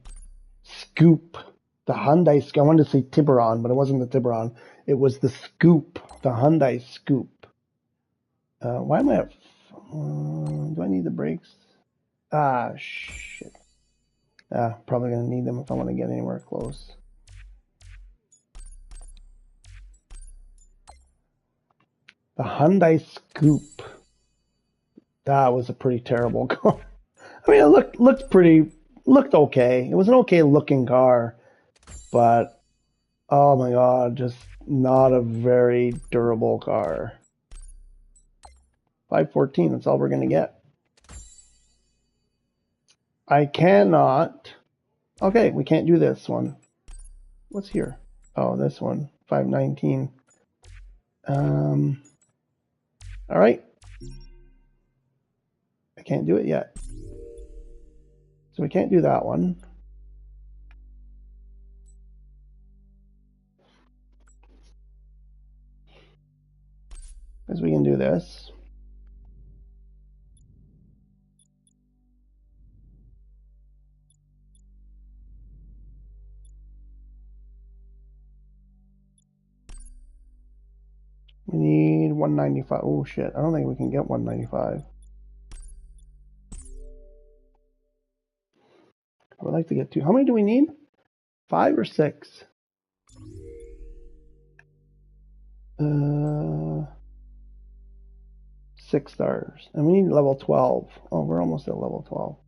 Speaker 1: Scoop. The Hyundai Scoop. I wanted to say Tiburon, but it wasn't the Tiburon. It was the Scoop, the Hyundai Scoop. Why am I at... do I need the brakes? Ah, shit. Probably going to need them if I want to get anywhere close. The Hyundai Scoop. That was a pretty terrible car. I mean, it looked okay. It was an okay looking car, but oh my god, just not a very durable car. 514, that's all we're going to get. I cannot. Okay, we can't do this one. What's here? Oh, this one. 519. All right. I can't do it yet. So we can't do that one. Because we can do this. We need 195. Oh shit, I don't think we can get 195. I would like to get two. How many do we need? 5 or 6? 6 stars. And we need level 12. Oh, we're almost at level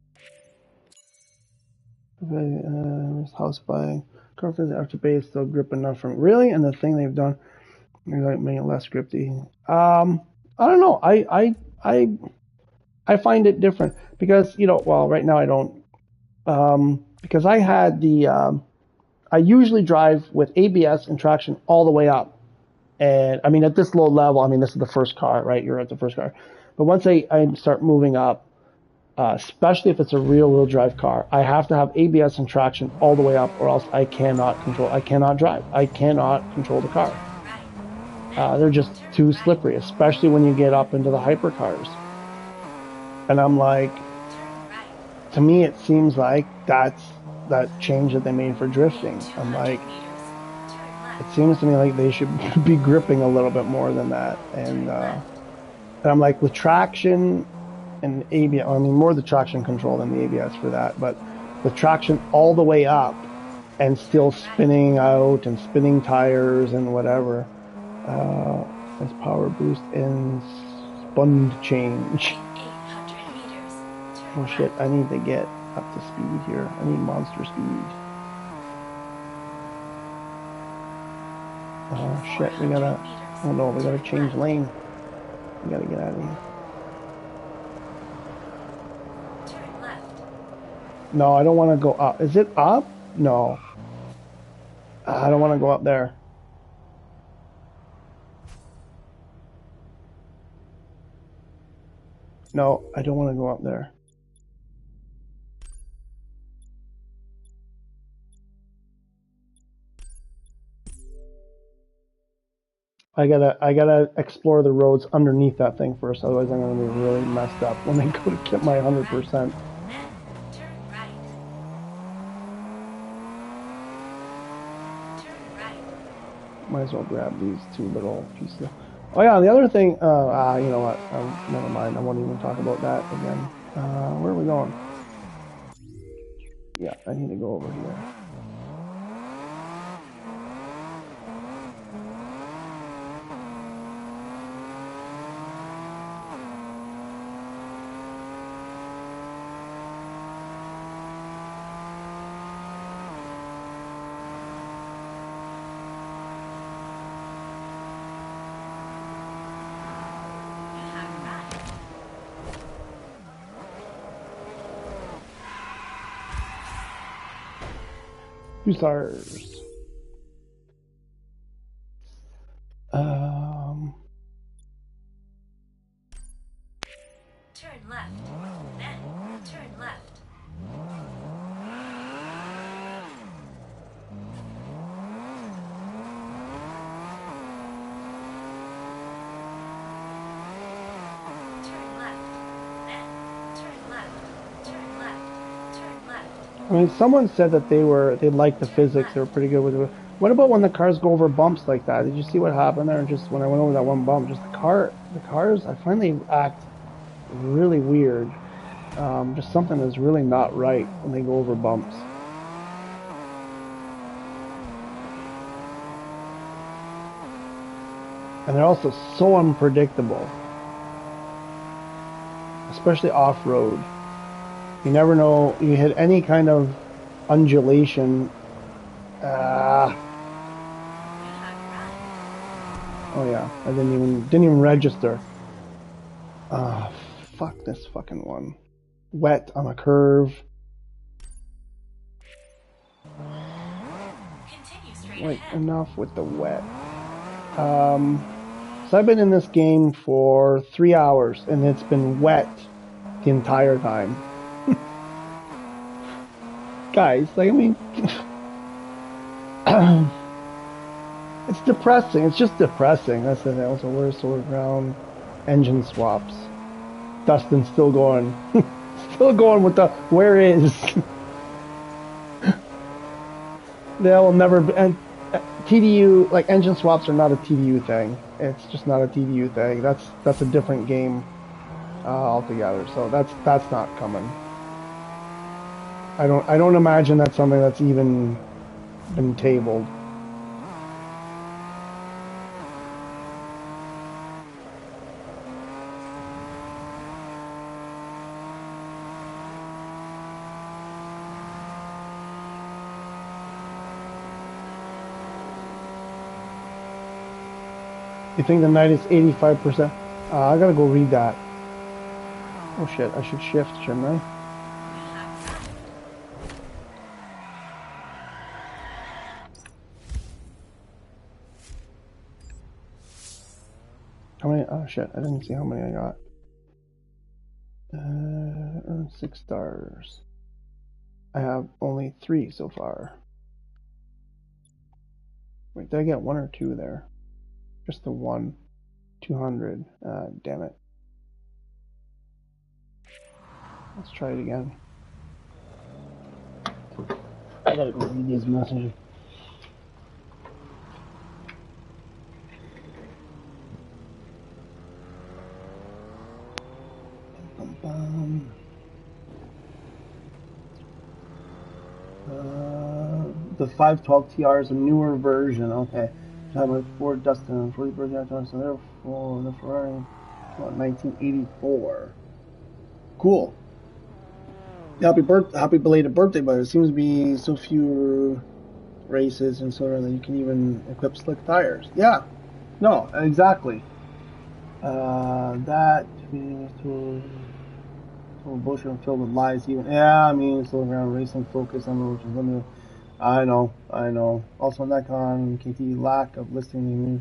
Speaker 1: 12. House buying. Confidence after base still grip enough from really, and the thing they've done is like making it less grippy. I don't know. I find it different because well, right now I don't. Because I had I usually drive with ABS and traction all the way up. And I mean, at this low level, I mean, this is the first car, right? You're at the first car. But once I start moving up, especially if it's a rear-wheel drive car, I have to have ABS and traction all the way up, or else I cannot drive. I cannot control the car. They're just too slippery, especially when you get up into the hypercars. And I'm like, to me, it seems like that's that change that they made for drifting. I'm like, it seems to me like they should be gripping a little bit more than that. And I'm like, with traction and ABS, I mean, more the traction control than the ABS for that, but with traction all the way up and still spinning out and spinning tires and whatever, as power boost and spun change. Oh shit, I need to get up to speed here. I need monster speed. Oh shit, we gotta change lane. We gotta get out of here. No, I don't want to go up. Is it up? No. I don't want to go up there. No, I don't want to go up there. I gotta explore the roads underneath that thing first, otherwise I'm gonna be really messed up when I go to get my 100%. Might as well grab these two little pieces. Oh yeah, the other thing, you know what, never mind, I won't even talk about that again. Where are we going? Yeah, I need to go over here. Two stars.
Speaker 3: Turn left, then turn left. Turn left, then turn left, turn left, turn left.
Speaker 1: I mean, someone said that they liked the physics. They were pretty good with it. What about when the cars go over bumps like that? Did you see what happened there? Just when I went over that one bump, just the cars, I find they act really weird. Just something is really not right when they go over bumps. And they're also so unpredictable. Especially off-road. You never know, you hit any kind of undulation. Oh yeah, I didn't even register. Fuck this fucking one. Wet on a curve. Wait, enough with the wet. So I've been in this game for 3 hours and it's been wet the entire time. Guys, like, I mean, it's depressing. It's just depressing. That's the thing. Also, where's Solar Ground? Engine swaps. Dustin's still going. Still going with the where is. They will never be. And TDU, like, engine swaps are not a TDU thing. It's just not a TDU thing. That's a different game altogether. So that's not coming. I don't imagine that's something that's even been tabled. You think the night is 85%? I gotta go read that. Oh shit, I should shift, shouldn't I? How many? Oh shit, I didn't see how many I got. Earned 6 stars. I have only 3 so far. Wait, did I get 1 or 2 there? Just the 1. 200. Damn it. Let's try it again. I gotta go read these messages. The 512 TR is a newer version. Okay. I have my Ford Dustin, 40 birthday, so therefore the Ferrari, 1984. Cool. Happy belated birthday, but it seems to be so few races and so on that you can even equip slick tires. Yeah. No, exactly. That to bullshit and filled with lies. Even I mean, it's all around racing focus on which is limited. I know. Also, Nikon KT lack of listing the new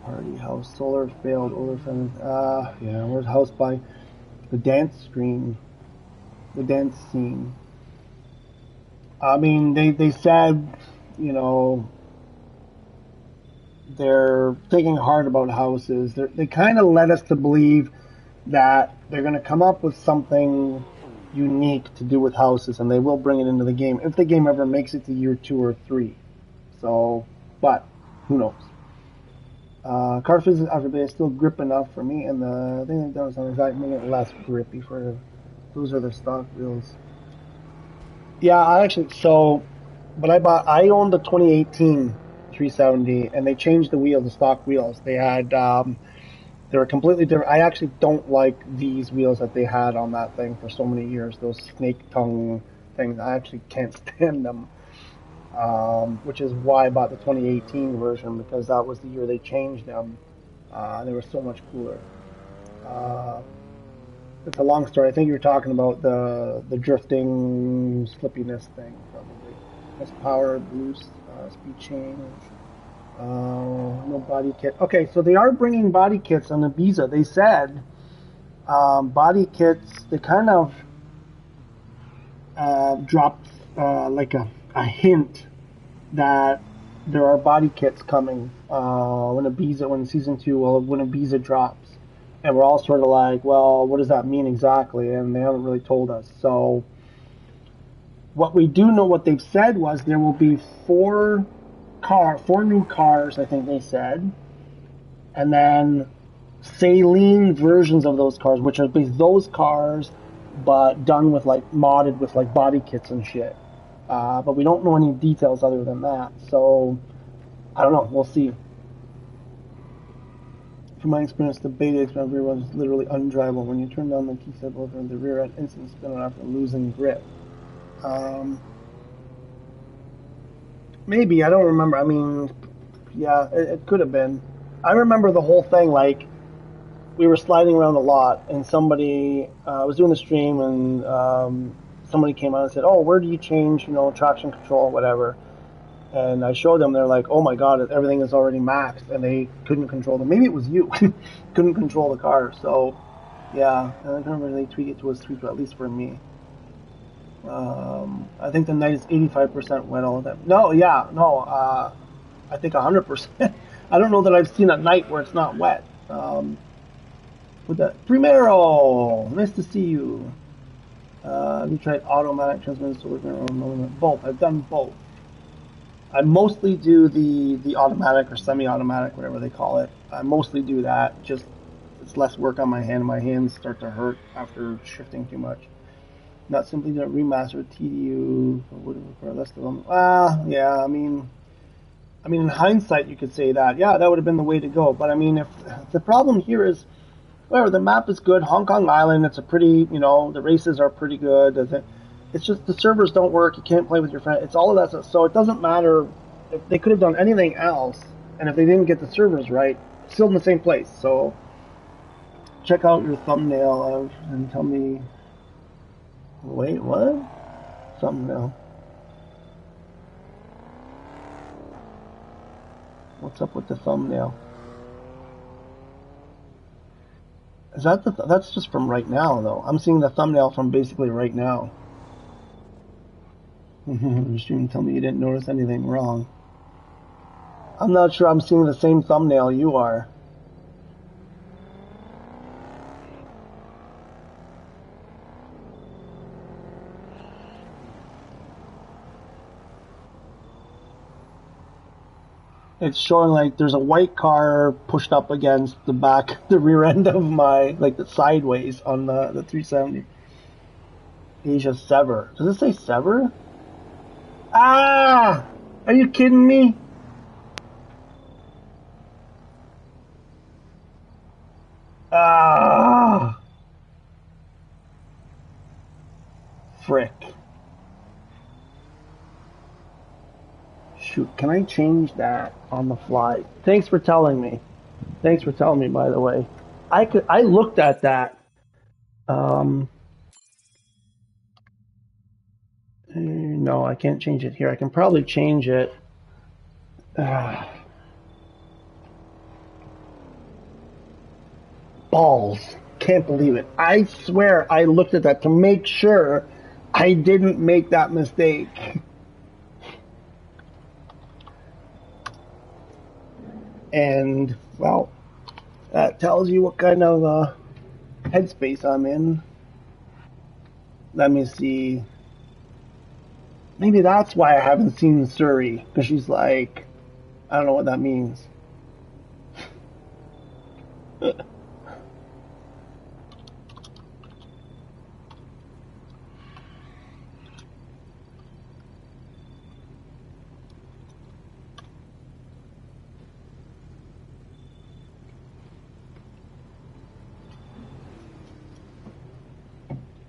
Speaker 1: party house. Solar failed. Older friends. Yeah. Where's house by the dance screen? The dance scene. I mean, they said, you know, they're thinking hard about houses. They kind of led us to believe that they're going to come up with something unique to do with houses, and they will bring it into the game if the game ever makes it to year 2 or 3. So, but who knows? Car physics after base still grip enough for me, and the thing that does is making it less grippy for. Those are the stock wheels. Yeah, but I owned the 2018 370, and they changed the wheels, the stock wheels. They had, they were completely different. I actually don't like these wheels that they had on that thing for so many years. Those snake tongue things, I actually can't stand them. Which is why I bought the 2018 version, because that was the year they changed them. They were so much cooler. It's a long story. I think you're talking about the drifting slippiness thing, probably. That's power boost, speed change. No body kit. Okay, so they are bringing body kits on Ibiza. They said body kits. They kind of dropped like a hint that there are body kits coming when season 2, when Ibiza drops. And we're all sort of like, well, what does that mean exactly? And they haven't really told us. So what we do know, what they've said was there will be 4 new cars, I think they said. And then saline versions of those cars, which are those cars but done with like modded with like body kits and shit. But we don't know any details other than that. So I don't know. We'll see. From my experience, the beta experience rear was literally undrivable. When you turn down the key step over, the rear end instantly spin out after losing grip. Maybe, I don't remember. I mean, yeah, it could have been. I remember the whole thing, like, we were sliding around a lot, and somebody was doing the stream, and somebody came out and said, "Oh, where do you change, traction control, whatever?" And I showed them. They're like, "Oh my god, everything is already maxed," and they couldn't control them. Maybe it was you, couldn't control the car. So, yeah, I don't remember they tweak it to a 3, at least for me. I think the night is 85% wet all the time. No, yeah, no, I think 100%. I don't know that I've seen a night where it's not wet. With that, Primero, nice to see you. Have you tried automatic transmission solar panel? Both. I've done both. I mostly do the automatic or semi-automatic, whatever they call it. I mostly do that. Just it's less work on my hand. My hands start to hurt after shifting too much. Not simply to remaster TDU would require less of them. Yeah. I mean, in hindsight, you could say that. Yeah, that would have been the way to go. But I mean, if the problem here is, whatever, the map is good. Hong Kong Island, it's a pretty, the races are pretty good. It's just the servers don't work. You can't play with your friend. It's all of that stuff. So it doesn't matter if they could have done anything else, and if they didn't get the servers right, still in the same place. So check out your thumbnail and tell me. Wait, what? Thumbnail. What's up with the thumbnail? Is that that's just from right now, though. I'm seeing the thumbnail from basically right now. Your stream tell me you didn't notice anything wrong. I'm not sure I'm seeing the same thumbnail you are. It's showing like there's a white car pushed up against the rear end of my, like the sideways on the 370. Asia Sever. Does it say Sever? Ah! Are you kidding me? Ah! Frick. Shoot, can I change that on the fly? Thanks for telling me. Thanks for telling me, by the way. I looked at that. No, I can't change it here. I can probably change it. Balls. Can't believe it. I swear I looked at that to make sure I didn't make that mistake. And, well, that tells you what kind of headspace I'm in. Let me see. Maybe that's why I haven't seen Suri, because she's like, I don't know what that means.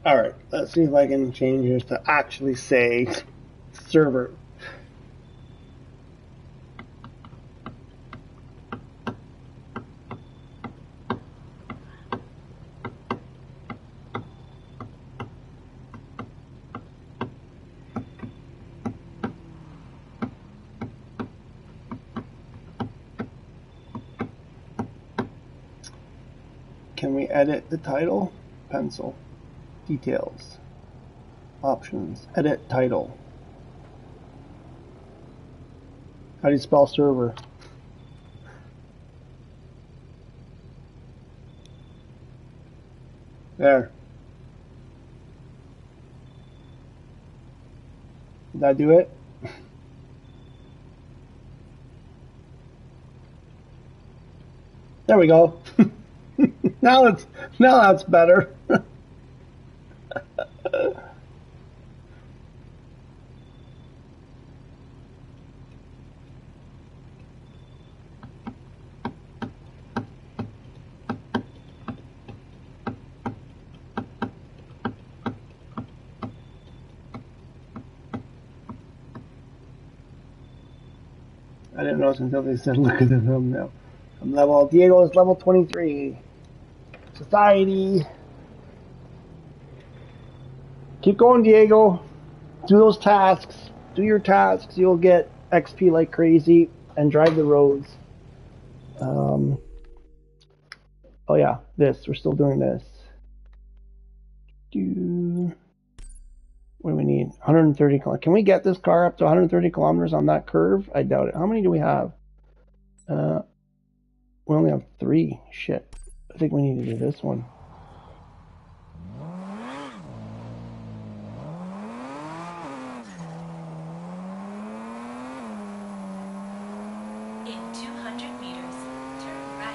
Speaker 1: Alright, let's see if I can change this to actually say server. Can we edit the title? Pencil. Details. Options. Edit title. How do you spell server? There. Did I do it? There we go. Now that's better. I didn't notice until they said, look at the thumbnail. I'm level, Diego is level 23. Society. Keep going, Diego. Do those tasks. Do your tasks. You'll get XP like crazy and drive the roads. Oh yeah, this. We're still doing this. What do we need? 130 kilometers. Can we get this car up to 130 kilometers on that curve? I doubt it. How many do we have? We only have 3. Shit. I think we need to do this one.
Speaker 3: In 200 meters, turn right.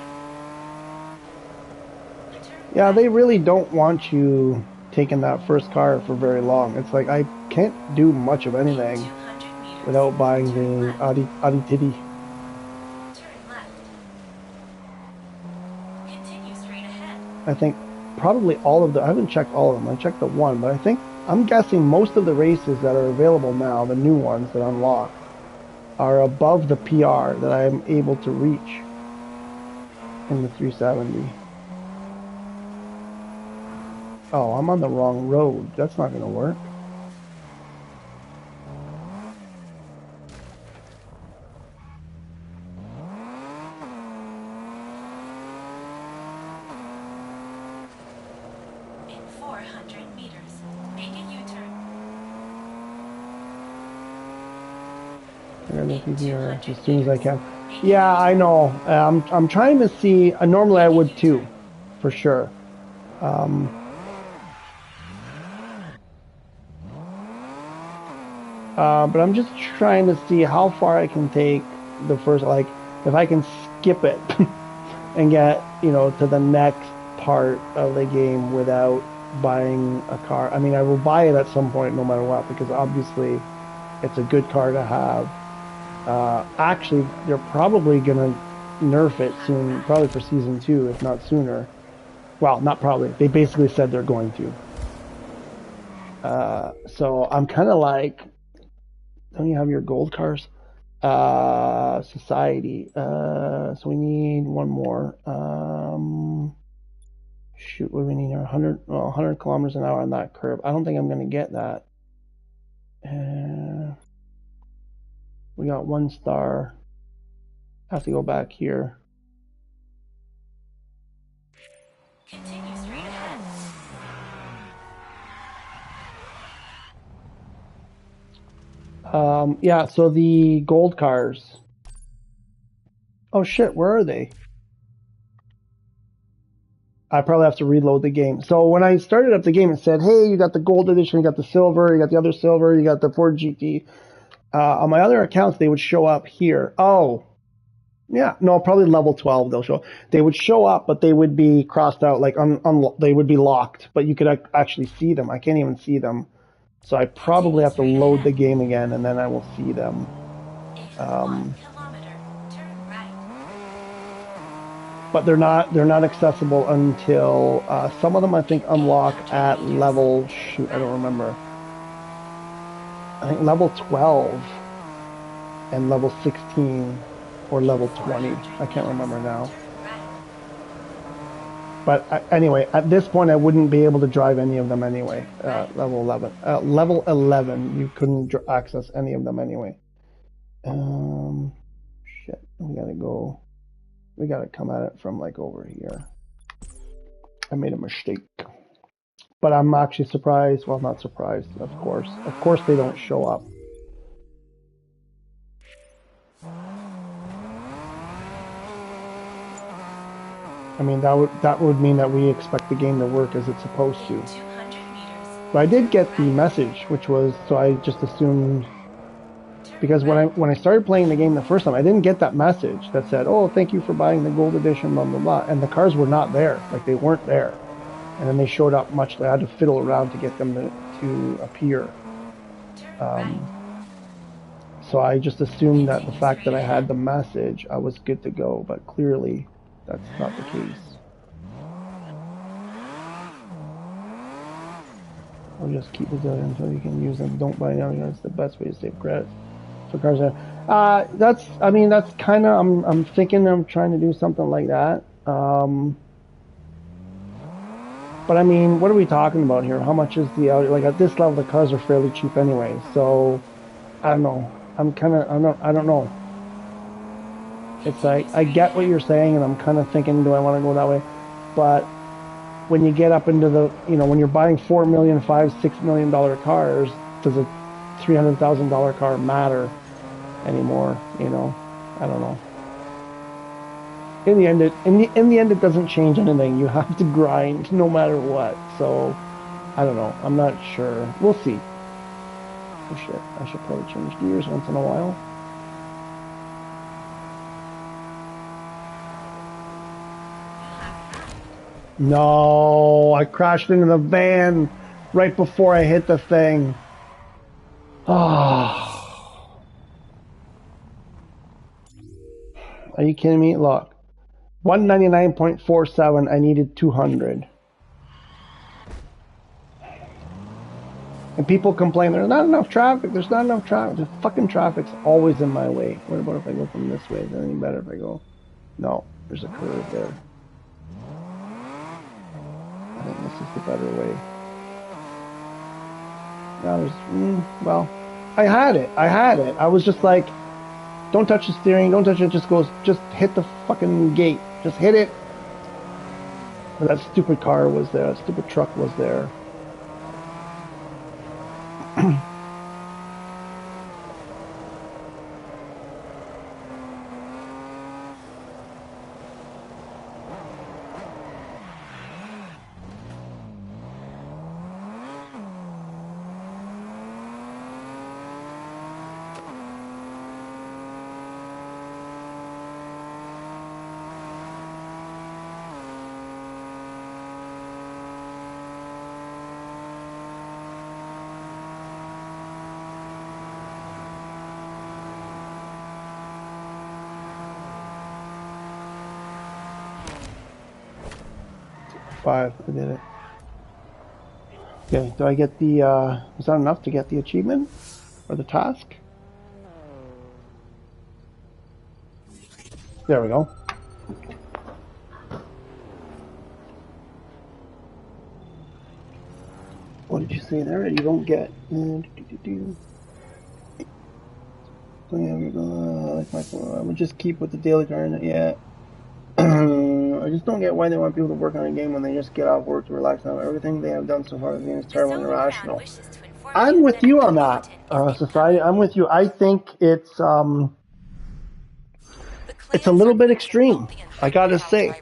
Speaker 1: Yeah, they really don't want you taking that first car for very long. It's like I can't do much of anything without buying the Audi Titty.
Speaker 3: Turn left. Continue straight ahead.
Speaker 1: I think probably all of the, I haven't checked all of them. I checked the one, but I'm guessing most of the races that are available now, the new ones that unlock, are above the PR that I'm able to reach in the 370. Oh, I'm on the wrong road. That's not going to work.
Speaker 3: In 400 meters, make a U-turn.
Speaker 1: I'm going to PPR as soon as I can. Yeah, I know. I'm trying to see. Normally I would too, for sure. But I'm just trying to see how far I can take the first, like, if I can skip it and get, to the next part of the game without buying a car. I mean, I will buy it at some point no matter what, because obviously it's a good car to have. Actually, they're probably going to nerf it soon, probably for Season 2, if not sooner. Well, not probably. They basically said they're going to. So I'm kind of like, don't you have your gold cars? Society. So we need one more. Shoot, what do we need here? 100 kilometers an hour on that curve. I don't think I'm going to get that. We got 1 star. Have to go back here.
Speaker 3: Continue straight ahead.
Speaker 1: Yeah, so the gold cars. Oh shit, where are they? I probably have to reload the game. So when I started up the game, it said, hey, you got the gold edition, you got the silver, you got the other silver, you got the Ford GT. On my other accounts, they would show up here. Oh, yeah, no, probably level 12 they'll show. They would show up, but they would be crossed out, like they would be locked, but you could actually see them. I can't even see them. So I probably have to load the game again, and then I will see them. But they're not accessible until some of them I think unlock at level, shoot, I don't remember. I think level 12 and level 16 or level 20. I can't remember now. But anyway, at this point I wouldn't be able to drive any of them anyway. Level 11. Level 11, you couldn't access any of them anyway. Shit, we gotta come at it from like over here. I made a mistake. But I'm actually surprised. Well, not surprised, of course. Of course they don't show up. I mean, that would mean that we expect the game to work as it's supposed to. But I did get the message, which was, so I just assumed, because when I started playing the game the first time, I didn't get that message that said, oh, thank you for buying the gold edition, blah, blah, blah. And the cars were not there. Like, they weren't there. And then they showed up much later. I had to fiddle around to get them to appear. So I just assumed that the fact that I had the message, I was good to go. But clearly, that's not the case. I'll just keep it there until you can use them. Don't buy now. It's the best way to save credit. So cars are, I mean, that's kind of, I'm thinking I'm trying to do something like that. But I mean, what are we talking about here? How much is the Audi? Like at this level, the cars are fairly cheap anyway. So I don't know. I don't know. It's like, I get what you're saying, and I'm kind of thinking, do I want to go that way? But when you get up into the, when you're buying $4 million, $5, $6 million cars, does a $300,000 car matter anymore? I don't know. In the end, it doesn't change anything. You have to grind no matter what. So I don't know. I'm not sure. We'll see. Oh shit! I should probably change gears once in a while. No, I crashed into the van right before I hit the thing. Oh, are you kidding me? Look, 199.47. I needed 200. And people complain there's not enough traffic. There's not enough traffic. The fucking traffic's always in my way. What about if I go from this way? Is it any better if I go? No, there's a curve there. I think this is the better way. Now there's, well, I had it. I was just like, don't touch the steering. Don't touch it. Just hit the fucking gate. Just hit it. But that stupid car was there. That stupid truck was there. 5. I did it. Okay, do I get the, was that enough to get the achievement? Or the task? There we go. What did you say there? You don't get... I would just keep with the daily grind. Yeah. I just don't get why they want people to work on a game when they just get off work to relax now. Everything they have done so far, the game is terrible and irrational. I'm with you on that, Society. I'm with you. I think it's a little bit extreme. I gotta say.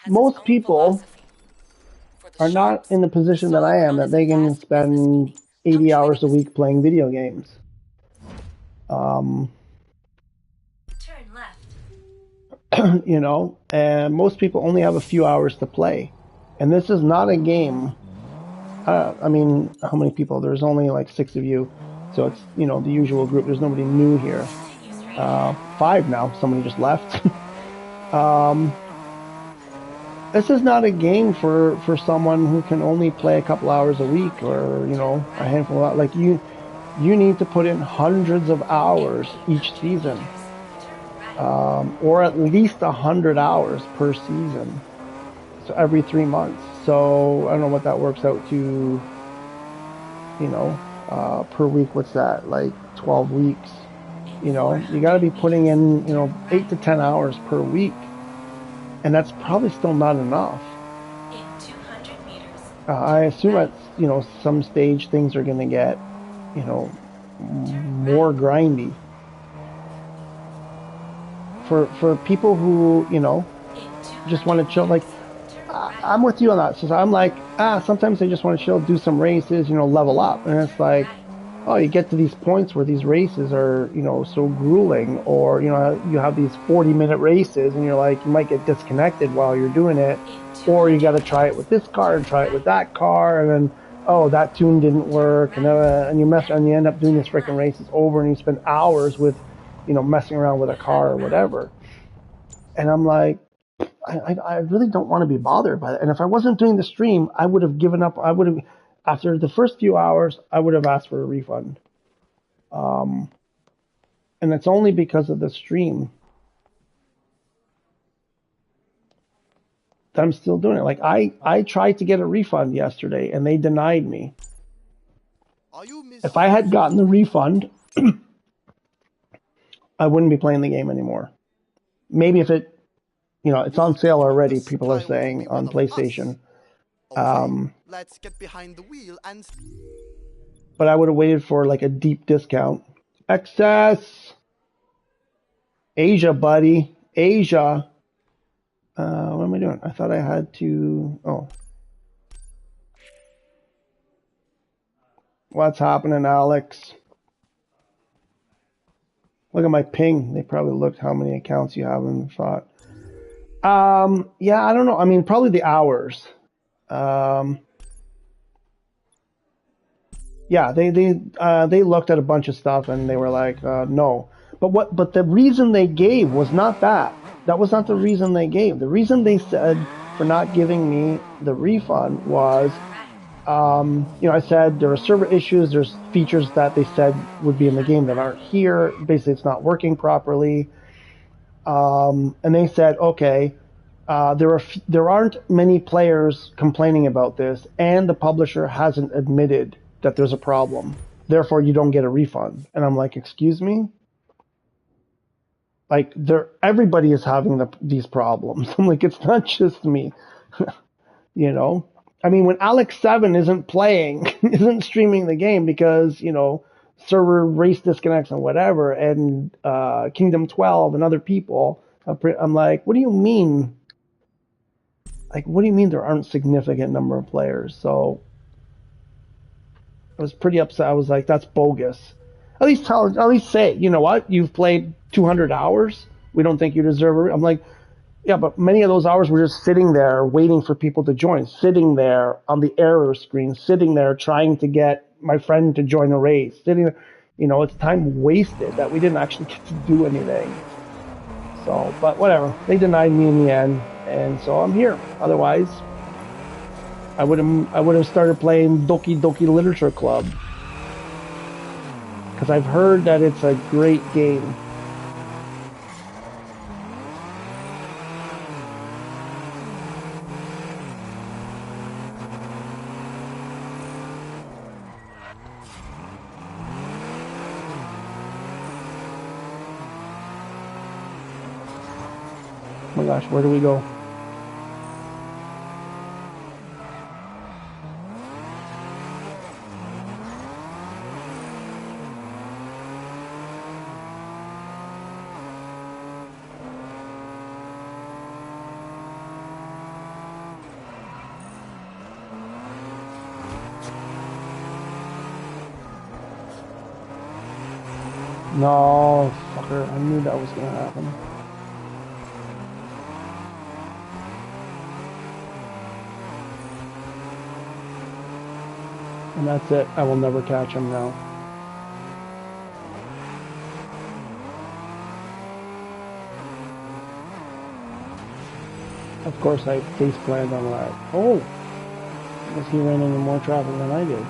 Speaker 1: Most people are not in the position that I am, that they can spend 80 hours a week playing video games. And most people only have a few hours to play. And this is not a game. I mean, how many people? There's only like 6 of you. So it's, the usual group. There's nobody new here. 5 now. Somebody just left. This is not a game for someone who can only play a couple hours a week or, a handful of hours. Like, you need to put in hundreds of hours each season. Or at least 100 hours per season. So every 3 months. So I don't know what that works out to, per week. What's that? Like 12 weeks. You got to be putting in, 8 to 10 hours per week. And that's probably still not enough. I assume at, some stage things are going to get, more grindy. For people who, just want to chill, like, I'm with you on that. So I'm like, sometimes they just want to chill, do some races, level up. And it's like, oh, you get to these points where these races are, so grueling, or, you have these 40-minute races and you're like, you might get disconnected while you're doing it, or you got to try it with this car and try it with that car, and then, oh, that tune didn't work, and you end up doing these freaking races over, and you spend hours with, messing around with a car or whatever. And I'm like, I really don't want to be bothered by that. And if I wasn't doing the stream, I would have given up. After the first few hours, I would have asked for a refund. Um, and it's only because of the stream that I'm still doing it. Like I tried to get a refund yesterday and they denied me.
Speaker 4: Are you
Speaker 1: If I had
Speaker 4: misusing
Speaker 1: gotten the
Speaker 4: your
Speaker 1: refund, I wouldn't be playing the game anymore. Maybe if it, it's on
Speaker 4: You'll
Speaker 1: sale
Speaker 4: think
Speaker 1: already,
Speaker 4: this
Speaker 1: people are
Speaker 4: guy wants to be
Speaker 1: saying
Speaker 4: one
Speaker 1: on
Speaker 4: of us?
Speaker 1: PlayStation.
Speaker 4: Okay, let's get behind the wheel and...
Speaker 1: But I would have waited for like a deep discount. Excess! Asia, buddy. Asia. What am I doing? I thought I had to. Oh. What's happening, Alex? Look at my ping. They probably looked how many accounts you have and thought. Yeah, I don't know. I mean, probably the hours. Um, yeah, they looked at a bunch of stuff and they were like, no. But the reason they gave was not that. That was not the reason they gave. The reason they said for not giving me the refund was, I said there are server issues. There's features that they said would be in the game that aren't here. Basically, it's not working properly. And they said, okay, there aren't many players complaining about this, and the publisher hasn't admitted that there's a problem. Therefore, you don't get a refund. And I'm like, excuse me? Like, everybody is having these problems. I'm like, it's not just me, you know? I mean, when Alex7 isn't playing, isn't streaming the game because, server race disconnects and whatever, and Kingdom 12 and other people, I'm like, what do you mean? Like, what do you mean there aren't a significant number of players? So I was pretty upset. I was like, that's bogus. At least say, you know what? You've played 200 hours. We don't think you deserve it. I'm like, yeah, but many of those hours were just sitting there waiting for people to join, sitting there on the error screen, sitting there trying to get my friend to join a race, sitting there. It's time wasted that we didn't actually get to do anything. So, but whatever. They denied me in the end, and so I'm here. Otherwise, I would have started playing Doki Doki Literature Club because I've heard that it's a great game. Oh my gosh, where do we go? No, fucker, I knew that was gonna happen. And that's it. I will never catch him now. Of course, I face planned on that. Oh, I guess he ran into more traffic than I did.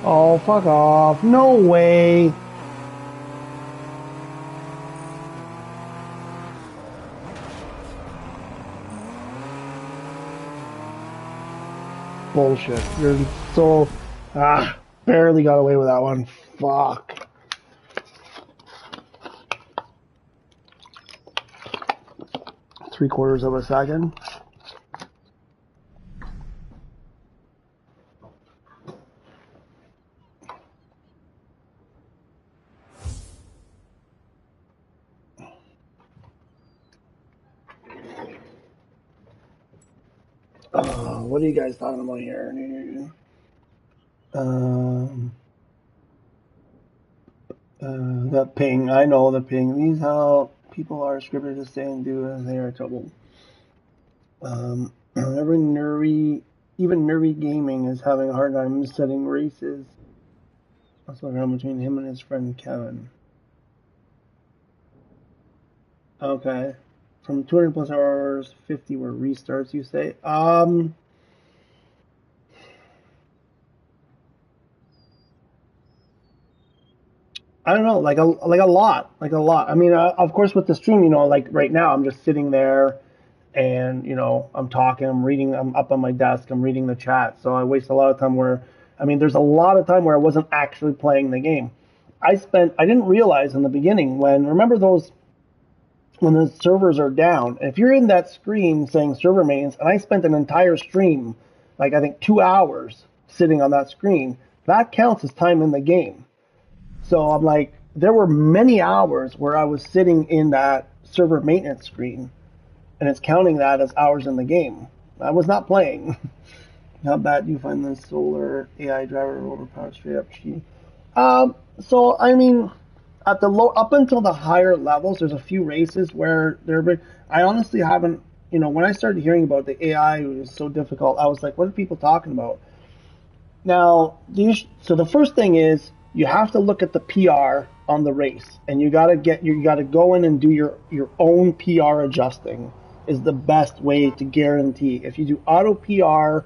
Speaker 1: Oh, fuck off. No way. Bullshit. You're so... barely got away with that one. Fuck. Three-quarters of a second. What are you guys talking about here? The ping. I know the ping. These how people are scripted to say and do as they are troubled. Even nerdy gaming is having a hard time setting races. That's what happened between him and his friend Kevin. Okay. From 200 plus hours, 50 were restarts, you say? I don't know, like a lot, like a lot. I mean, of course, with the stream, like right now, I'm just sitting there, and I'm talking, I'm reading, I'm up on my desk, I'm reading the chat. So I waste a lot of time there's a lot of time where I wasn't actually playing the game. I didn't realize in the beginning remember those when the servers are down. If you're in that screen saying server maintenance, and I spent an entire stream, like I think 2 hours sitting on that screen, that counts as time in the game. So I'm like, there were many hours where I was sitting in that server maintenance screen, and it's counting that as hours in the game. I was not playing. How bad do you find the solar AI driver overpowered straight up cheat? So I mean, at the up until the higher levels, there's a few races where I honestly haven't. When I started hearing about the AI, it was so difficult. I was like, what are people talking about? Now, so the first thing is you have to look at the PR on the race, and you gotta go in and do your own PR adjusting. Is the best way to guarantee. If you do auto PR,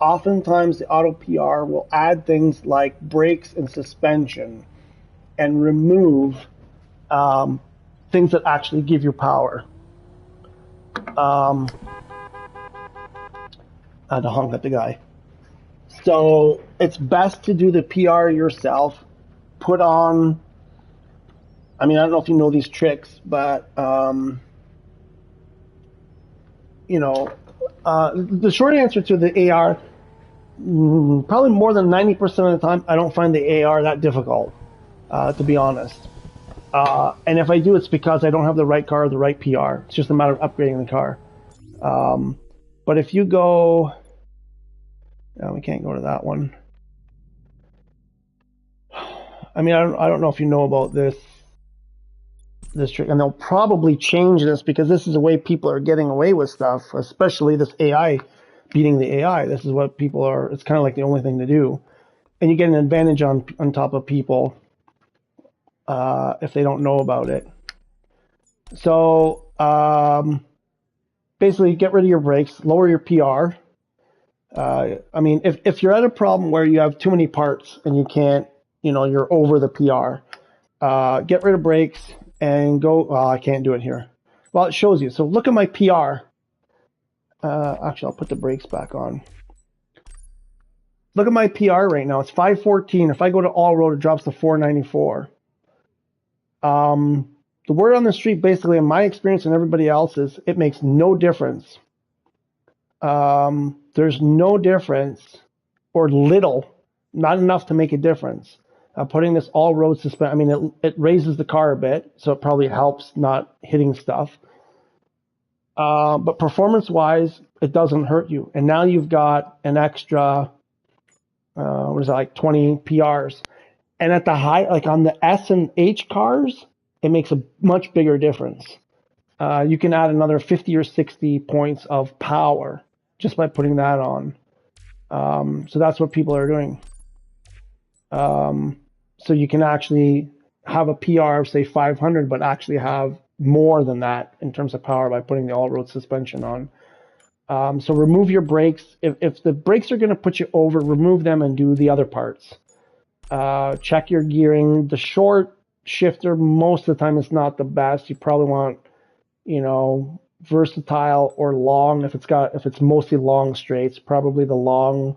Speaker 1: oftentimes the auto PR will add things like brakes and suspension, and remove things that actually give you power. I had to honk at the guy. So it's best to do the PR yourself. Put on, I don't know if you know these tricks, but the short answer to the AR, probably more than 90% of the time, I don't find the AR that difficult, to be honest. And if I do, it's because I don't have the right car or the right PR. It's just a matter of upgrading the car. But if you go, we can't go to that one. I don't know if you know about this trick, and they'll probably change this because this is the way people are getting away with stuff, especially this AI beating the AI. This is what people are. It's kind of like the only thing to do, and you get an advantage on top of people if they don't know about it. So basically, get rid of your brakes, lower your PR. If you're at a problem where you have too many parts and you can't, you're over the PR, get rid of brakes and go. I can't do it here. Well, it shows you. So look at my PR. Actually, I'll put the brakes back on. Look at my PR right now. It's 514. If I go to all road, it drops to 494. The word on the street, basically, in my experience and everybody else's, it makes no difference. There's no difference, or little, not enough to make a difference. Putting this all-road suspension, it raises the car a bit, so it probably helps not hitting stuff. But performance-wise, it doesn't hurt you. And now you've got an extra, 20 PRs. And at the high, like on the S and H cars, it makes a much bigger difference. You can add another 50 or 60 points of power just by putting that on. So that's what people are doing. So you can actually have a PR of, say, 500, but actually have more than that in terms of power by putting the all-road suspension on. So remove your brakes. If the brakes are going to put you over, remove them and do the other parts. Check your gearing. The short shifter most of the time is not the best. You probably want, versatile or long. If it's mostly long straights, probably the long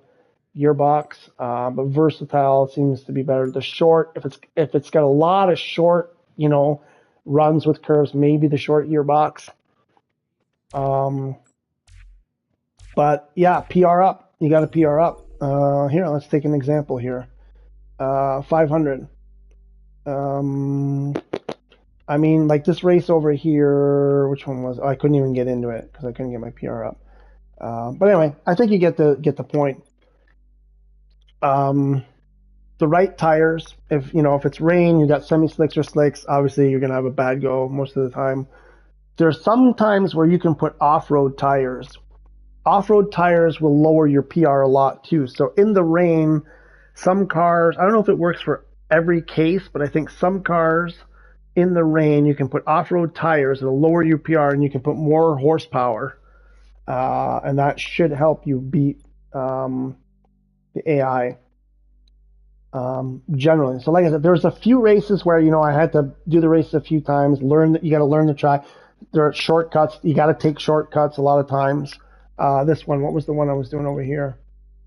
Speaker 1: gearbox. But versatile seems to be better. The short, if it's got a lot of short, runs with curves, maybe the short gearbox. But yeah, PR up. You got to PR up. Here, let's take an example here. 500. I mean, like this race over here, which one was? Oh, I couldn't even get into it because I couldn't get my PR up. But anyway, I think you get the point. The right tires. If it's rain, you got semi-slicks or slicks. Obviously, you're gonna have a bad go most of the time. There's some times where you can put off-road tires. Off-road tires will lower your PR a lot too. So in the rain, some cars, I don't know if it works for every case, but I think some cars in the rain, you can put off-road tires. It'll lower your PR and you can put more horsepower. And that should help you beat the AI generally. So like I said, there's a few races where, I had to do the race a few times, you got to learn the track. There are shortcuts. You got to take shortcuts a lot of times. This one, what was the one I was doing over here?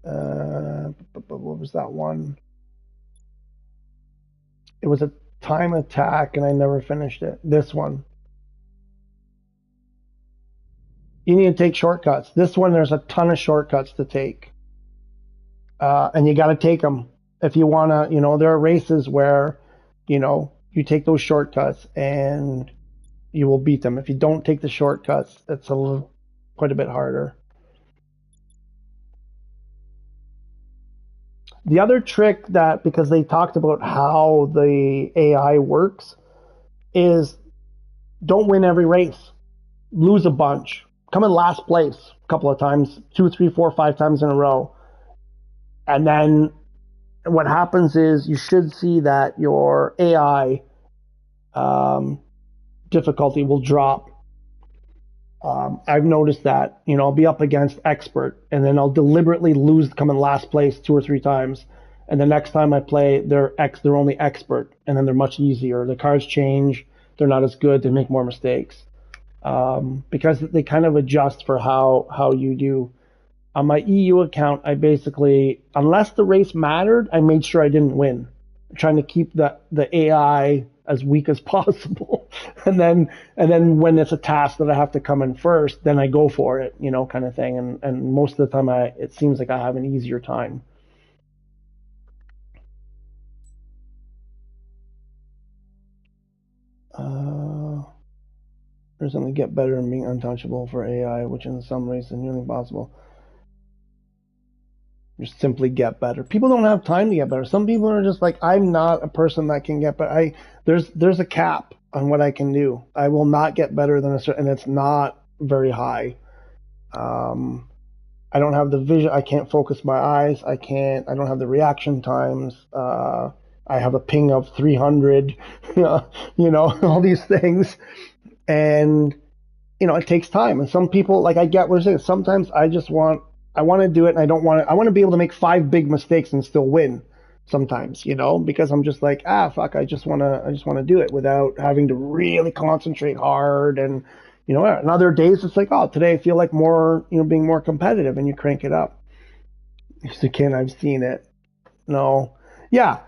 Speaker 1: What was that one? It was a time attack and I never finished it. This one. You need to take shortcuts. This one, there's a ton of shortcuts to take. And you got to take them. If you want to, there are races where, you take those shortcuts and you will beat them. If you don't take the shortcuts, it's quite a bit harder. The other trick because they talked about how the AI works, is don't win every race. Lose a bunch. Come in last place a couple of times, 2, 3, 4, 5 times in a row. And then what happens is you should see that your AI difficulty will drop. I've noticed that, I'll be up against expert and then I'll deliberately come in last place 2 or 3 times. And the next time I play, they're only expert and then they're much easier. The cards change. They're not as good. They make more mistakes. Because they kind of adjust for how you do. On my EU account, I basically, unless the race mattered, I made sure I didn't win. I'm trying to keep the AI as weak as possible. and then when it's a task that I have to come in first, then I go for it, kind of thing. And most of the time it seems like I have an easier time. There's something to get better and being untouchable for AI, which in some races is nearly impossible. Just simply get better. People don't have time to get better. Some people are just like, I'm not a person that can get better. There's a cap on what I can do. I will not get better than a certain, and it's not very high. I don't have the vision. I can't focus my eyes. I don't have the reaction times. I have a ping of 300, all these things. And, it takes time. And some people, like I get what I'm saying. Sometimes I want to do it and I want to be able to make 5 big mistakes and still win sometimes, because I'm just like, fuck, I just want to do it without having to really concentrate hard. And, on other days it's like, oh, today I feel like more, being more competitive, and you crank it up. So again, I've seen it. No. Yeah.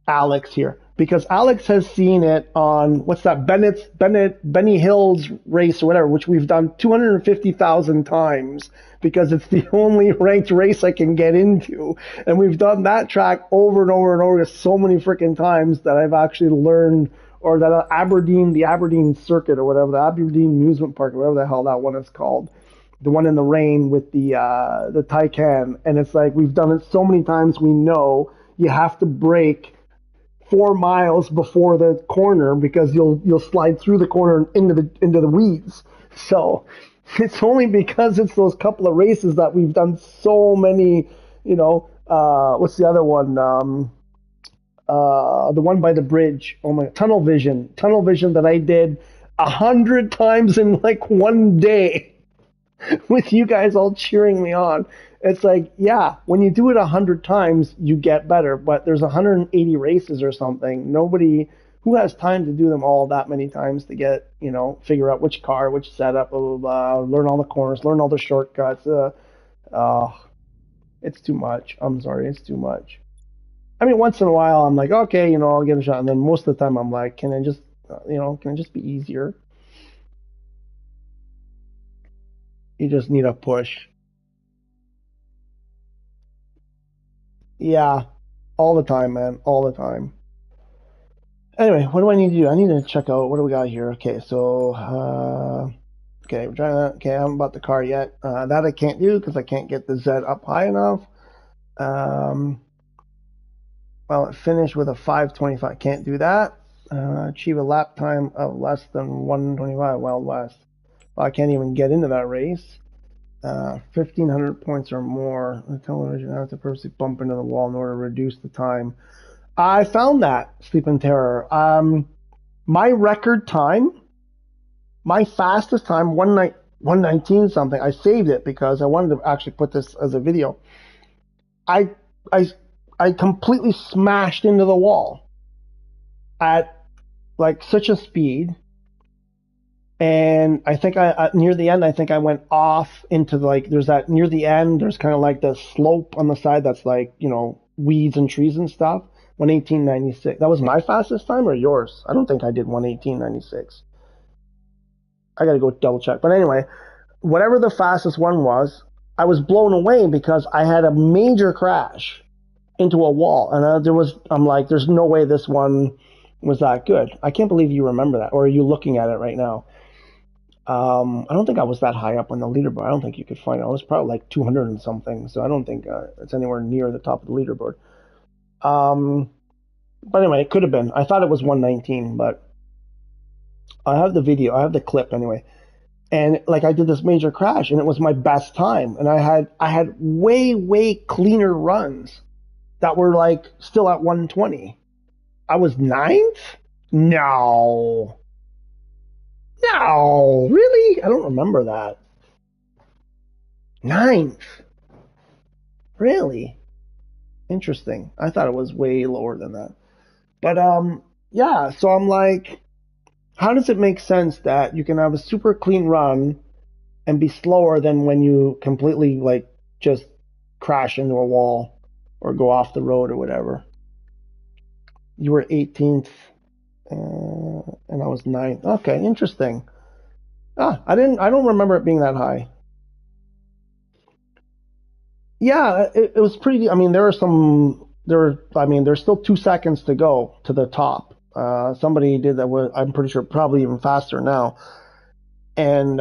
Speaker 1: Alex here, because Alex has seen it on what's that Benny Hill's race or whatever, which we've done 250,000 times because it's the only ranked race I can get into, and we've done that track over and over and over so many freaking times that I've actually learned. Or that the Aberdeen circuit or whatever, the Aberdeen amusement park or whatever the hell that one is called, the one in the rain with the Taycan, and it's like we've done it so many times. We know you have to brake 4 miles before the corner because you'll slide through the corner into the weeds. So it's only because it's those couple of races that we've done so many. What's the other one? The one by the bridge. Oh my, Tunnel Vision that I did 100 times in like one day with you guys all cheering me on. It's like, yeah, when you do it 100 times, you get better. But there's 180 races or something. Nobody who has time to do them all that many times to get, figure out which car, which setup, blah blah blah, learn all the corners, learn all the shortcuts. Uh, it's too much. I'm sorry, it's too much. I mean, once in a while, I'm like, okay, I'll give it a shot. And then most of the time, I'm like, can it just be easier? You just need a push. Yeah, all the time, man, all the time. Anyway, what do I need to do? I need to check out what do we got here. Okay, so okay, we're trying that. Okay, I haven't bought the car yet. That I can't do because I can't get the Z up high enough. Um, well, it finished with a 5:25. Can't do that. Achieve a lap time of less than 1:25. Wild West. Well, I can't even get into that race. 1,500 points or more. The television has to purposely bump into the wall in order to reduce the time. I found that, Sleep in Terror. My record time, my fastest time, 119 something. I saved it because I wanted to actually put this as a video. I I I completely smashed into the wall at like such a speed, and I think I near the end, I think I went off into like there's that near the end. There's kind of like the slope on the side that's like weeds and trees and stuff. 118.96. That was my fastest time or yours? I don't think I did 118.96. I gotta go double check. But anyway, whatever the fastest one was, I was blown away because I had a major crash into a wall, and I'm like, there's no way this one was that good. I can't believe you remember that, or are you looking at it right now? I don't think I was that high up on the leaderboard. I don't think you could find it. I was probably like 200 and something, so I don't think it's anywhere near the top of the leaderboard. But anyway, it could have been. I thought it was 119, but I have the video. I have the clip anyway. And like I did this major crash, and it was my best time. And I had way cleaner runs that were like still at 120. I was ninth? No. No, really? I don't remember that. Ninth? Really? Interesting. I thought it was way lower than that. But yeah, so I'm like, how does it make sense that you can have a super clean run and be slower than when you completely like just crash into a wall or go off the road or whatever? You were 18th, and I was ninth. Okay, interesting. I don't remember it being that high. Yeah, it was pretty. I mean, there's still 2 seconds to go to the top. Somebody did that. I'm pretty sure probably even faster now. And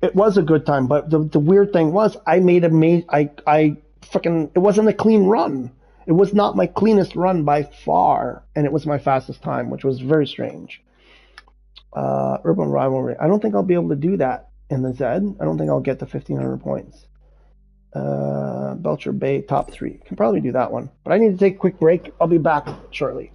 Speaker 1: it was a good time. But the weird thing was, I freaking, it wasn't a clean run. It was not my cleanest run by far, and it was my fastest time, which was very strange. Urban Rivalry. I don't think I'll be able to do that in the Z. I don't think I'll get the 1,500 points. Belcher Bay top 3. Can probably do that one. But I need to take a quick break. I'll be back shortly.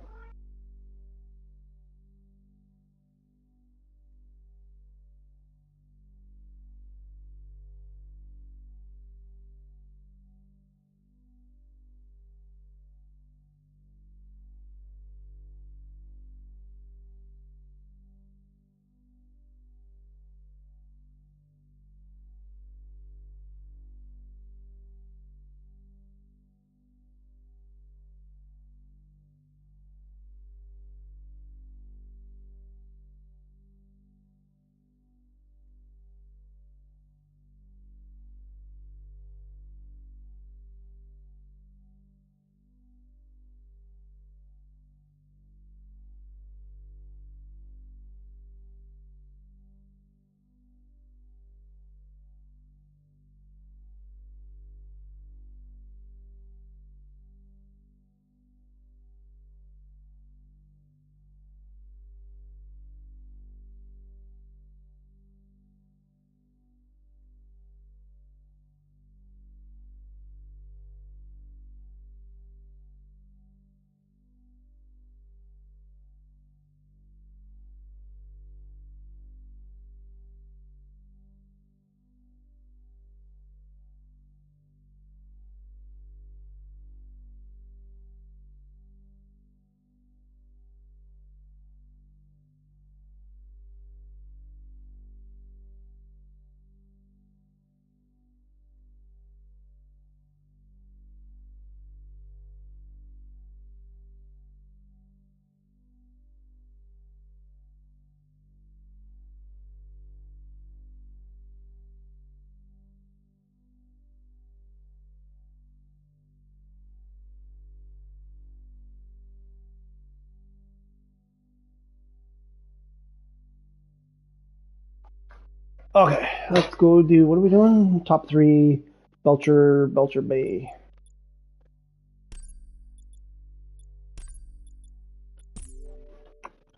Speaker 1: Okay, let's go do, what are we doing? Top 3, Belcher Bay.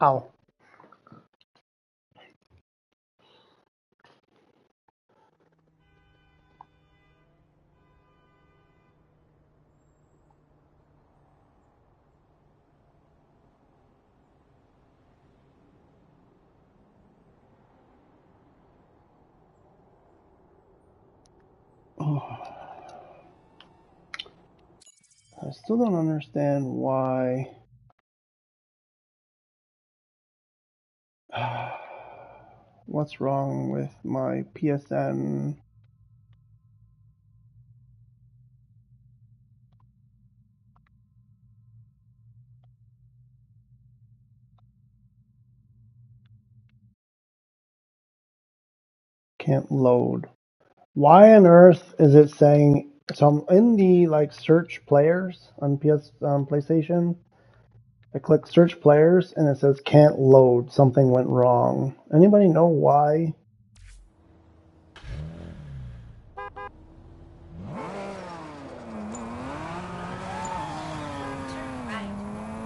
Speaker 1: Ow. I still don't understand why. What's wrong with my PSN? Can't load. Why on earth is it saying, so I'm in the like search players on PlayStation. I click search players and it says can't load, something went wrong. Anybody know why?
Speaker 3: Turn right,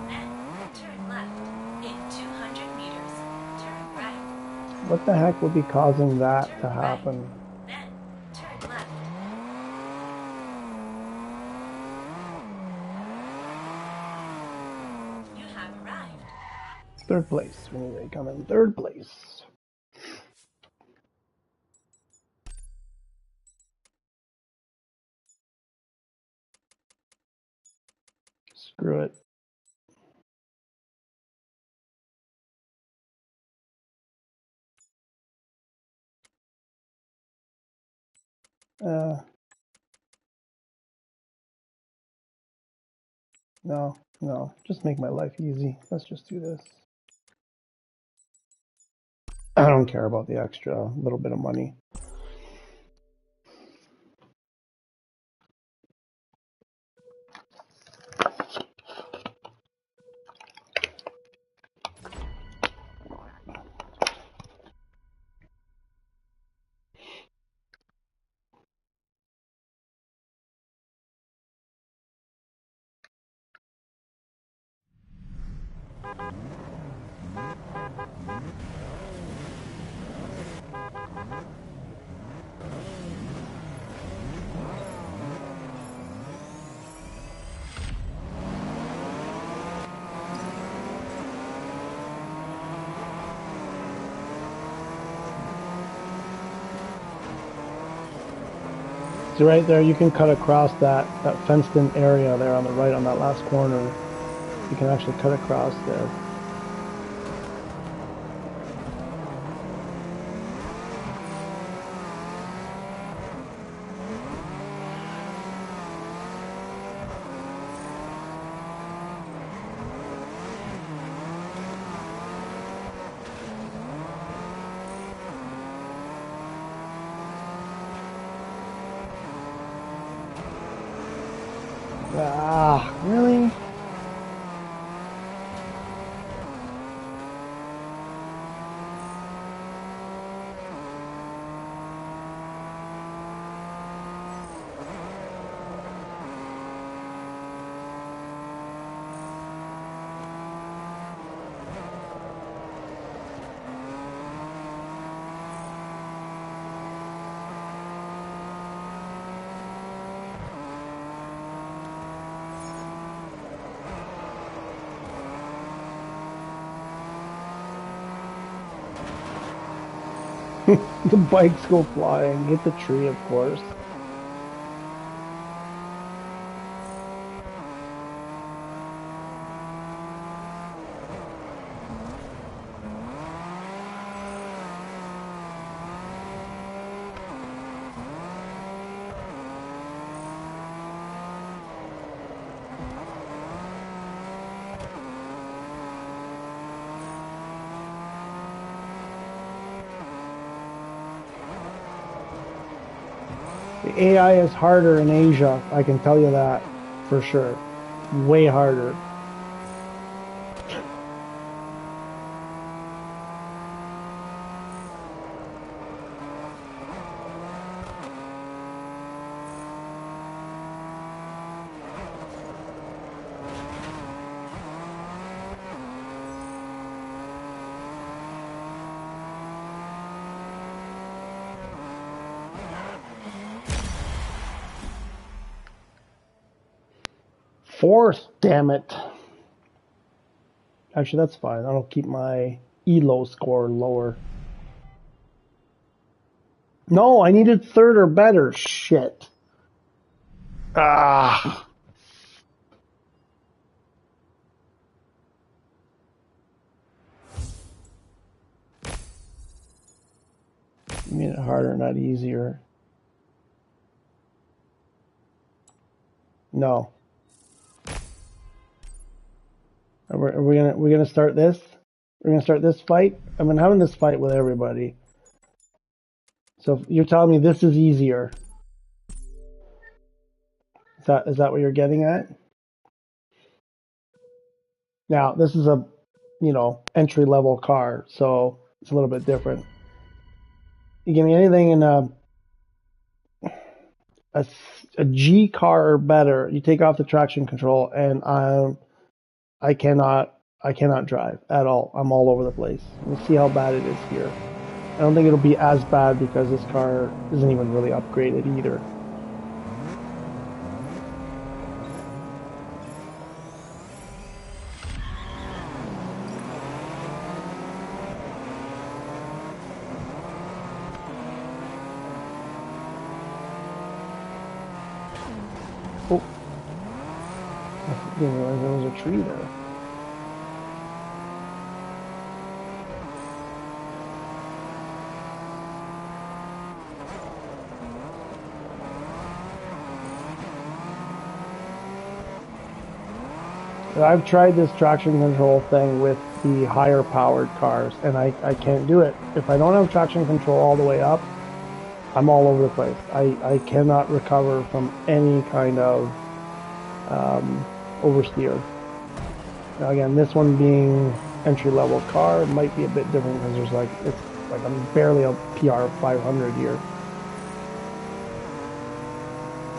Speaker 3: then turn left. In 200 meters, turn right.
Speaker 1: What the heck would be causing that
Speaker 3: Turn
Speaker 1: to
Speaker 3: right,
Speaker 1: happen?
Speaker 3: then turn left. You have arrived.
Speaker 1: Third place. We need to come in third place. Screw it. No. Just make my life easy. Let's just do this. I don't care about the extra little bit of money. So right there, you can cut across that fenced-in area there on the right on that last corner. You can actually cut across there. Ah, really? The bikes go flying. Hit the tree, of course. The AI is harder in Asia, I can tell you that for sure. Way harder. 4th, damn it. Actually, that's fine. That'll keep my ELO score lower. No, I needed 3rd or better. Shit. Ah. You made it harder, not easier. No. We're gonna start this? We're gonna start this fight? I've been having this fight with everybody. So if you're telling me this is easier. Is that what you're getting at? Now, this is a, entry level car, so it's a little bit different. You give me anything in a G car or better, you take off the traction control, and I cannot drive at all. I'm all over the place. We'll see how bad it is here. I don't think it'll be as bad because this car isn't even really upgraded either. Oh, I didn't realize there was a tree there. I've tried this traction control thing with the higher powered cars, and I can't do it. If I don't have traction control all the way up, I'm all over the place. I cannot recover from any kind of oversteer. Now again, this one being entry level car might be a bit different because it's like I'm barely a PR 500 here,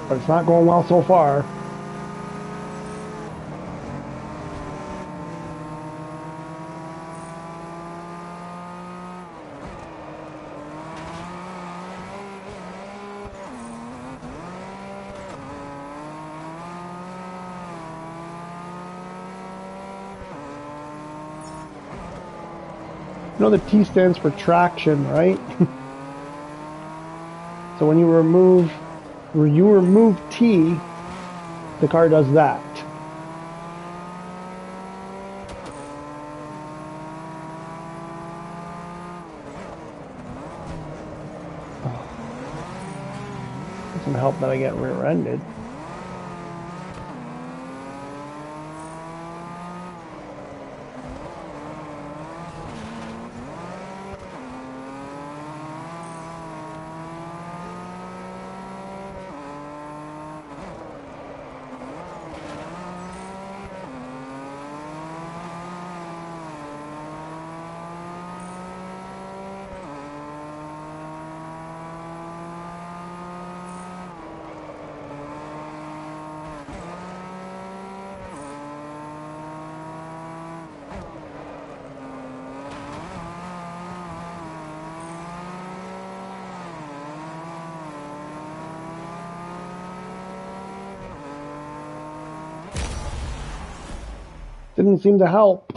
Speaker 1: but it's not going well so far. You know the T stands for traction, right? So when you remove T, the car does that. Doesn't help that I get rear-ended. Didn't seem to help.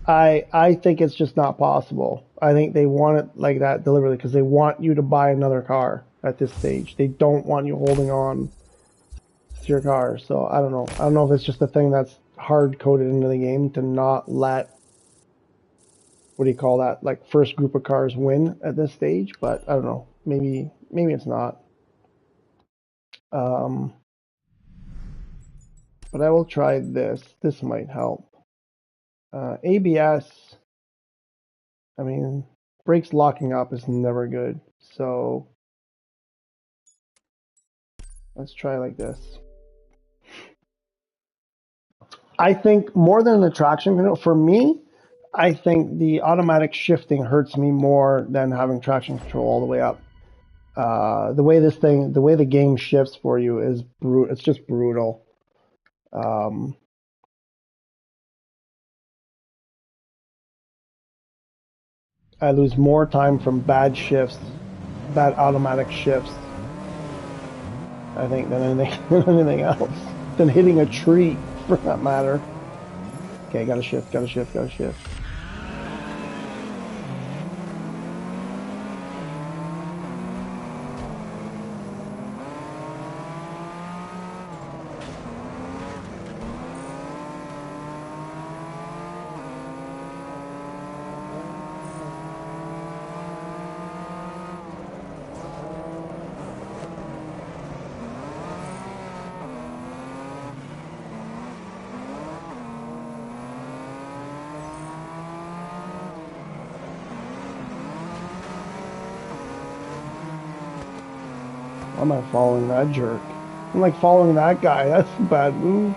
Speaker 1: I think it's just not possible. I think they want it like that deliberately because they want you to buy another car at this stage. They don't want you holding on to your car. So I don't know. I don't know if it's just a thing that's hard coded into the game to not let, what do you call that, like first group of cars win at this stage. But I don't know. Maybe it's not. But I will try this. This might help. ABS. I mean, brakes locking up is never good. So let's try like this. I think more than the traction control, for me, I think the automatic shifting hurts me more than having traction control all the way up. The way the game shifts for you is brutal. It's just brutal. I lose more time from bad shifts, bad automatic shifts, I think, than anything, than anything else. Than hitting a tree, for that matter. Okay, gotta shift, gotta shift, gotta shift. Why am I following that jerk? I'm like following that guy. That's a bad move.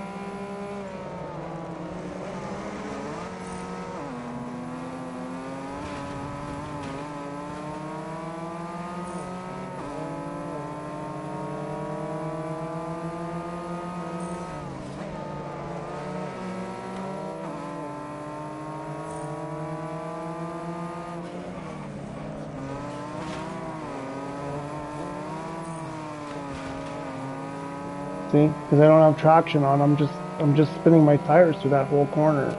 Speaker 1: See, because I don't have traction on. I'm just spinning my tires through that whole corner.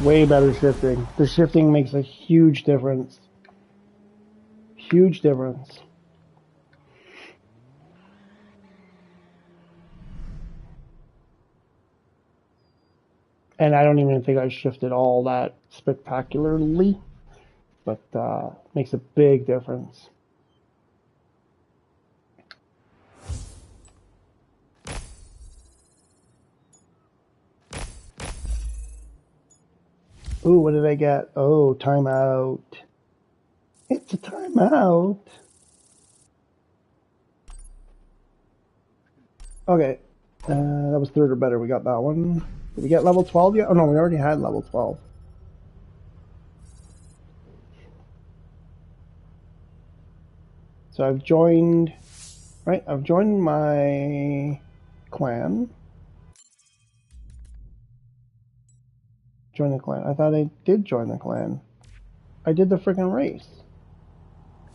Speaker 1: Way better shifting. The shifting makes a huge difference. Huge difference. And I don't even think I shifted all that spectacularly, but makes a big difference. Ooh, what did I get? Oh, timeout. It's a timeout. Okay. That was third or better. We got that one. Did we get level 12 yet? Oh no, we already had level 12. So I've joined, right? I've joined my clan. Join the clan. I thought I did join the clan. I did the freaking race.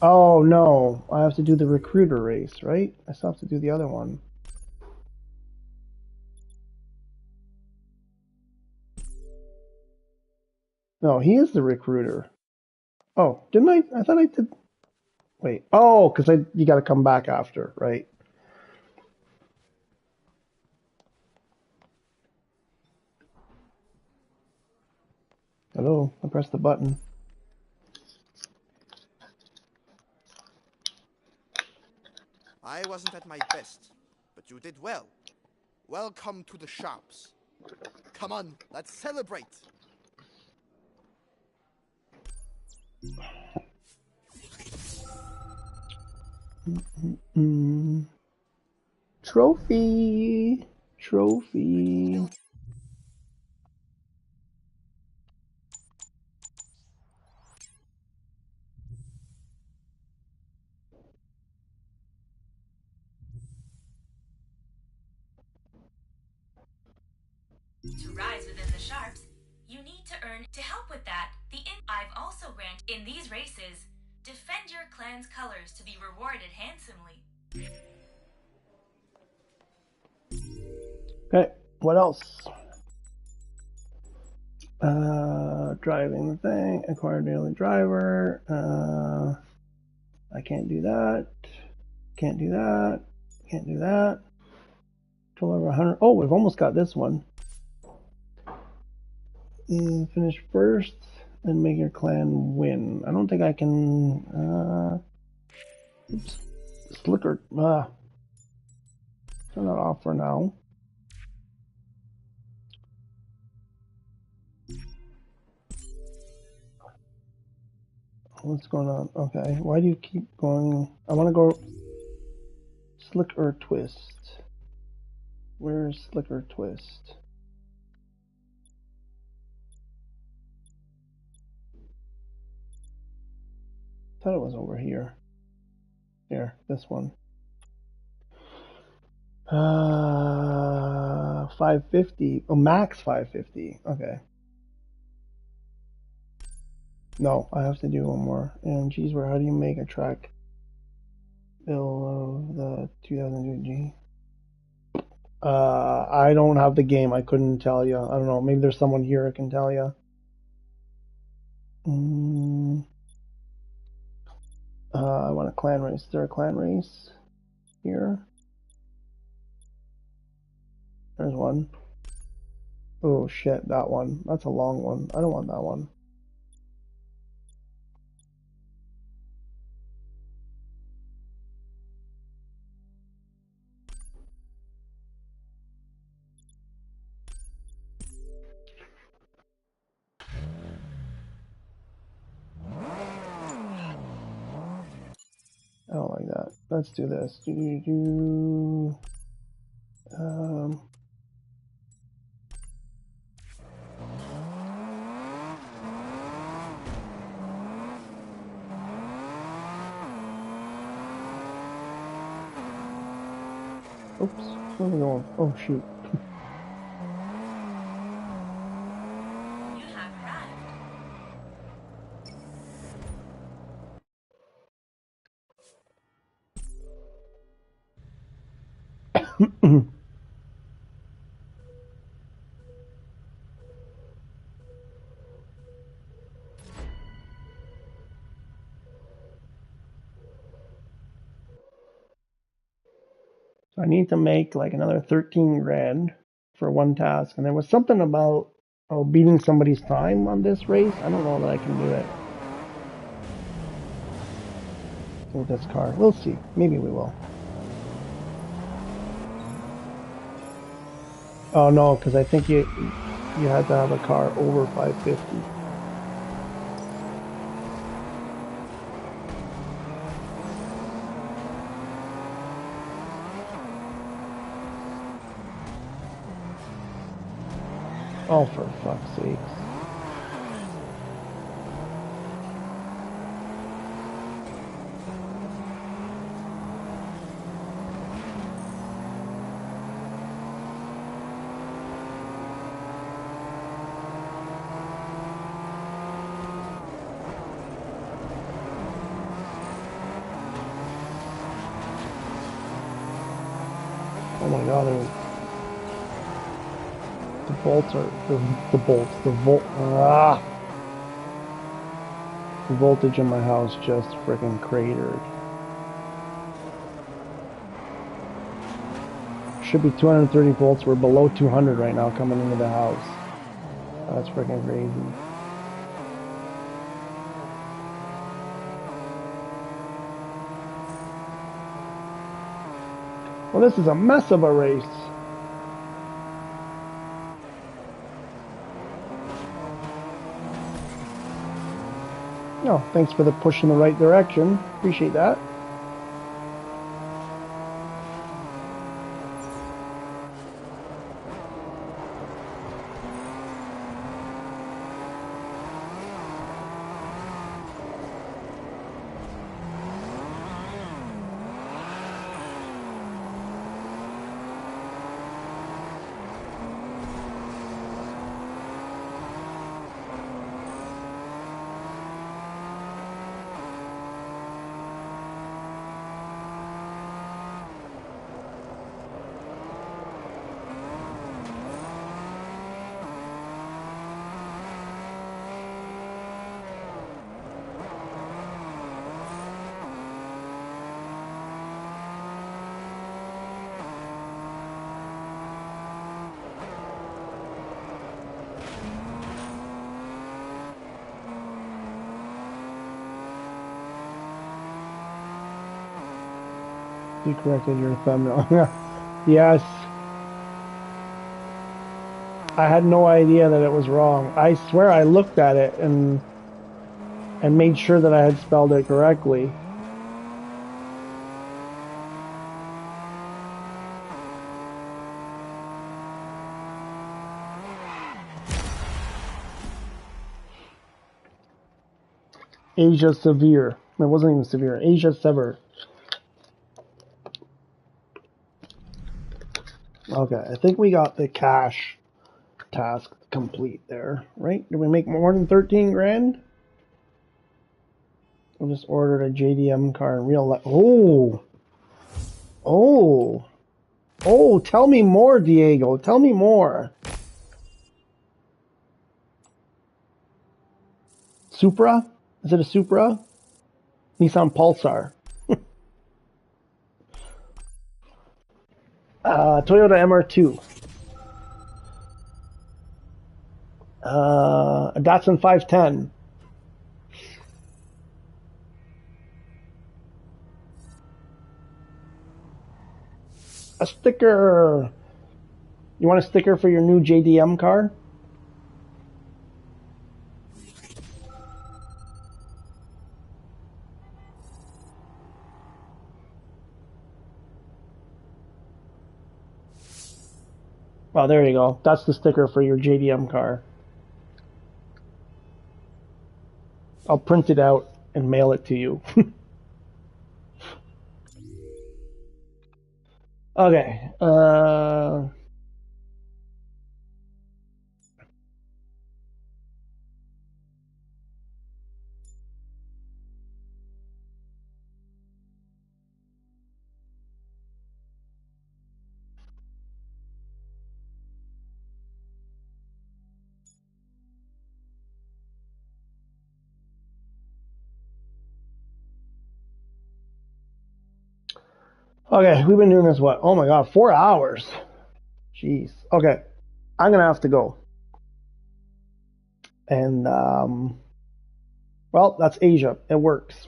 Speaker 1: Oh no, I have to do the recruiter race, right? I still have to do the other one. No, he is the recruiter. Oh, didn't I? I thought I did. Wait. Oh, because you got to come back after, right? Hello, I pressed the button.
Speaker 4: I wasn't at my best, but you did well. Welcome to the shops. Come on, let's celebrate.
Speaker 1: Trophy. Trophy.
Speaker 3: To rise within the sharps, you need to earn. To help with that, I've also granted in these races, defend your clan's colors to be rewarded handsomely.
Speaker 1: Okay, what else? Driving the thing, acquire daily driver. I can't do that. Can't do that. Can't do that. Total over 100. Oh, we've almost got this one. Finish first and make your clan win. I don't think I can. Oops. Slicker. Turn that off for now. What's going on? Okay. Why do you keep going? I want to go slick or twist. Where's slick or twist? Thought it was over here. Here, this one. 550. Oh, max 550. Okay. No, I have to do one more. And geez, how do you make a track bill of the 2002G? I don't have the game. I couldn't tell you. I don't know. Maybe there's someone here who can tell you. I want a clan race. Is there a clan race here? There's one. Oh shit, that one. That's a long one. I don't want that one. I don't like that. Let's do this. Oops, where are we going? Oh shoot.
Speaker 3: You have arrived.
Speaker 1: I need to make like another 13 grand for one task. And there was something about beating somebody's time on this race. I don't know that I can do it with this car. We'll see. Maybe we will. Oh no, because I think you had to have a car over 550. Oh, for fuck's sakes. Oh my god, the bolts are the voltage in my house just freaking cratered. Should be 230 volts. We're below 200 right now coming into the house. That's freaking crazy. Well, this is a mess of a race. Oh, thanks for the push in the right direction. Appreciate that. You corrected your thumbnail. Yes. I had no idea that it was wrong. I swear I looked at it and made sure that I had spelled it correctly. Asia Severe. It wasn't even severe. Asia Sever. Okay, I think we got the cash task complete there, right? Did we make more than 13 grand? I just ordered a JDM car in real life. Oh! Oh! Oh, tell me more, Diego. Tell me more. Supra? Is it a Supra? Nissan Pulsar. Toyota MR2. A Datsun 510. A sticker. You want a sticker for your new JDM car? Well, there you go. That's the sticker for your JDM car. I'll print it out and mail it to you. Okay. Okay, we've been doing this, what? Oh my god, 4 hours. Jeez. Okay, I'm gonna have to go. And, well, that's Asia. It works.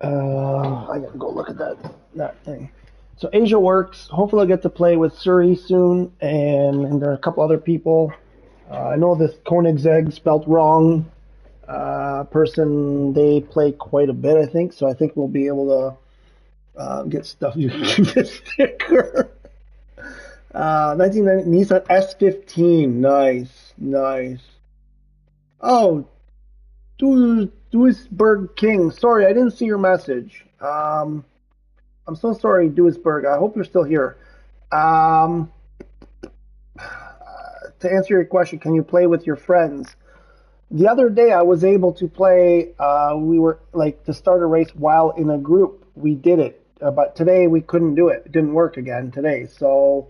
Speaker 1: I gotta go look at that thing. So Asia works. Hopefully I'll get to play with Suri soon, and there are a couple other people. I know this Koenigsegg spelt wrong person, they play quite a bit, I think, so I think we'll be able to get stuff using the sticker. 1990 Nissan S15, nice. Oh, Duisburg King, sorry, I didn't see your message. I'm so sorry, Duisburg, I hope you're still here. Um, to answer your question, can you play with your friends? The other day I was able to play, we were like to start a race while in a group. We did it, but today we couldn't do it. It didn't work again today. So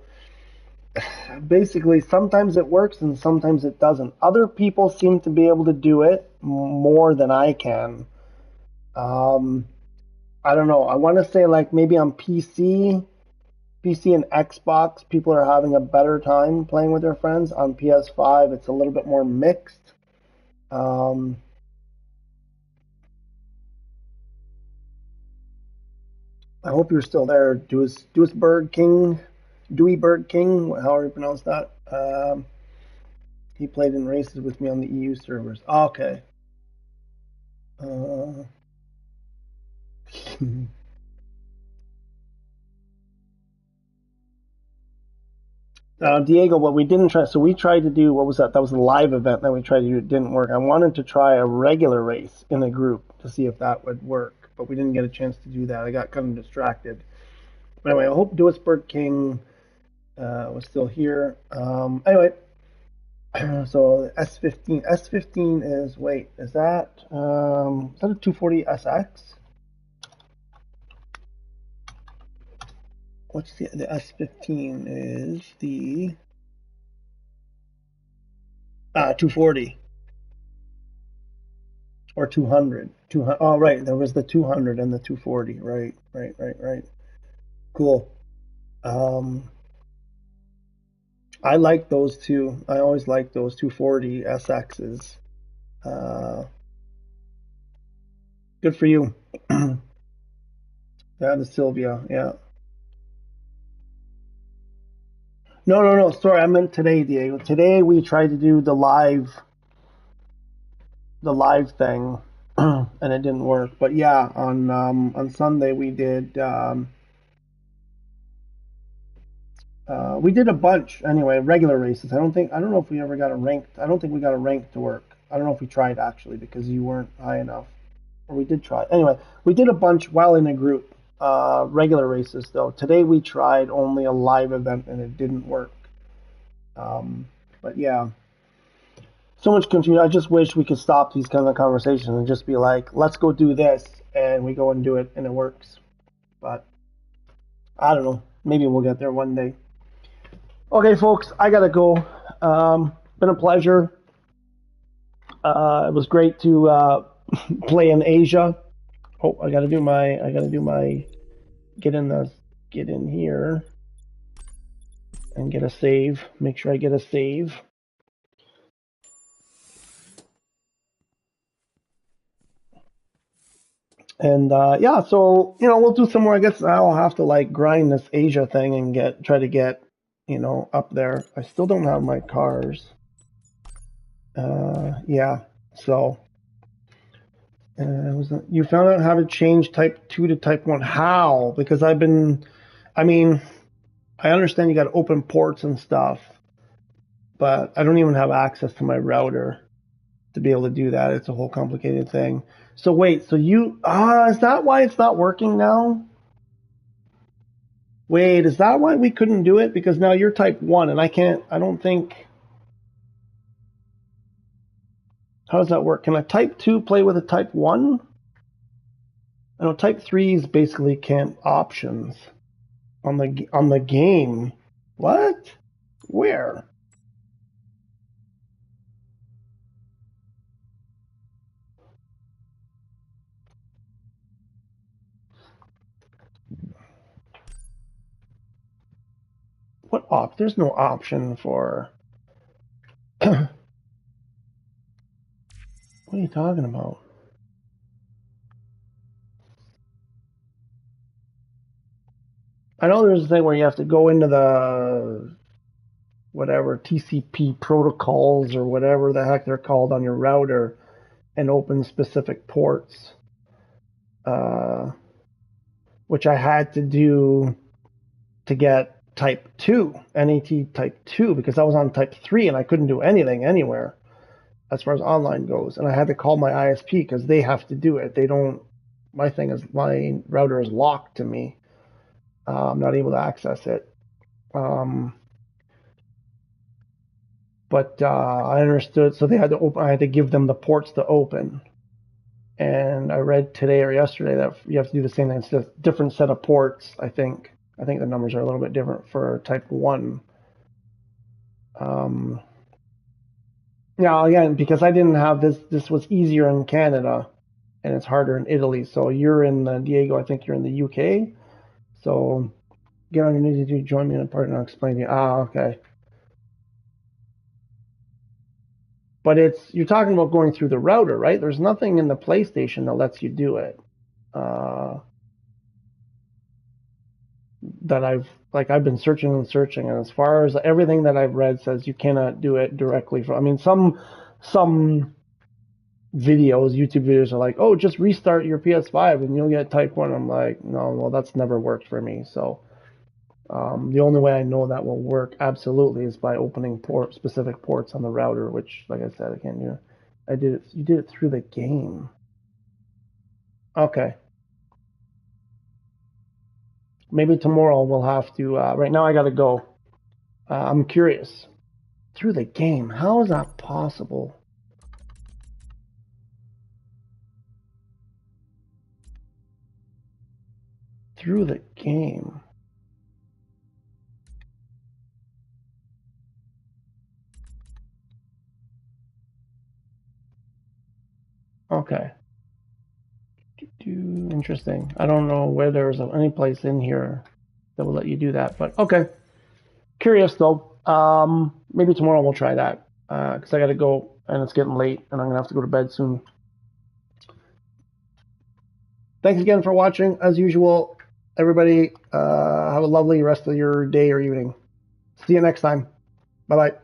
Speaker 1: basically sometimes it works and sometimes it doesn't. Other people seem to be able to do it more than I can. I don't know. I want to say like maybe on PC and Xbox, people are having a better time playing with their friends. On PS5, it's a little bit more mixed. Um, I hope you're still there, Duisburg King, Deweyburg King, however you pronounce that. He played in races with me on the EU servers. Okay. Uh, Diego, what we didn't try, so we tried to do, what was that? That was a live event that we tried to do. It didn't work. I wanted to try a regular race in a group to see if that would work, but we didn't get a chance to do that. I got kind of distracted. But anyway, I hope Duisburg King was still here. Anyway, so S15 is, wait, is that a 240 SX? What's the S15 is the 240 or 200. Oh, right, there was the 200 and the 240. Right. Cool. Um, I like those two. I always like those 240 SXs. Uh, Good for you. Yeah, the Sylvia. Yeah. No, no, no. Sorry, I meant today, Diego. Today we tried to do the live thing, and it didn't work. But yeah, on Sunday we did a bunch anyway, regular races. I don't know if we ever got a ranked. I don't think we got a ranked to work. I don't know if we tried actually because you weren't high enough. Or we did try. Anyway, we did a bunch while in a group. Regular races though. Today we tried only a live event and it didn't work. Um, but yeah, so much confusion. I just wish we could stop these kind of conversations and just be like, let's go do this, and we go and do it, and it works. But I don't know. Maybe we'll get there one day. Okay, folks, I gotta go. Been a pleasure. It was great to play in Asia. Oh, I gotta do my get in here and get a save. Make sure I get a save. And yeah, so we'll do some more. I guess I'll have to like grind this Asia thing and try to get up there. I still don't have my cars. Yeah, so you found out how to change type 2 to type 1. How? Because I mean, I understand you got to open ports and stuff, but I don't even have access to my router to be able to do that. It's a whole complicated thing. So wait, so is that why it's not working now? Wait, is that why we couldn't do it? Because now you're type 1 and I don't think. How does that work? Can a type 2 play with a type 1? I know type 3s basically can't options on the game. What? Where? What there's no option for. What are you talking about? I know there's a thing where you have to go into the whatever TCP protocols or whatever the heck they're called on your router and open specific ports, which I had to do to get type 2, NAT type 2, because I was on type 3 and I couldn't do anything anywhere as far as online goes. And I had to call my ISP because they have to do it. They don't, my router is locked to me. I'm not able to access it. But I understood, so they had to open. I had to give them the ports to open. And I read today or yesterday that you have to do the same thing. It's a different set of ports, I think. I think the numbers are a little bit different for type 1. Yeah, again, because I didn't have this was easier in Canada and it's harder in Italy. So you're in Diego, I think you're in the UK. So get on your knees to join me in a part and I'll explain to you. Okay. But you're talking about going through the router, right? There's nothing in the PlayStation that lets you do it. That I've been searching and searching, and as far as everything that I've read says you cannot do it directly from. I mean, some YouTube videos are like, oh, just restart your PS5 and you'll get type 1. I'm like, no, well, that's never worked for me. So the only way I know that will work absolutely is by opening specific ports on the router, which, like I said, I can't do. You did it through the game. Okay. Maybe tomorrow we'll have to. Right now I gotta go. I'm curious. Through the game, how is that possible? Through the game. Okay. Interesting. I don't know where there's any place in here that will let you do that, but okay. Curious though. Maybe tomorrow we'll try that because I got to go and it's getting late and I'm gonna have to go to bed soon. Thanks again for watching. As usual, everybody, have a lovely rest of your day or evening. See you next time. Bye-bye.